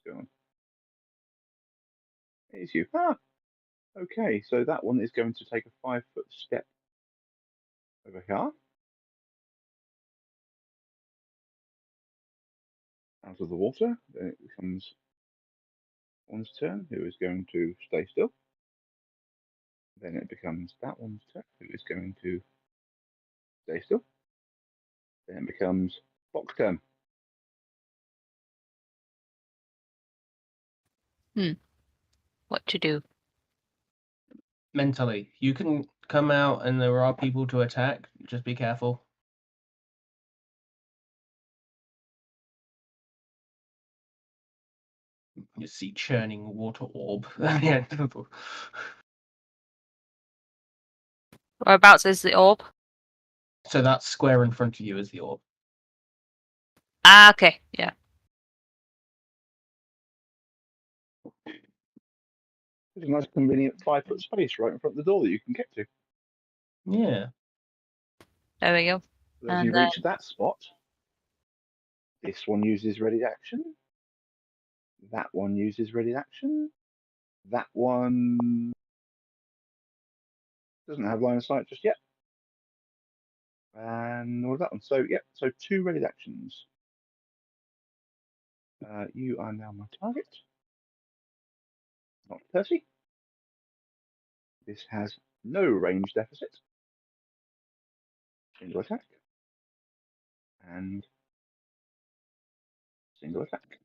What's going on? It's you. Ah. Okay. So that one is going to take a 5-foot step over here out of the water. Then it becomes one's turn. Who is going to stay still? Then it becomes that one's turn. Who is going to stay still? Then it becomes Fox turn. What to do? Mentally, you can come out and there are people to attack. Just be careful. You see churning water orb at the end of the... Whereabouts is the orb? So that square in front of you is the orb. Ah, okay, yeah. There's a nice convenient 5-foot space right in front of the door that you can get to. Yeah. There we go. As And you then- reach that spot, this one uses ready action. That one uses ready action. That one doesn't have line of sight just yet. And what was that one? So, yep, so 2 ready actions. You are now my target. Not Percy. This has no range deficit. Single attack. And single attack.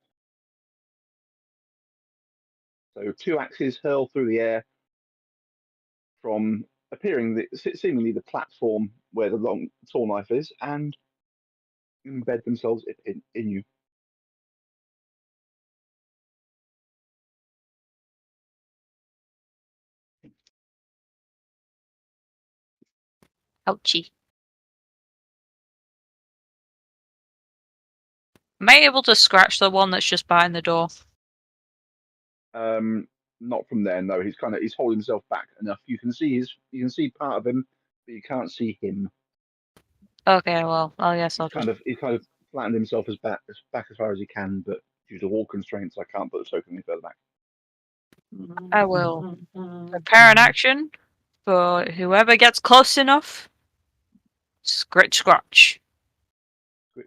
So 2 axes hurl through the air from seemingly the platform where the long tall knife is and embed themselves in you. Ouchie. Am I able to scratch the one that's just behind the door? Not from there. No, he's holding himself back enough. You can see part of him, but you can't see him. Okay, well, I guess I'll just... He's kind of flattened himself back as far as he can, but due to wall constraints, I can't put the token any further back. I will prepare an action for whoever gets close enough. Scratch, scratch.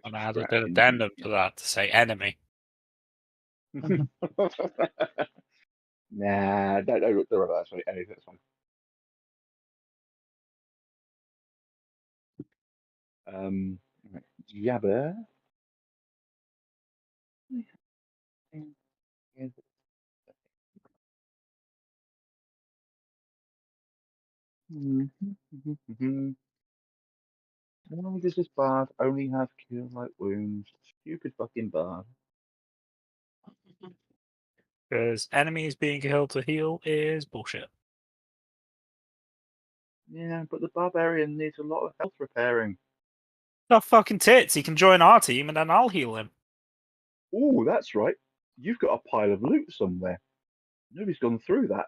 And I added an addendum to that to say enemy. Nah, don't the reverse. Anything that's fine. Right, Jabber. Why does this bard only have cure light wounds? Stupid fucking bard. Because enemies being held to heal is bullshit. Yeah, but the barbarian needs a lot of health repairing. Not fucking tits. He can join our team and then I'll heal him. Oh, that's right. You've got a pile of loot somewhere. Nobody's gone through that.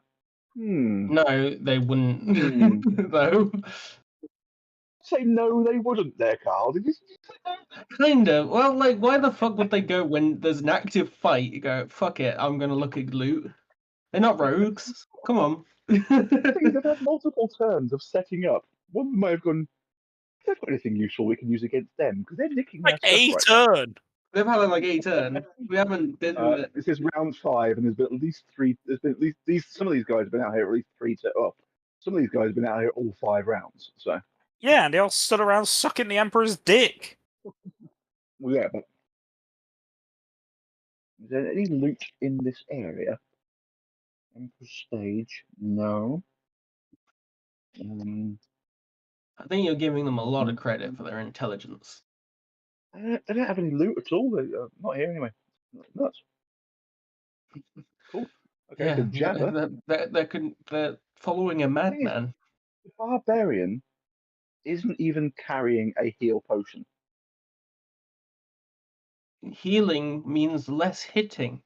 No, they wouldn't. Though. Say no, they wouldn't there, Carl. Did you say no? Kinda. Well, like, why the fuck would they go when there's an active fight? You go, fuck it, I'm gonna look at loot. They're not rogues. Come on. They've had multiple turns of setting up. One of them might have gone, "Have they got anything useful we can use against them?" Because they're nicking Like our stuff a right now. turn. They've had like 8 turns. We haven't been. This is round 5, and there's been at least 3. There's been at least some of these guys have been out here at least 3 to up. Some of these guys have been out here all 5 rounds. So Yeah, and they all stood around sucking the Emperor's dick. well, yeah, but is there any loot in this area? Emperor's stage? No. I think you're giving them a lot of credit for their intelligence. They don't have any loot at all. Not here anyway. Nuts. Cool. Okay, Yeah, so Jabba, they're following a madman. the barbarian, isn't even carrying a heal potion. Healing means less hitting.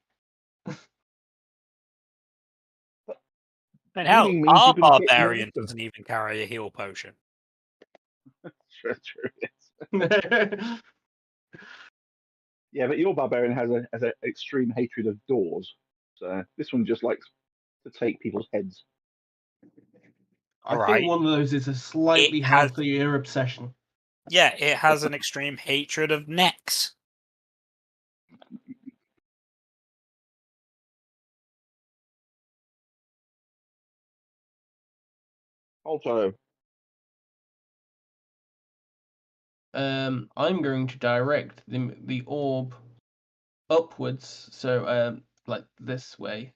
And hell, Healing means our you can hit more barbarian often. doesn't even carry a heal potion. True, yes. Yeah, but your barbarian has an extreme hatred of doors. So this one just likes to take people's heads. I Alright. think one of those is a slightly It has- healthier obsession. Yeah, it has an extreme hatred of necks. Also, I'm going to direct the orb upwards, so like this way,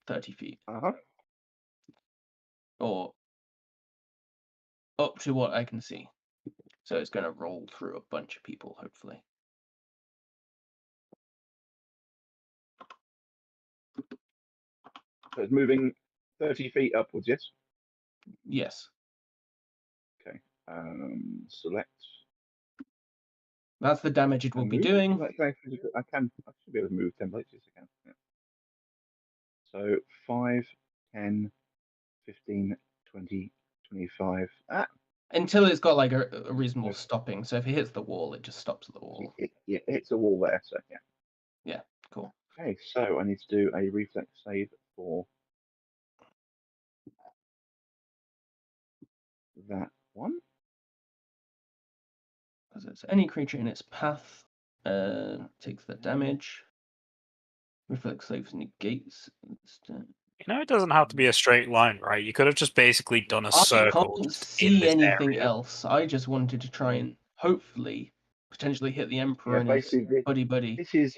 30 feet, or up to what I can see. So it's going to roll through a bunch of people, hopefully. so it's moving 30 feet upwards, yes? Yes. Okay. Select. That's the damage it will be doing. I should be able to move templates, yes I can. Yeah. So 5, 10, 15, 20, 25. Until it's got like a reasonable Yes. stopping. So if it hits the wall, it just stops at the wall. It hits a wall there, so yeah. Yeah, cool. Okay, so I need to do a reflex save for that one. As it's any creature in its path takes the damage. Reflex saves negates. You know, it doesn't have to be a straight line, right? You could have just basically done a I circle can't just in see this anything area. else. I just wanted to try and hopefully potentially hit the Emperor and his basically, buddy. this is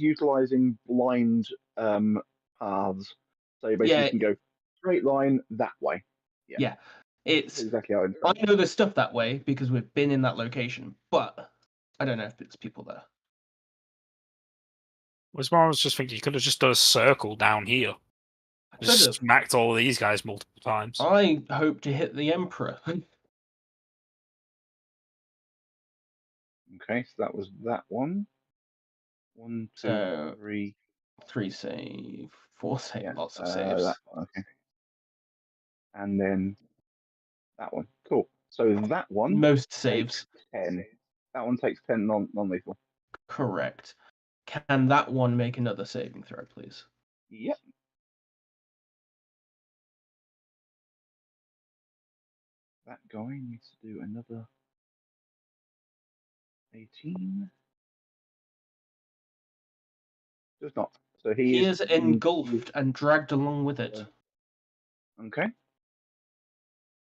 utilizing blind paths. So you basically Yeah. can go straight line that way. Yeah. That's It's exactly how I know there's stuff that way because we've been in that location, but I don't know if it's people there. I was just thinking you could have just done a circle down here. Just Could've. smacked all of these guys multiple times. I hope to hit the Emperor. Okay, so that was that one. 1, 2, So 3. 3 save, 4 save, Yeah, lots of saves. that one, okay. And then that one. Cool. So that one Most saves. takes 10. That one takes 10 non-lethal. Correct. Can that one make another saving throw, please? Yep. That guy needs to do another 18. Does not. So He is engulfed and dragged along with it. Okay.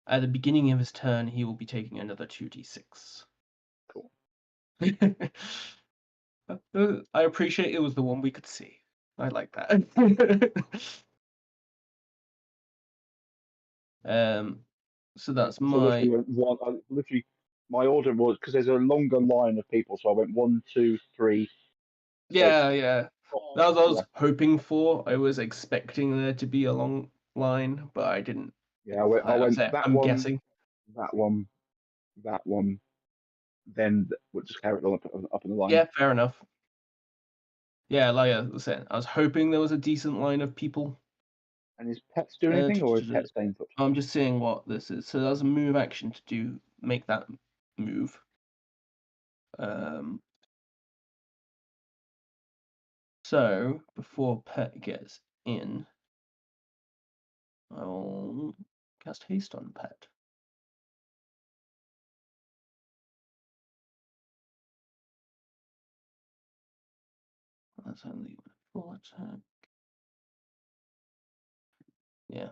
At the beginning of his turn, he will be taking another 2d6. Cool. I appreciate it was the one we could see. I like that. So that's my. Literally went one. Literally, my order was because there's a longer line of people, so I went 1, 2, 3. Yeah, yeah. That was I was Yeah. hoping for. I was expecting there to be a long line, but I didn't. Yeah, I went that I'm one, guessing. that one, that one. Then we'll just carry it on up in the line. Yeah, fair enough. Yeah, like I was saying, I was hoping there was a decent line of people. And is pets do anything, or is pet staying put? I'm just seeing what this is. So there's a move action to make that move. So before pet gets in, I'll cast haste on pet. That's only full attack. Yeah.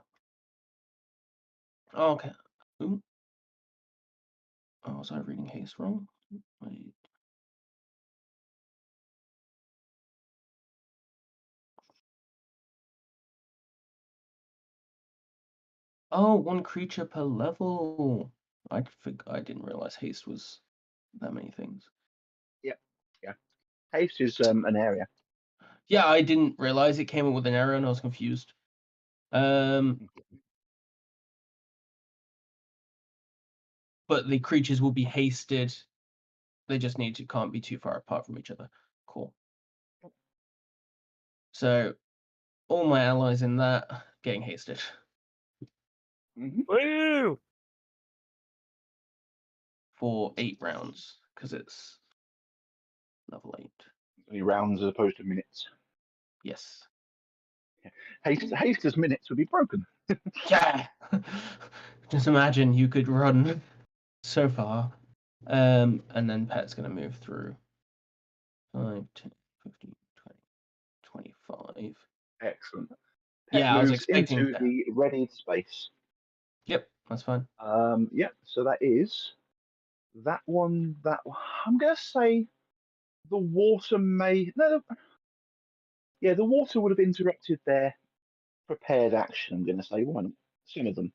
Oh, okay. Ooh. Oh, was I reading haste wrong? Wait. Oh, 1 creature per level. I didn't realize haste was that many things. Yeah. Haste is an area. Yeah, I didn't realize it came up with an error and I was confused. But the creatures will be hasted. They just can't be too far apart from each other. Cool. So all my allies in that getting hasted. Woo! For 8 rounds, because it's level 8. Only rounds as opposed to minutes. Yes. Haster's minutes would be broken. Yeah. Just imagine you could run so far, and then Pet's gonna move through 5, 10, 15, 20, 25. Excellent. Pet Yeah, I was moves expecting into that. the readied space. Yep, that's fine. Yeah, so that is that one. That I'm going to say the water may no. Yeah, the water would have interrupted their prepared action. I'm going to say one, some of them,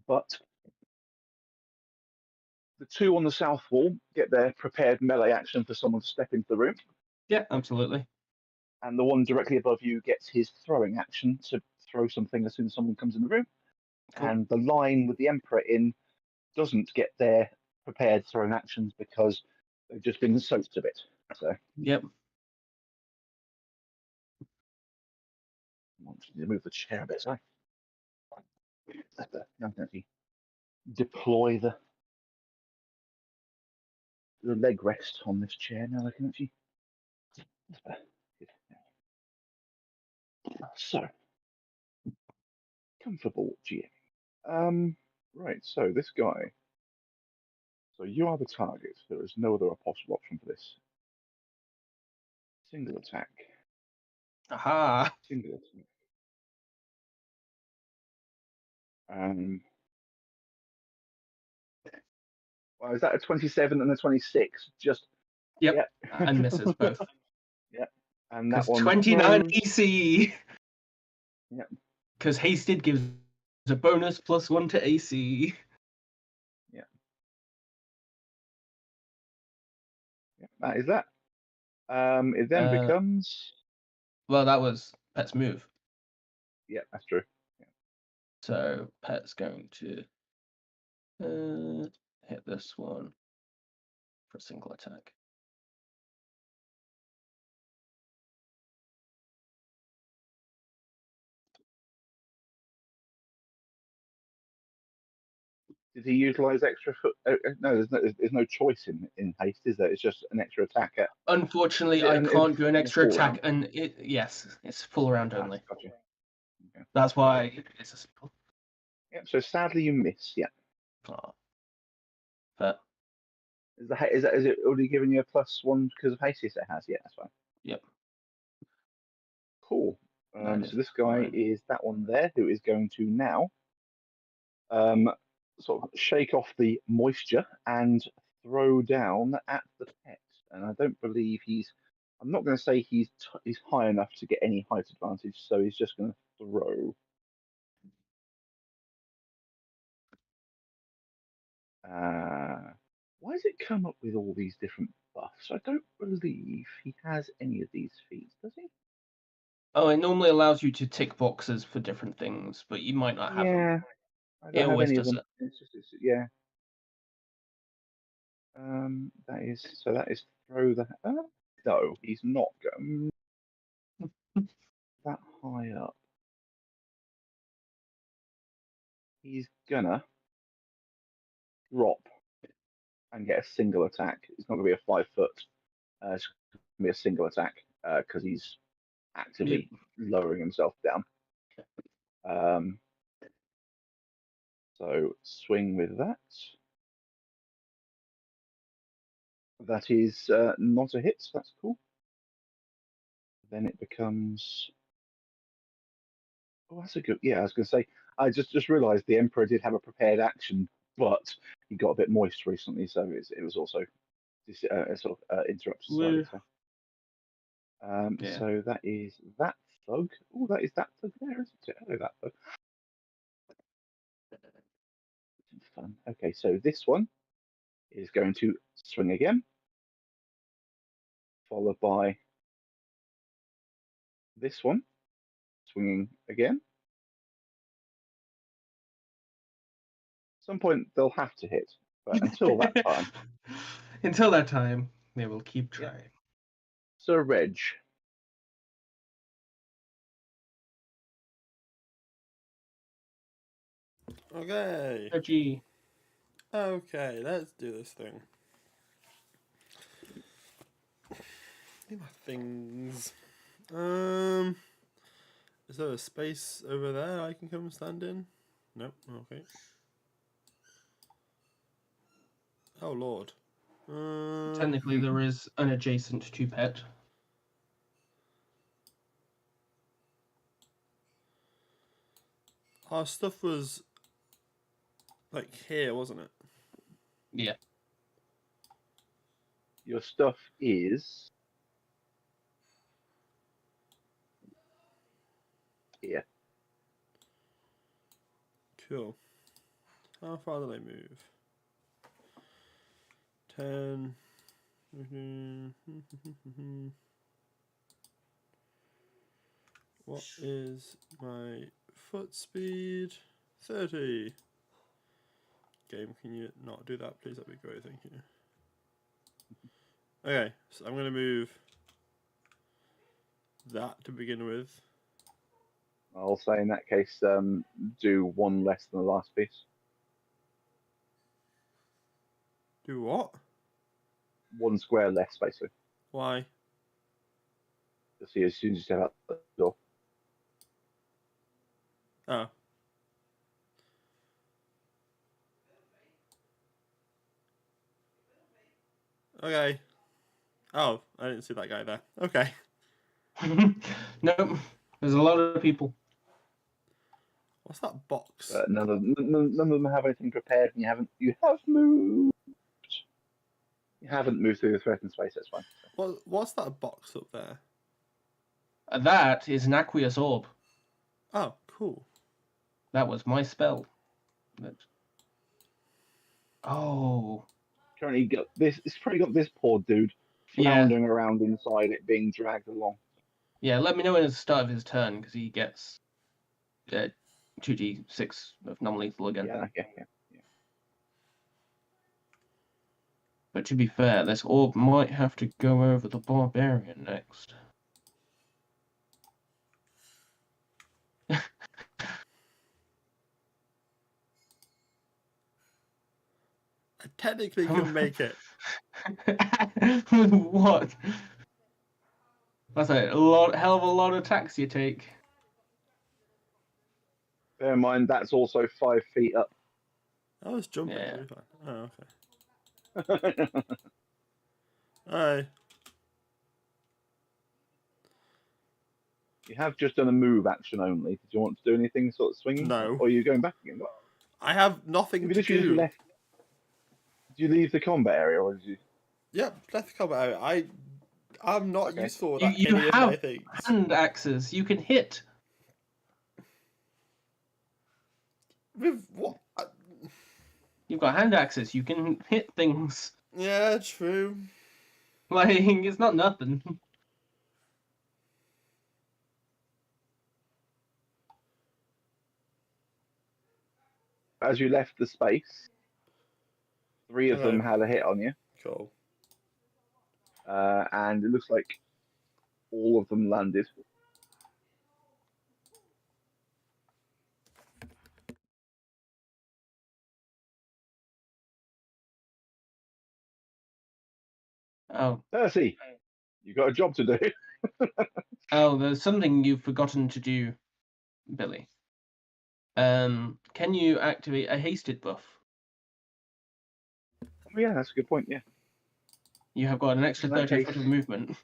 but the two on the south wall get their prepared melee action for someone to step into the room, Yeah, absolutely. and the one directly above you gets his throwing action to throw something as soon as someone comes in the room. Cool. And the line with the Emperor in doesn't get their prepared throwing actions because they've just been soaked a bit. So Yep. I want to move the chair a bit. Sorry. I can actually deploy the leg rest on this chair now. I can actually. So comfortable, GM. Right. So this guy. So you are the target. There is no other possible option for this. Single attack. Aha. Single attack. Well, is that a 27 and a 26? Just Yep. yeah. And misses both. Yeah. And that Because one 29 throws. AC. Yep. Because hasted gives a bonus +1 to AC. Yeah. Yeah. That is that. It then becomes. Well, that was Pet's move. Yeah, that's true. Yeah. So Pet's going to hit this one for a single attack. Did he utilize extra foot? No, there's no choice in haste, is there? It's just an extra attack at. Unfortunately, I can't do an extra attack, and yes, it's full round only. Gotcha. Okay. That's why it's a simple. Yep. So sadly, you miss. Yeah. Oh. But Is it already given you a +1 because of haste? Yes, it has. Yeah, that's fine. yep. Cool. So this guy fine. is that one there who is going to now sort of shake off the moisture and throw down at the pet. And I don't believe he's. I'm not going to say he's high enough to get any height advantage, so he's just going to throw. Why does it come up with all these different buffs? I don't believe he has any of these feats, does he? Oh, it normally allows you to tick boxes for different things, but you might not have them. Yeah, I It don't have always any of does them. it. Yeah. That is throw the. No, he's not going that high up. He's gonna drop and get a single attack. It's not gonna be a 5 foot. It's gonna be a single attack because he's actively lowering himself down. So swing with that. That is not a hit. So that's cool. Then it becomes. Oh, that's a good. Yeah, I was going to say. I just realised the Emperor did have a prepared action, but he got a bit moist recently, so it was also sort of interrupted slightly. So. Yeah. So that is that thug. Oh, that is that thug there, isn't it? Hello, that thug. Fun. Okay, so this one is going to swing again, followed by this one swinging again. At some point they'll have to hit, but until that time. Until that time, they will keep trying. Yeah. So Reg. Okay. Reggie. Okay, let's do this thing. Need my things. Is there a space over there I can come and stand in? Nope. Okay. Oh lord. Technically, there is an adjacent to pet. Our stuff was like here, wasn't it? Yeah. Your stuff is here. Cool. How far do they move? 10. What is my foot speed? 30. Game, can you not do that, please? That'd be great, thank you. Okay, so I'm going to move that to begin with. I'll say in that case, do one less than the last piece. Do what? One square less, basically. Why? To see as soon as you step out the door. Oh. Okay. Oh, I didn't see that guy there. Okay. Nope. There's a lot of people. What's that box? None of them have anything prepared, and you have moved. You haven't moved through the threatened space. That's fine. What's that box up there? That is an aqueous orb. Oh, cool. That was my spell. Oh. Currently got this. It's probably got this poor dude Yeah. floundering around inside it, being dragged along. Yeah, let me know when it's the start of his turn, because he gets 2d6 of non-lethal again. Yeah. But to be fair, this orb might have to go over the barbarian next. I technically can make it. What? That's a hell of a lot of attacks you take. Bear in mind that's also 5 feet up. I was jumping. Yeah. Really fine. Oh, okay. Hi. You have just done a move action only. Did you want to do anything sort of swinging? No. Or are you going back again? I have nothing You to literally just do. left. Did you leave the combat area, or did you? Yep, left the combat area. I'm not Okay. useful at You any of my have things. hand axes. You can hit. With what? You've got hand axes. You can hit things. Yeah, true. Like, it's not nothing. As you left the space, 3 of them Okay. had a hit on you, Cool. and it looks like all of them landed. Oh. Percy, you got a job to do. Oh, there's something you've forgotten to do, Billy. Can you activate a hasted buff? Oh, yeah, that's a good point. Yeah. You have got an extra In that 30 foot case- of movement.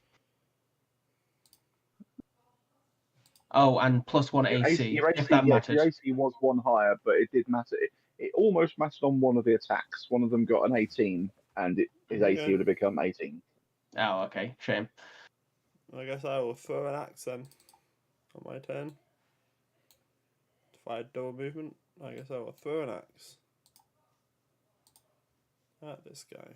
Oh, and +1 AC, Your if that matters. Your AC was 1 higher, but it did matter. It almost matched on one of the attacks. One of them got an 18, and his AC Okay. would have become 18. Oh, okay, shame. I guess I will throw an axe then. On my turn. If I had double movement, I guess I will throw an axe. At this guy.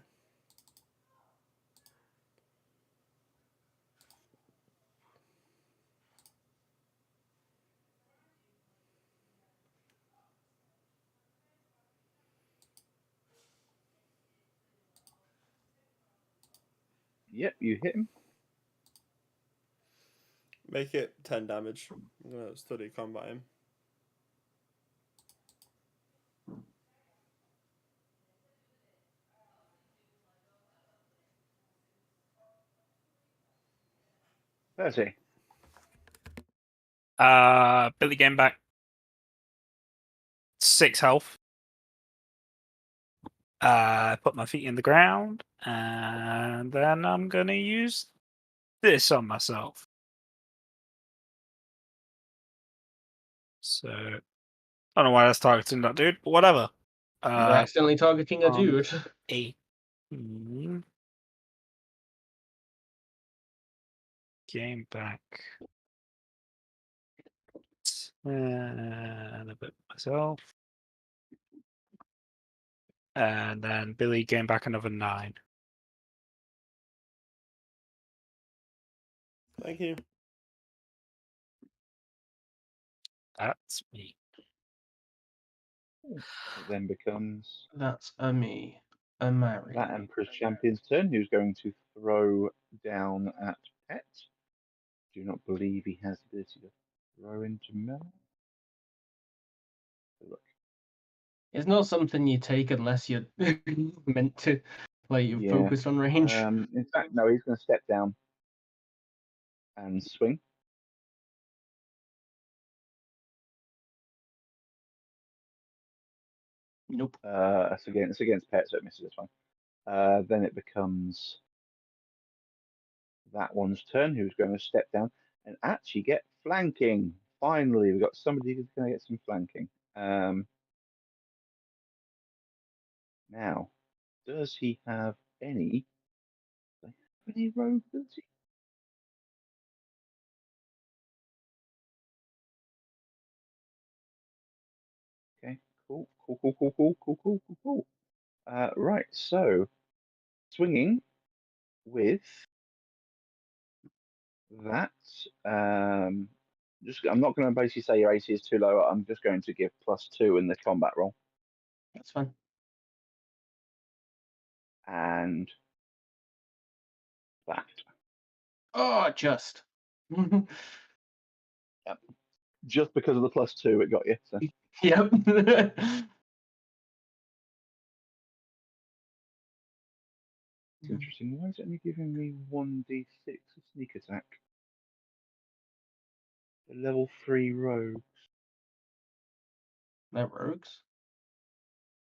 Yep, you hit him. Make it 10 damage. I'm gonna study combat him. 30. Billy getting back 6 health. Put my feet in the ground, and then I'm gonna use this on myself. So I don't know why that's targeting that dude, but whatever. You're accidentally targeting a dude. 18. Game back. And a bit myself. And then Billy gained back another 9. Thank you. That's me. It then becomes That's a me. A Mary. that Emperor's Champion's turn, who's going to throw down at Pet. Do not believe he has the ability to throw into Mel. Look. It's not something you take unless you're meant to, like you're Yeah. focused on range. In fact, no, he's going to step down and swing. Nope. It's against Pet, so it misses this one. Then it becomes that one's turn, who's going to step down and actually get flanking. Finally, we've got somebody who's going to get some flanking. Now, does he have any rogue ability? Okay, cool. Right, so swinging with that. I'm not going to basically say your AC is too low. I'm just going to give +2 in the combat roll, That's fine. and that. Oh, just. Yep. Just because of the +2, it got you. So. Yep. It's interesting. Why is it only giving me 1d6 of sneak attack? The level 3 rogue. They're rogues.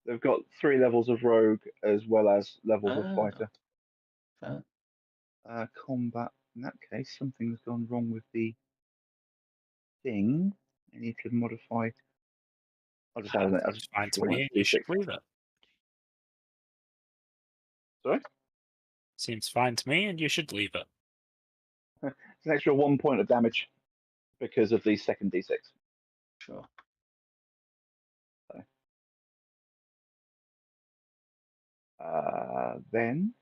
They've got 3 levels of rogue as well as levels of fighter. Fair. Combat. In that case, something's gone wrong with the thing. I need to modify. I'll just add it. I'll It's just fine to roll me, it and you should d6. leave it. Sorry? Seems fine to me, and you should leave it. It's an extra 1 point of damage because of the second d6. Sure. Then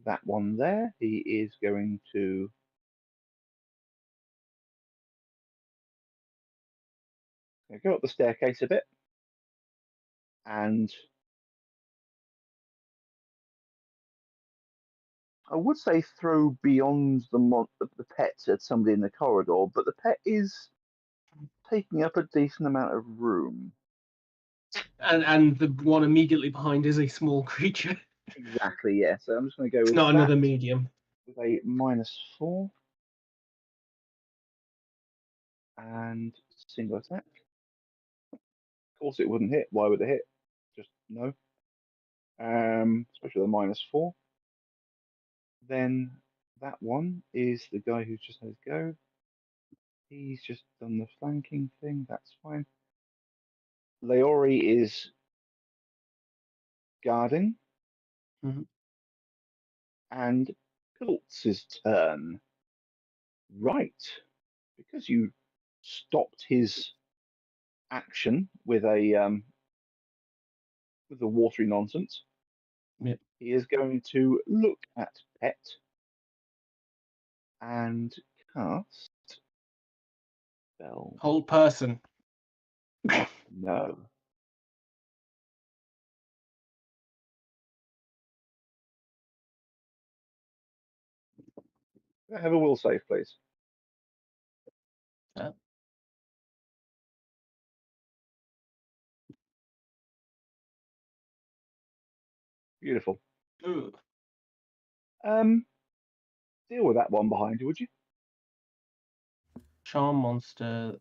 that one there, he is going to go up the staircase a bit and I would say throw beyond the pet at somebody in the corridor, but the pet is taking up a decent amount of room. And the one immediately behind is a small creature. Exactly, yeah. So I'm just going to go It's with not that another medium. with a -4 and single attack. Of course, it wouldn't hit. Why would it hit? Just no. Especially the -4. Then that one is the guy who's just had his go. He's just done the flanking thing. That's fine. Leori is guarding. Mhm. And Piltz's turn. Right. Because you stopped his action with the watery nonsense. Yep. He is going to look at Pet and cast spell. Hold person. No. Can I have a will save, please? Yeah. Beautiful. Ooh. deal with that one behind you, would you? Charm monster.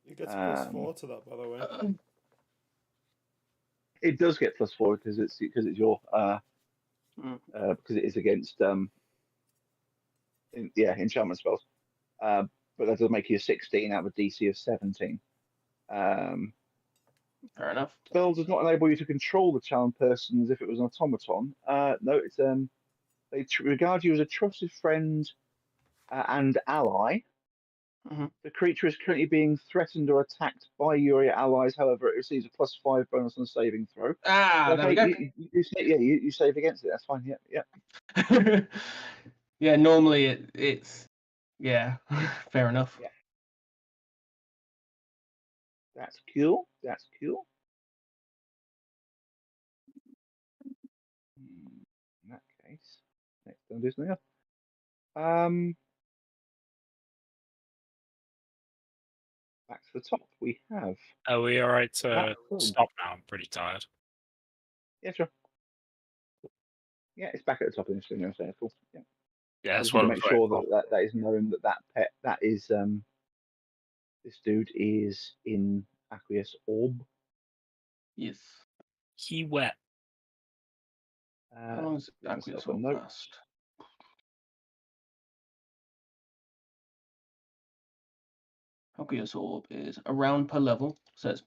You get a +4 to that, by the way. It does get +4 because it's your because it is against enchantment spells. But that does make you a 16 out of a DC of 17. Fair enough. Spell does not enable you to control the charmed person as if it was an automaton. No, it's they regard you as a trusted friend and ally. Mhm. The creature is currently being threatened or attacked by you or your allies. However, it receives a +5 bonus on a saving throw. There we go. You save against it. That's fine. Yeah. Yeah, normally it's fair enough. Yeah. That's cool. That's cool. In that case, next on Disney. Back to the top, we have. Are we alright to Black Club. stop now? I'm pretty tired. Yeah, sure. Yeah, it's back at the top of the screen. So cool. Yeah. Yeah, I that's just what want to I'm make waiting sure for. that is known that pet that is this dude is in Aqueous Orb. Yes. He wet. How long does give Aqueous myself a Orb note. last? Aqueous Orb is a round per level, so it's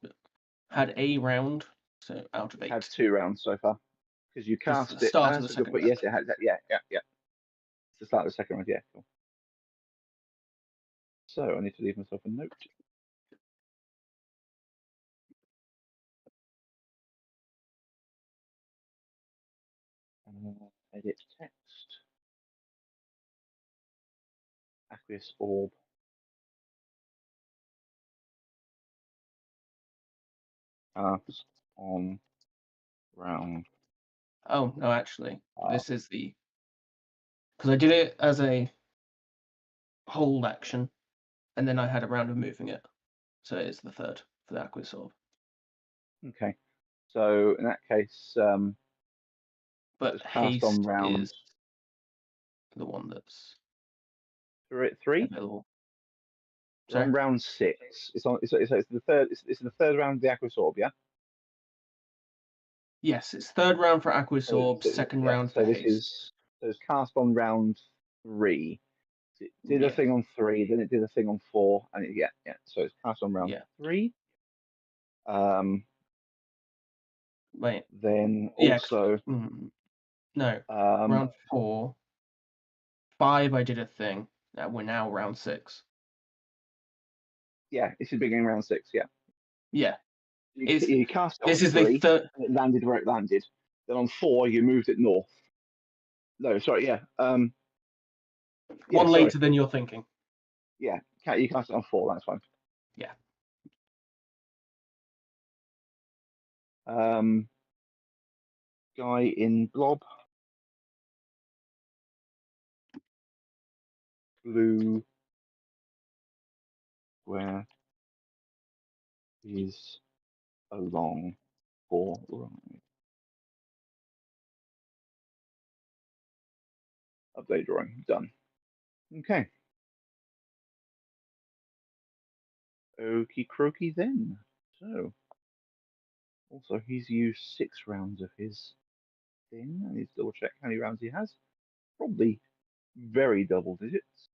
had a round, so out of It's 8. had 2 rounds so far because you This is cast the it. start of the That's a good second point. round. Yes, it has that. Yeah. It's the start of the second round. Yeah, cool. So I need to leave myself a note. Edit text. Aqueous Orb. Cast on round. Oh, no, actually, this is the... Because I did it as a hold action, and then I had a round of moving it. So it's the third for the Aqueous Orb. Okay. So in that case, But it's cast haste on round is the one that's 3. available. We're on round 6. It's the third. It's the third round of the Aqueous Orb, yeah. Yes, it's third round for Aqueous Orb, second round for haste. It's cast on round 3. It did a thing on 3, then it did a thing on 4, and yeah. So it's cast on round 3. Wait. Then also no, round 4. 5 I did a thing. We're now round 6. Yeah, this is beginning round 6. Yeah. Yeah. You cast it on this is 3, the third. and it landed where it landed. Then on 4, you moved it north. No, sorry, yeah. One later than you're thinking. Yeah, you cast it on 4. That's fine. Yeah. Guy in Blob. Blue. Where is along for ride? Update drawing done. Okay. Okie croaky then. So, also he's used 6 rounds of his thing. I need to double check how many rounds he has. Probably very double digits.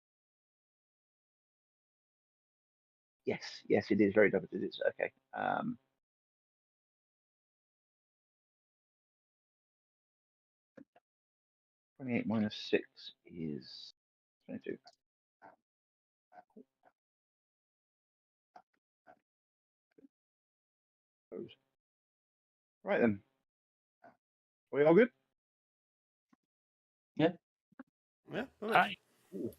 Yes, it is very double digits. Okay. 28 minus 6 is 22. Right then. Are we all good? Yeah. Yeah. Hi. Cool.